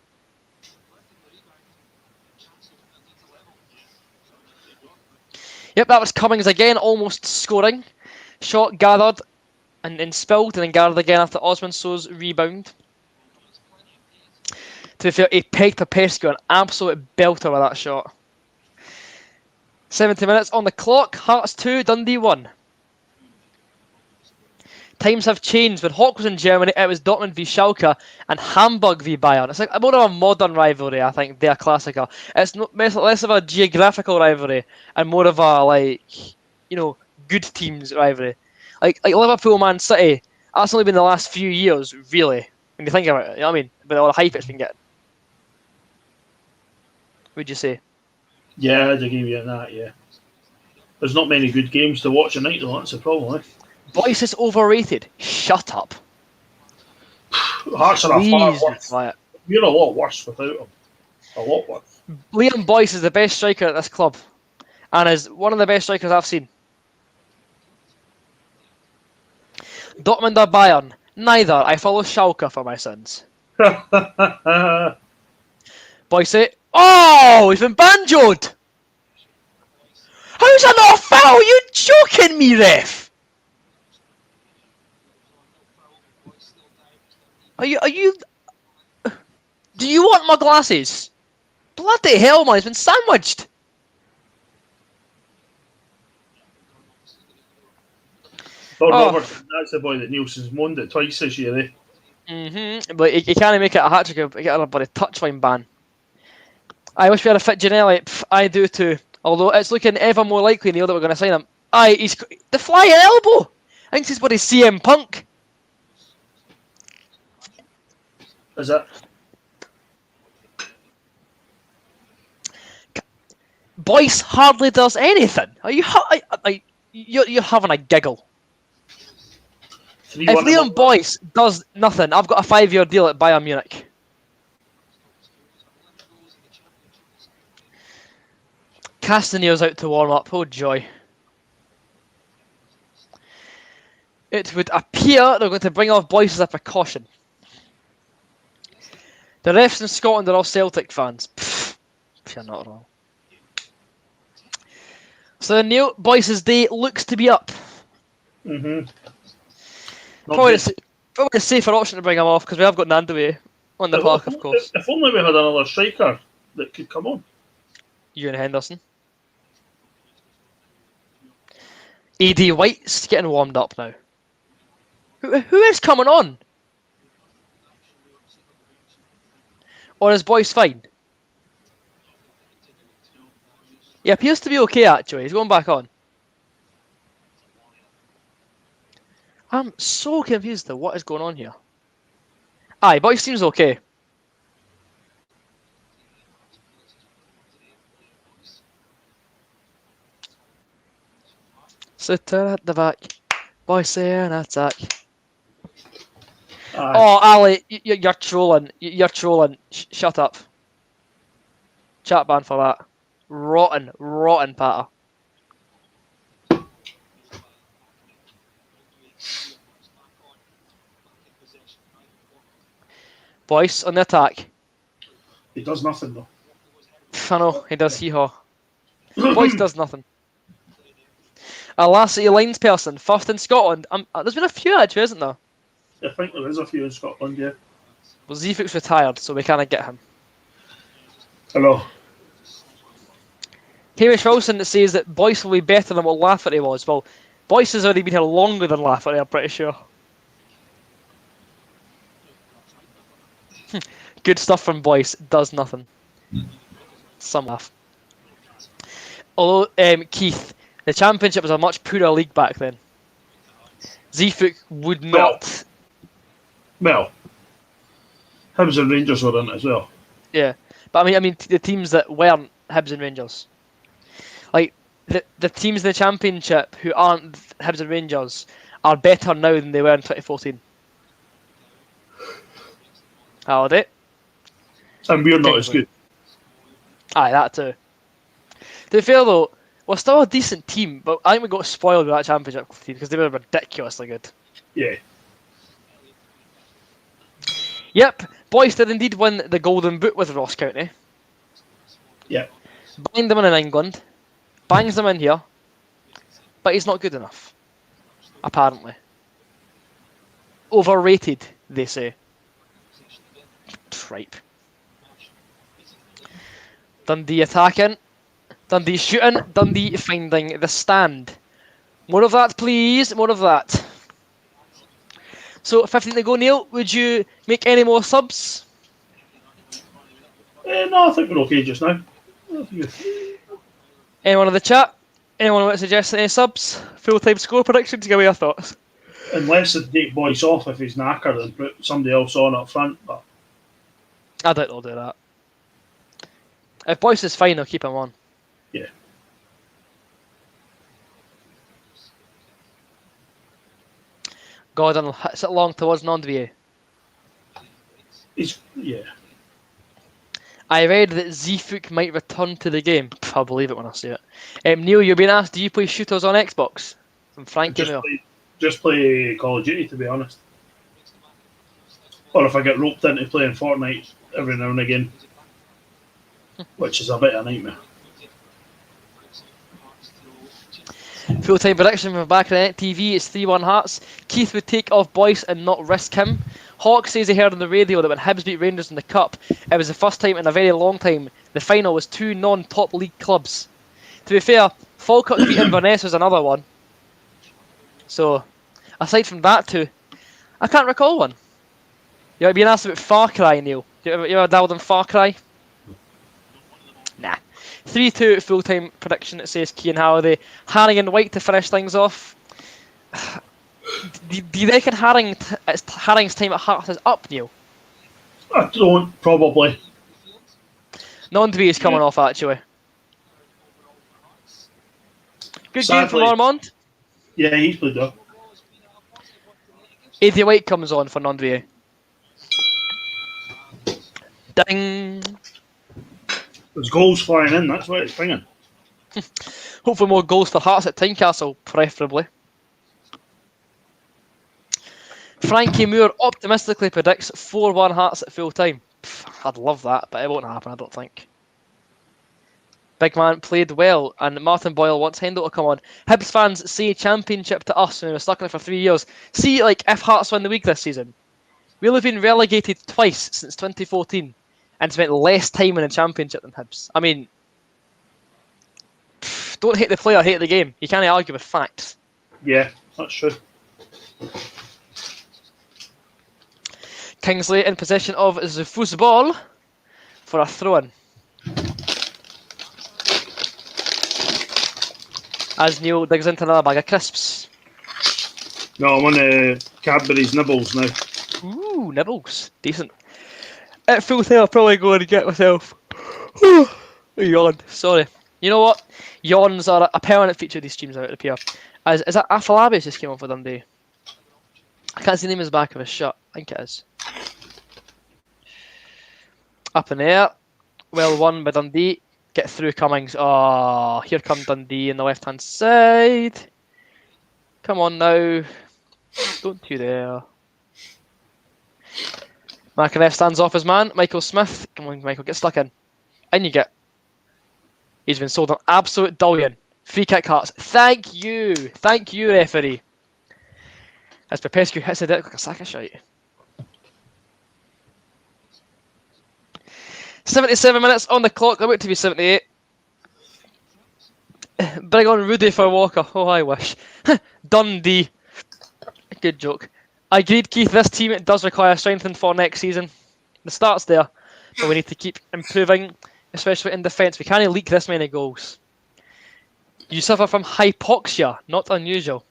[SPEAKER 1] Yep, that was Cummings again, almost scoring. Shot gathered and then spilled and then gathered again after Osman So's rebound. To be fair, he pegged Popescu, an absolute belter with that shot. 70 minutes on the clock. Hearts 2, Dundee 1. Times have changed. When Hawk was in Germany, it was Dortmund v Schalke and Hamburg v Bayern. It's like more of a modern rivalry, I think, their Klassiker. It's less of a geographical rivalry and more of a, good teams rivalry. Like Liverpool, Man City, that's only been the last few years, really, when you think about it. You know what I mean? With all the hype it's been getting. Would you say?
[SPEAKER 2] Yeah, I'd agree with you on that, yeah. There's not many good games to watch tonight, though, that's the problem, eh?
[SPEAKER 1] Boyce is overrated. Shut up.
[SPEAKER 2] Hearts are a far worse. You're a lot worse without him. A lot worse.
[SPEAKER 1] Liam Boyce is the best striker at this club. And is one of the best strikers I've seen. Dortmund or Bayern? Neither. I follow Schalke for my sins. Boyce. Oh, he's been banjoed! How's that not a foul? You joking me, ref? Are you... Do you want my glasses? Bloody hell, man, he's been sandwiched!
[SPEAKER 2] Robertson, that's the boy that Nielsen's moaned at twice this year, eh?
[SPEAKER 1] But he can't make it a hat-trick, he got a bloody touchline ban. I wish we had a fit Janelli. I do too. Although it's looking ever more likely, Neil, that we're going to sign him. He's the flying elbow! I think this is what he's CM Punk.
[SPEAKER 2] Is it?
[SPEAKER 1] Boyce hardly does anything. You're having a giggle. If Liam Boyce does nothing, I've got a 5-year deal at Bayern Munich. Castanier's out to warm up. Oh joy. It would appear they're going to bring off Boyce as a precaution. The refs in Scotland are all Celtic fans. Pfft, you're not wrong. So Neil, Boyce's day looks to be up. Probably a safer option to bring him off because we have got Nando on the park, of course.
[SPEAKER 2] If only we had another striker that could come on.
[SPEAKER 1] Ewan Henderson. AD White's getting warmed up now. Who is coming on? Or is Boyce fine? He appears to be okay, actually. He's going back on. I'm so confused, though. What is going on here? Aye, Boyce seems okay. Sitter at the back. Boyce in attack.
[SPEAKER 2] Aye.
[SPEAKER 1] Oh, Ali, you're trolling. You're trolling. Shut up. Chat ban for that. Rotten patter. Boyce on the attack.
[SPEAKER 2] He does nothing though.
[SPEAKER 1] I know, he does hee-haw. Boyce does nothing. A Lassie lines person, first in Scotland. There's been a few actually, isn't there?
[SPEAKER 2] I think there is a few in Scotland, yeah.
[SPEAKER 1] Well, Zifuk's retired, so we can't get him.
[SPEAKER 2] Hello.
[SPEAKER 1] Hamish Wilson says that Boyce will be better than what Lafferty was. Well, Boyce has already been here longer than Lafferty, I'm pretty sure. Good stuff from Boyce, does nothing. Some laugh. Although, Keith, the Championship was a much poorer league back then. Zifuk would not...
[SPEAKER 2] Well, Hibs and Rangers were in it as well.
[SPEAKER 1] Yeah, but I mean, the teams that weren't Hibs and Rangers, like the teams in the Championship who aren't Hibs and Rangers, are better now than they were in 2014. How'd it?
[SPEAKER 2] And we're not as good.
[SPEAKER 1] Aye, that too. To be fair though, we're still a decent team, but I think we got spoiled with that Championship team because they were ridiculously good.
[SPEAKER 2] Yeah.
[SPEAKER 1] Yep, Boyce did indeed win the Golden Boot with Ross County.
[SPEAKER 2] Yeah.
[SPEAKER 1] Banged them in England, bangs them in here, but he's not good enough. Apparently. Overrated, they say. Tripe. Dundee attacking, Dundee shooting, Dundee finding the stand. More of that, please, more of that. So, 15 to go, Neil. Would you make any more subs?
[SPEAKER 2] No, I think we're okay just now.
[SPEAKER 1] Anyone in the chat? Anyone want to suggest any subs? Full-time score predictions? Give me your thoughts.
[SPEAKER 2] Unless they take Boyce off if he's knackered and put somebody else on up front. But
[SPEAKER 1] I doubt they'll do that. If Boyce is fine, they'll keep him on.
[SPEAKER 2] yeah.
[SPEAKER 1] Gordon hits it long towards Nondvier.
[SPEAKER 2] Yeah.
[SPEAKER 1] I read that Zifuk might return to the game. I'll believe it when I see it. Neil, you're being asked, do you play shooters on Xbox? From Frankie Moore.
[SPEAKER 2] Just play Call of Duty, to be honest. Or if I get roped into playing Fortnite every now and again. Which is a bit of a nightmare.
[SPEAKER 1] Full-time prediction from back in TV is 3-1 Hearts. Keith would take off Boyce and not risk him. Hawk says he heard on the radio that when Hibs beat Rangers in the Cup, it was the first time in a very long time the final was two non-top league clubs. To be fair, Falkirk beat Inverness was another one. So, aside from that two, I can't recall one. You're being asked about Far Cry, Neil. You ever dabbled in Far Cry? Nah. 3-2 full-time prediction, it says Cian Halliday. Haring and White to finish things off. Do you reckon Haring's time at Hearts is up, Neil?
[SPEAKER 2] I don't, probably.
[SPEAKER 1] Nondby is coming off, actually. Good game from Ormond.
[SPEAKER 2] Yeah, he's played well.
[SPEAKER 1] Eddie White comes on for Nondby. Ding!
[SPEAKER 2] There's goals flying in, that's why it's bringing.
[SPEAKER 1] Hopefully more goals for Hearts at Tynecastle, preferably. Frankie Moore optimistically predicts 4-1 Hearts at full time. I'd love that, but it won't happen, I don't think. Big man played well, and Martin Boyle wants Hendo to come on. Hibs fans say Championship to us when we were stuck in it for 3 years. See, like, if Hearts win the league this season, we'll have been relegated twice since 2014 and spent less time in the Championship than Hibs. I mean, don't hate the player, hate the game. You can't argue with facts.
[SPEAKER 2] Yeah, that's true.
[SPEAKER 1] Kingsley in possession of the football. for a throw-in. As Neil digs into another bag of crisps.
[SPEAKER 2] No, I'm on Cadbury's Nibbles now.
[SPEAKER 1] Ooh, nibbles. Decent. At full time, I'll probably go and get myself a yawn. Sorry. You know what? Yawns are a permanent feature of these streams, out of here. Is that Afalabi's just came on for Dundee? I can't see the name in the back of his shirt. I think it is. Up in the air. Well won by Dundee. Get through Cummings. Oh, here come Dundee on the left-hand side. Come on now. Don't you dare. McInnes stands off his man. Michael Smith. Come on, Michael, get stuck in. In you get. He's been sold an absolute dullion. Free kick Hearts. Thank you. Thank you, referee. As Popescu hits it like a sack of shite. 77 minutes on the clock. About to be 78. Bring on Rudy for Walker. Oh, I wish. Dundee. Good joke. I agreed, Keith. This team does require strengthening for next season. The start's there, but we need to keep improving, especially in defence. We can't leak this many goals. You suffer from hypoxia. Not unusual.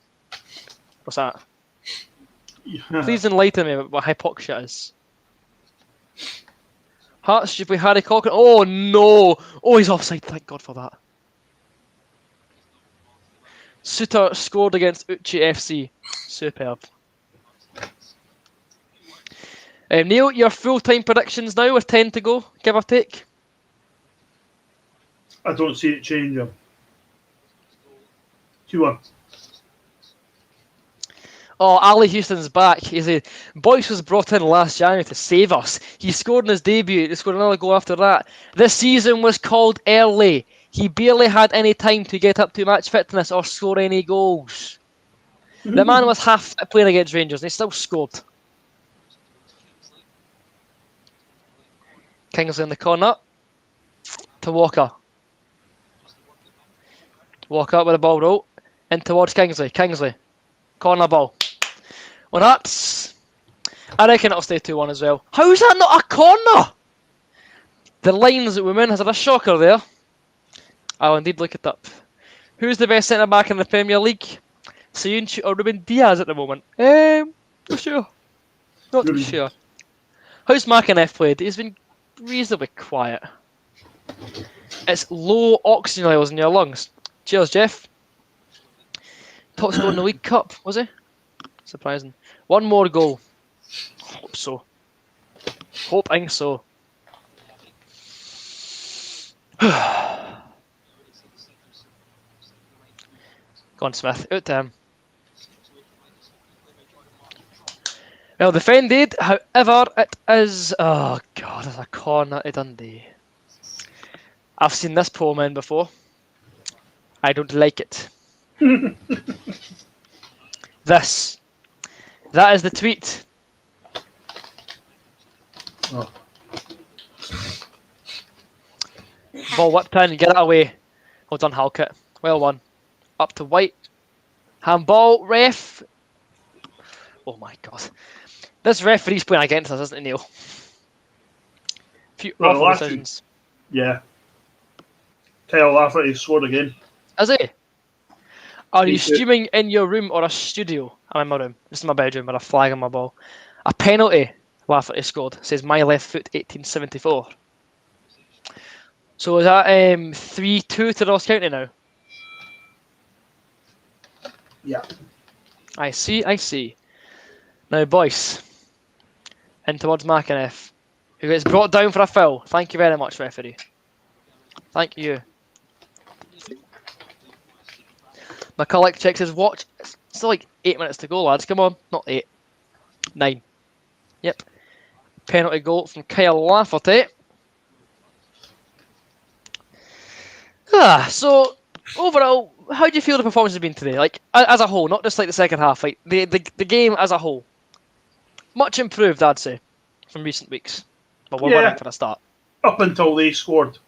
[SPEAKER 1] What's that?
[SPEAKER 2] Yeah.
[SPEAKER 1] Please enlighten me about what hypoxia is. Hearts should play Harry Cochran. Oh no! Oh, he's offside. Thank God for that. Suter scored against Uchi FC. Superb. Neil, your full-time predictions now with 10 to go, give or take?
[SPEAKER 2] I don't see it changing. 2-1.
[SPEAKER 1] Oh, Ali Houston's back. He said, Boyce was brought in last January to save us. He scored in his debut. He scored another goal after that. This season was called early. He barely had any time to get up to match fitness or score any goals. The man was half playing against Rangers and he still scored. Kingsley in the corner. To Walker. Walker with the ball roll. In towards Kingsley. Kingsley. Corner ball. Well, that's... I reckon it'll stay 2-1 as well. How is that not a corner? The Lions woman has had a shocker there. I'll indeed look it up. Who's the best centre-back in the Premier League? Sayunchi or Ruben Diaz at the moment? Not sure. Not too sure. How's McInnes played? He's been reasonably quiet. It's low oxygen levels in your lungs. Cheers, Jeff. Top scorer in the League Cup, was he? Surprising. One more goal. Hope so. Hoping so. Go on, Smith. Out to him. Well defended, however, it is... Oh, God, it's a corner to Dundee. I've seen this poor man before. I don't like it. This. That is the tweet.
[SPEAKER 2] Oh.
[SPEAKER 1] Ball whipped in, get it away. Well done, Halkett. Well won. Up to White. Handball, ref. Oh my God. This referee's playing against us, isn't he, Neil? Few awful decisions.
[SPEAKER 2] Yeah. Kyle Lafferty scored again.
[SPEAKER 1] Is he? Are you streaming in your room or a studio? I'm in my room. This is my bedroom with a flag on my ball. A penalty Lafferty scored. Says my left foot 1874. So is that 3-2 to Ross County now?
[SPEAKER 2] Yeah.
[SPEAKER 1] I see. Now, boys. In towards McInnes, who gets brought down for a foul. Thank you very much, referee. Thank you. McCulloch checks his watch. It's still like 8 minutes to go, lads. Come on. Not 8. 9. Yep. Penalty goal from Kyle Lafferty. So, overall, how do you feel the performance has been today? Like, as a whole, not just like the second half. Like, the game as a whole. Much improved, I'd say, from recent weeks. But we're winning for a start.
[SPEAKER 2] Up until they scored.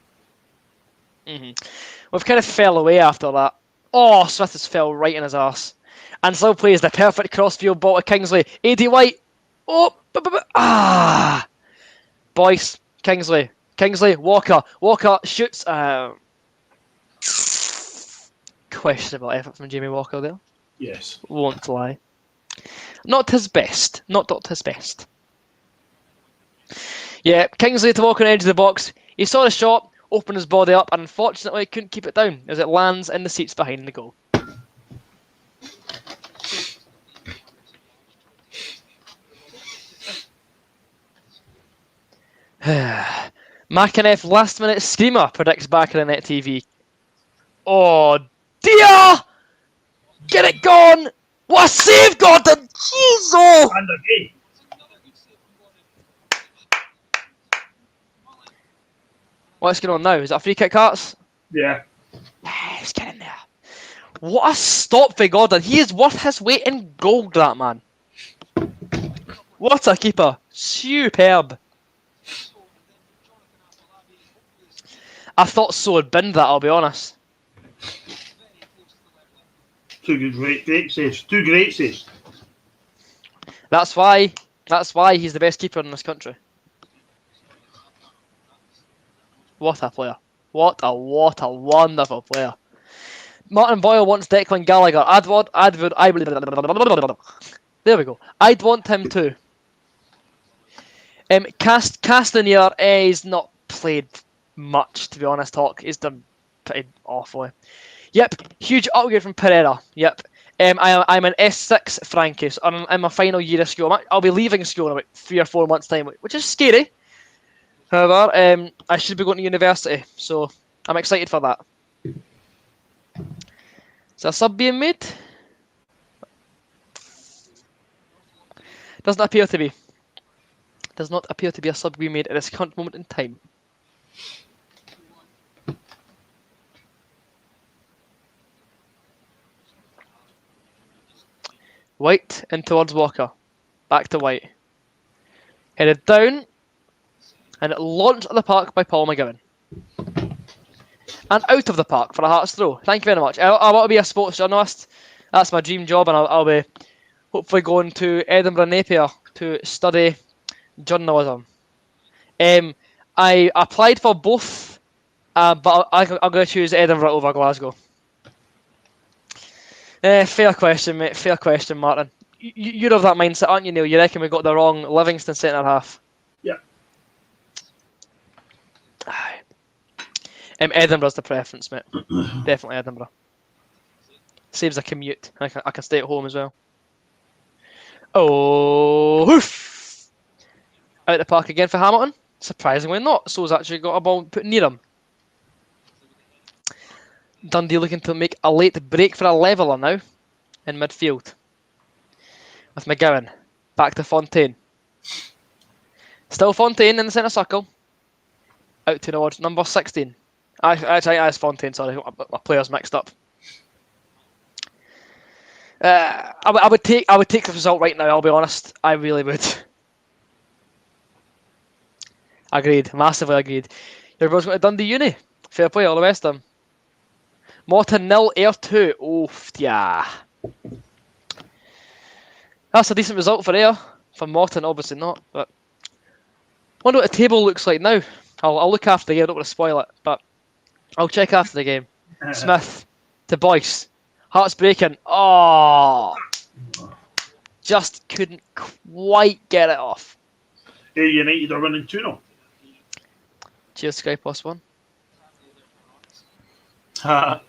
[SPEAKER 1] We've kind of fell away after that. Oh, Smith has fell right in his arse. And still plays the perfect crossfield ball to Kingsley. AD White. Oh, Boyce, Kingsley. Kingsley, Walker. Walker shoots. Questionable effort from Jamie Walker there.
[SPEAKER 2] Yes.
[SPEAKER 1] Won't lie. Not his best. Not his best. Yeah, Kingsley to walk on the edge of the box. He saw the shot, opened his body up, and unfortunately couldn't keep it down as it lands in the seats behind the goal. McInnes last minute screamer predicts back in the net TV. Oh dear! Get it gone! What a save, Gordon! Jeez, oh!
[SPEAKER 2] And again.
[SPEAKER 1] What's going on now? Is that a free kick, Hearts?
[SPEAKER 2] Yeah.
[SPEAKER 1] Yes, get in there. What a stop for Gordon. He is worth his weight in gold, that man. What a keeper. Superb. I thought so had binned that, I'll be honest.
[SPEAKER 2] Two great saves. Two great saves.
[SPEAKER 1] That's why he's the best keeper in this country. What a player. What a wonderful player. Martin Boyle wants Declan Gallagher. There we go. I'd want him too. Castanier is not played much, to be honest, Hawk. He's done pretty awfully. Yep, huge upgrade from Pereira. Yep. I'm an S6 Frankis. I'm in my final year of school. I'll be leaving school in about 3 or 4 months' time, which is scary. However, I should be going to university, so I'm excited for that. Is a sub being made? Doesn't appear to be. Does not appear to be a sub being made at this current moment in time. White in towards Walker. Back to White. Headed down. And launched at the park by Paul McGowan. And out of the park for a Hearts throw. Thank you very much. I want to be a sports journalist. That's my dream job, and I'll be hopefully going to Edinburgh Napier to study journalism. I applied for both, but I'm going to choose Edinburgh over Glasgow. Fair question, mate. Fair question, Martin. You're of that mindset, aren't you, Neil? You reckon we got the wrong Livingston centre half?
[SPEAKER 2] Yeah.
[SPEAKER 1] Edinburgh's the preference, mate. Definitely Edinburgh. Saves a commute. I can stay at home as well. Oh, hoof! Out the park again for Hamilton. Surprisingly not. So's actually got a ball put near him. Dundee looking to make a late break for a leveller now in midfield. With McGowan. Back to Fontaine. Still Fontaine in the centre circle. Out towards number 16. Actually, it's Fontaine, sorry. My players mixed up. I would take the result right now, I'll be honest. I really would. Agreed. Massively agreed. Your brother's going to Dundee Uni. Fair play, all the best of them. Morton 0, Ayr 2. Oh, yeah. That's a decent result for Ayr. For Morton, obviously not. But wonder what the table looks like now. I'll look after the game. I don't want to spoil it, but I'll check after the game. Smith to Boyce. Hearts breaking. Oh, just couldn't quite get it off.
[SPEAKER 2] United are winning 2-0.
[SPEAKER 1] Cheers, Sky Plus One.
[SPEAKER 2] For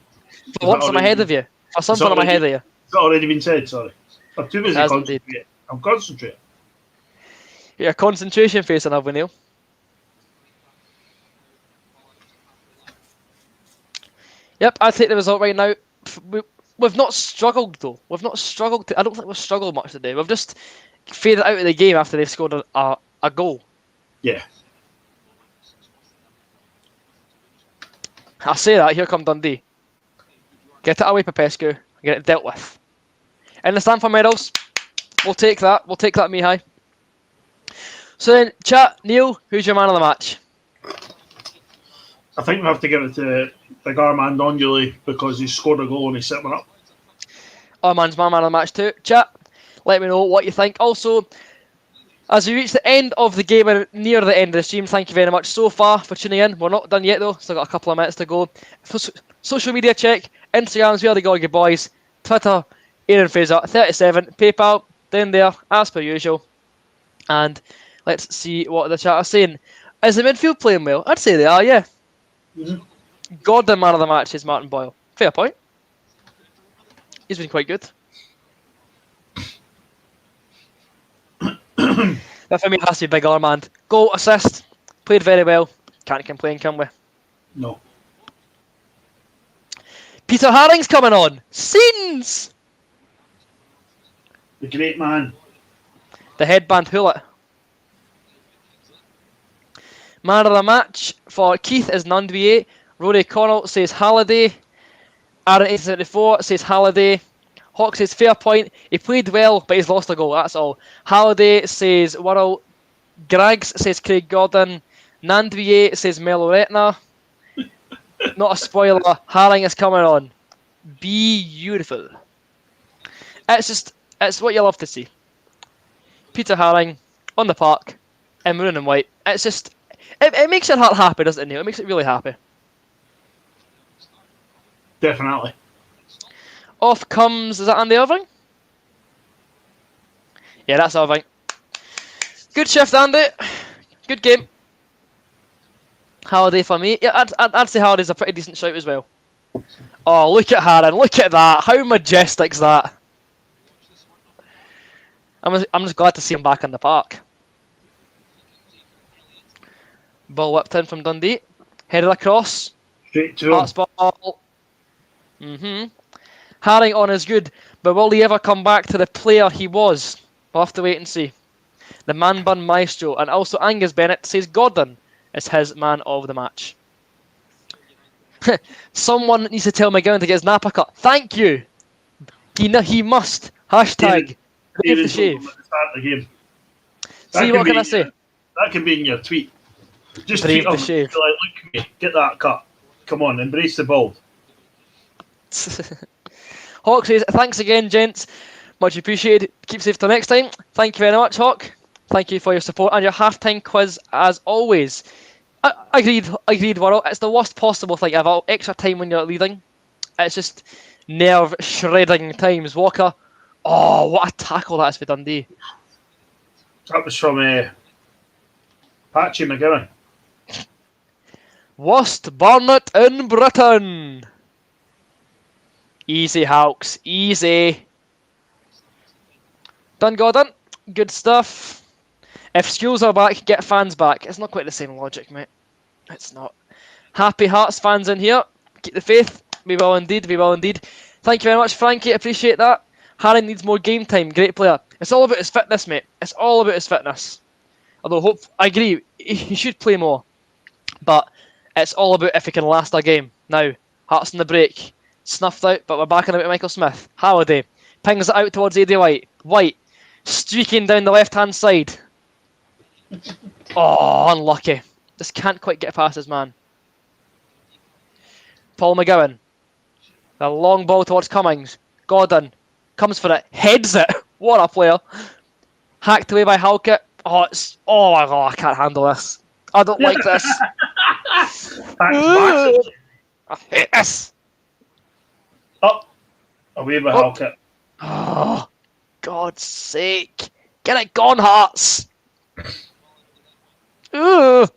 [SPEAKER 1] once I'm ahead of you. For something I'm ahead of you.
[SPEAKER 2] It's already been said, sorry. I'm too busy concentrating.
[SPEAKER 1] Indeed.
[SPEAKER 2] I'm concentrating.
[SPEAKER 1] You're a concentration face on Neil. Yep, I'll take the result right now. We've not struggled though. We've not struggled. I don't think we've struggled much today. We've just faded out of the game after they've scored a goal.
[SPEAKER 2] Yeah.
[SPEAKER 1] I say that. Here come Dundee. Get it away, Popescu. Get it dealt with. In the stand for medals. We'll take that. We'll take that, Mihai. So then, chat. Neil, who's your man of the match?
[SPEAKER 2] I think we have to give it to Big Armand Ondulé because he scored a goal and he's set one up.
[SPEAKER 1] Armand's my man of the match too. Chat, let me know what you think. Also, As we reach the end of the game and near the end of the stream, thank you very much so far for tuning in. We're not done yet though, still got a couple of minutes to go. Social media check, Instagram's Where the Gorgie Boys, Twitter, Aaron Fraser 37, PayPal, down there as per usual. And let's see what the chat are saying. Is the midfield playing well? I'd say they are, yeah.
[SPEAKER 2] Mhm.
[SPEAKER 1] Gordon man of the match is Martin Boyle. Fair point. He's been quite good. But for me, it has to be Big Armand. Goal, assist, played very well. Can't complain, can we?
[SPEAKER 2] No.
[SPEAKER 1] Peter Haring's coming on. Scenes!
[SPEAKER 2] The great man.
[SPEAKER 1] The headband Hullet. Man of the match for Keith is Nundee. Rory Connell says Halliday. Aaron 874 says Halliday. Hawk says fair point. He played well, but he's lost a goal. That's all. Halliday says Worrell. Griggs says Craig Gordon. Nandvier says Melo Retna. Not a spoiler. Haring is coming on. Beautiful. It's what you love to see. Peter Haring on the park in maroon and white. It's just, it makes your heart happy, doesn't it, Neil? It makes it really happy.
[SPEAKER 2] Definitely.
[SPEAKER 1] Off comes, is that Andy Irving? Yeah, that's Irving. Good shift, Andy. Good game. Halliday for me. Yeah, I'd say Halliday's a pretty decent shout as well. Oh, look at Haring. Look at that. How majestic's that? I'm just glad to see him back in the park. Ball whipped in from Dundee. Headed across.
[SPEAKER 2] Straight to him.
[SPEAKER 1] Hearts ball. Haring on is good, but will he ever come back to the player he was? We'll have to wait and see. The man bun maestro, and also Angus Bennett says Gordon is his man of the match. Someone needs to tell McGowan to get his napa cut. Thank you. He must. Hashtag brave the shave.
[SPEAKER 2] Start the game.
[SPEAKER 1] See, what can I say?
[SPEAKER 2] That can be in your tweet. Just
[SPEAKER 1] Brave
[SPEAKER 2] tweet
[SPEAKER 1] the
[SPEAKER 2] him.
[SPEAKER 1] shave.
[SPEAKER 2] Like, look at me. Get that cut. Come on, embrace the bald.
[SPEAKER 1] Hawk says, thanks again, gents. Much appreciated. Keep safe till next time. Thank you very much, Hawk. Thank you for your support and your halftime quiz as always. Agreed, Worrell. It's the worst possible thing ever. Extra time when you're leading. It's just nerve shredding times. Walker. Oh, what a tackle that is for Dundee.
[SPEAKER 2] That was from Patchy McGowan.
[SPEAKER 1] Worst Barnet in Britain. Easy, Hawks. Easy. Done, Gordon. Good stuff. If schools are back, get fans back. It's not quite the same logic, mate. It's not. Happy Hearts fans in here. Keep the faith. We will indeed. We will indeed. Thank you very much, Frankie. Appreciate that. Harry needs more game time. Great player. It's all about his fitness, mate. It's all about his fitness. Although, I agree. He should play more. But it's all about if he can last a game. Now, Hearts on the break. Snuffed out, but we're backing about Michael Smith. Halliday pings it out towards AD White. White streaking down the left-hand side. Oh, unlucky. Just can't quite get past his man. Paul McGowan. The long ball towards Cummings. Gordon comes for it. Heads it. What a player. Hacked away by Halkett. Oh my god, I can't handle this. I don't like this. I hate this.
[SPEAKER 2] Up. Away by Halkett.
[SPEAKER 1] Oh, God's sake. Get it gone, Hearts. Get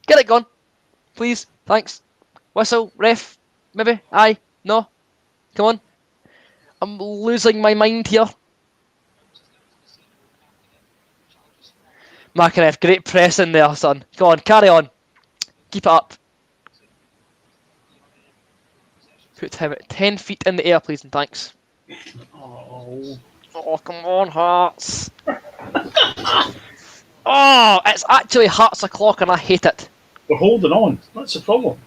[SPEAKER 1] it gone. Please. Thanks. Whistle. Ref. Maybe. Aye. No. Come on. I'm losing my mind here. Makarev, great press in there, son. Go on, carry on. Keep it up. Put him at 10 feet in the air, please, and thanks. Oh, come on, Hearts. Oh, it's actually Hearts o'clock and I hate it.
[SPEAKER 2] We're holding on. That's the problem.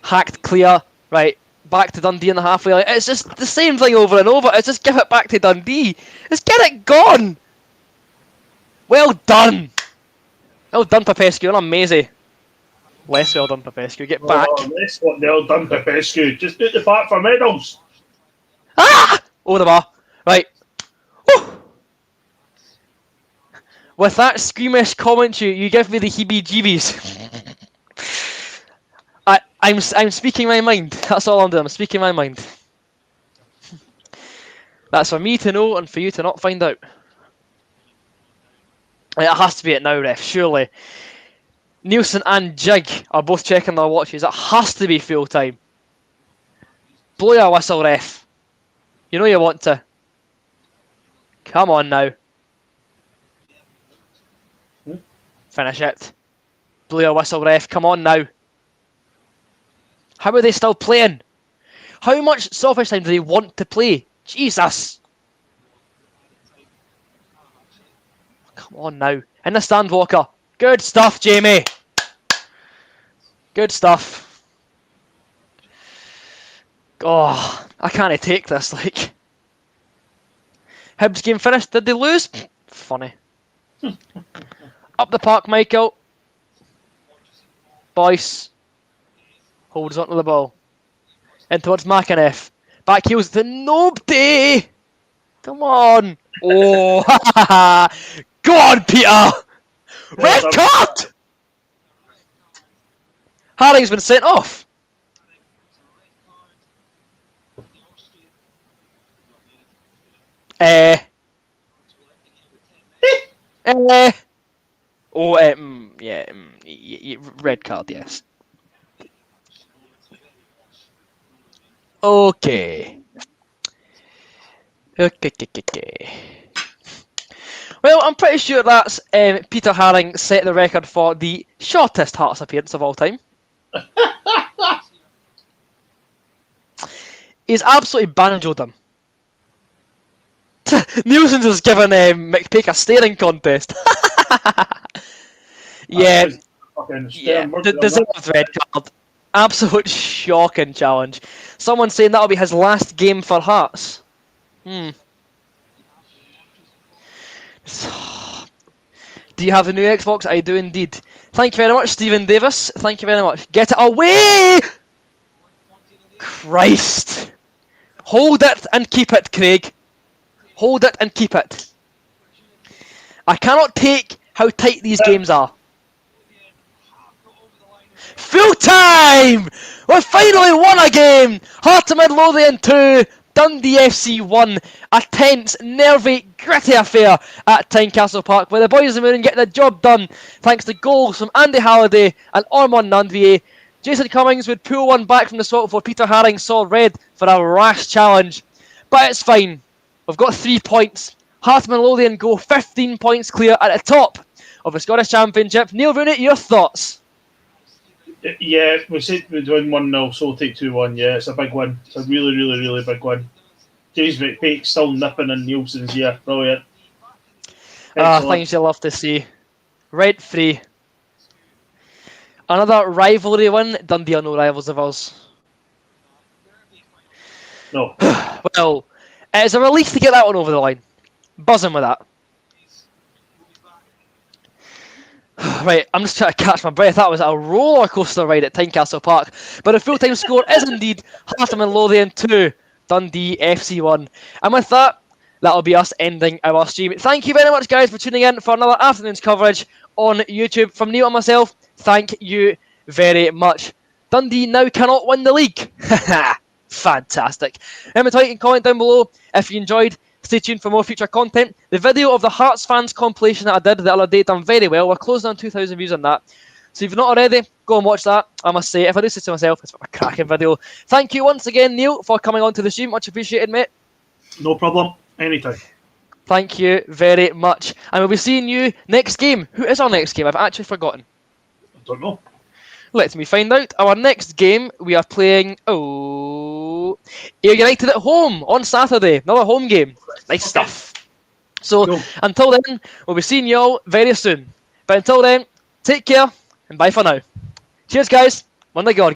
[SPEAKER 1] Hacked clear. Right, back to Dundee in the halfway line. It's just the same thing over and over. It's just give it back to Dundee. Just get it gone. Well done. Well done, Popescu. And I'm Maisie. Less well done, Popescu. Get back.
[SPEAKER 2] Oh, less well done, Popescu. Just do the back for medals.
[SPEAKER 1] Ah! Over the bar. Right. Woo! With that squeamish commentary, you give me the heebie-jeebies. I'm speaking my mind. That's all I'm doing. I'm speaking my mind. That's for me to know and for you to not find out. It has to be it now, ref. Surely. Nielsen and Jig are both checking their watches. It has to be full time. Blow your whistle, ref. You know you want to. Come on now. Finish it. Blow your whistle, ref. Come on now. How are they still playing? How much stoppage time do they want to play? Jesus. Come on now. In the stand, Walker. Good stuff, Jamie. Good stuff. Oh, I can't take this. Like, Hibs game finished. Did they lose? Funny. Up the park, Michael. Boyce. Holds onto the ball. In towards McInnes. Back heels to nobody. Come on. Oh, go on, Peter. Red card. Haring's been sent off. Red card, yes. Okay. Well, I'm pretty sure that's Peter Haring set the record for the shortest Hearts appearance of all time. He's absolutely banjoed them. Nielsen's has given McPake a staring contest. Yeah, deserved red card. Absolute shocking challenge. Someone saying that'll be his last game for Hearts. Do you have the new Xbox? I do indeed. Thank you very much, Stephen Davis. Thank you very much. Get it away! Christ. Hold it and keep it, Craig. Hold it and keep it. I cannot take how tight these games are. Full time! We finally won a game! Heart of Midlothian 2, Dundee FC 1. A tense, nervy, gritty affair at Tynecastle Park where the boys of the Moon get the job done thanks to goals from Andy Halliday and Ormond Nandvier. Jason Cummings would pull one back from the swap before Peter Haring saw red for a rash challenge. But it's fine. We've got 3 points. Heart of Midlothian go 15 points clear at the top of the Scottish Championship. Neil Rooney, your thoughts?
[SPEAKER 2] Yeah, we said we'd win 1-0, so we'll take 2-1. Yeah, it's a big win. It's a really, really, really big win. James McPake still nipping in Nielsen's ear. Brilliant.
[SPEAKER 1] Things you love to see. Rent free. Another rivalry win. Dundee are no rivals of ours.
[SPEAKER 2] No.
[SPEAKER 1] Well, it's a relief to get that one over the line. Buzzing with that. Right, I'm just trying to catch my breath. That was a roller coaster ride at Tynecastle Park. But the full-time score is indeed Heart of Midlothian 2, Dundee FC 1. And with that, that'll be us ending our stream. Thank you very much, guys, for tuning in for another afternoon's coverage on YouTube. From Neil and myself, thank you very much. Dundee now cannot win the league. Fantastic. Remember to like and comment down below if you enjoyed. Stay tuned for more future content. The video of the Hearts fans compilation that I did the other day done very well. We're closing on 2,000 views on that. So if you're not already, go and watch that. I must say, if I do say to myself, it's a cracking video. Thank you once again, Neil, for coming on to the stream. Much appreciated, mate.
[SPEAKER 2] No problem. Anytime.
[SPEAKER 1] Thank you very much. And we'll be seeing you next game. Who is our next game? I've actually forgotten.
[SPEAKER 2] I don't know.
[SPEAKER 1] Let me find out. Our next game, we are playing Ayr United at home on Saturday. Another home game. Nice stuff. So, until then, we'll be seeing you all very soon. But until then, take care and bye for now. Cheers, guys. One God.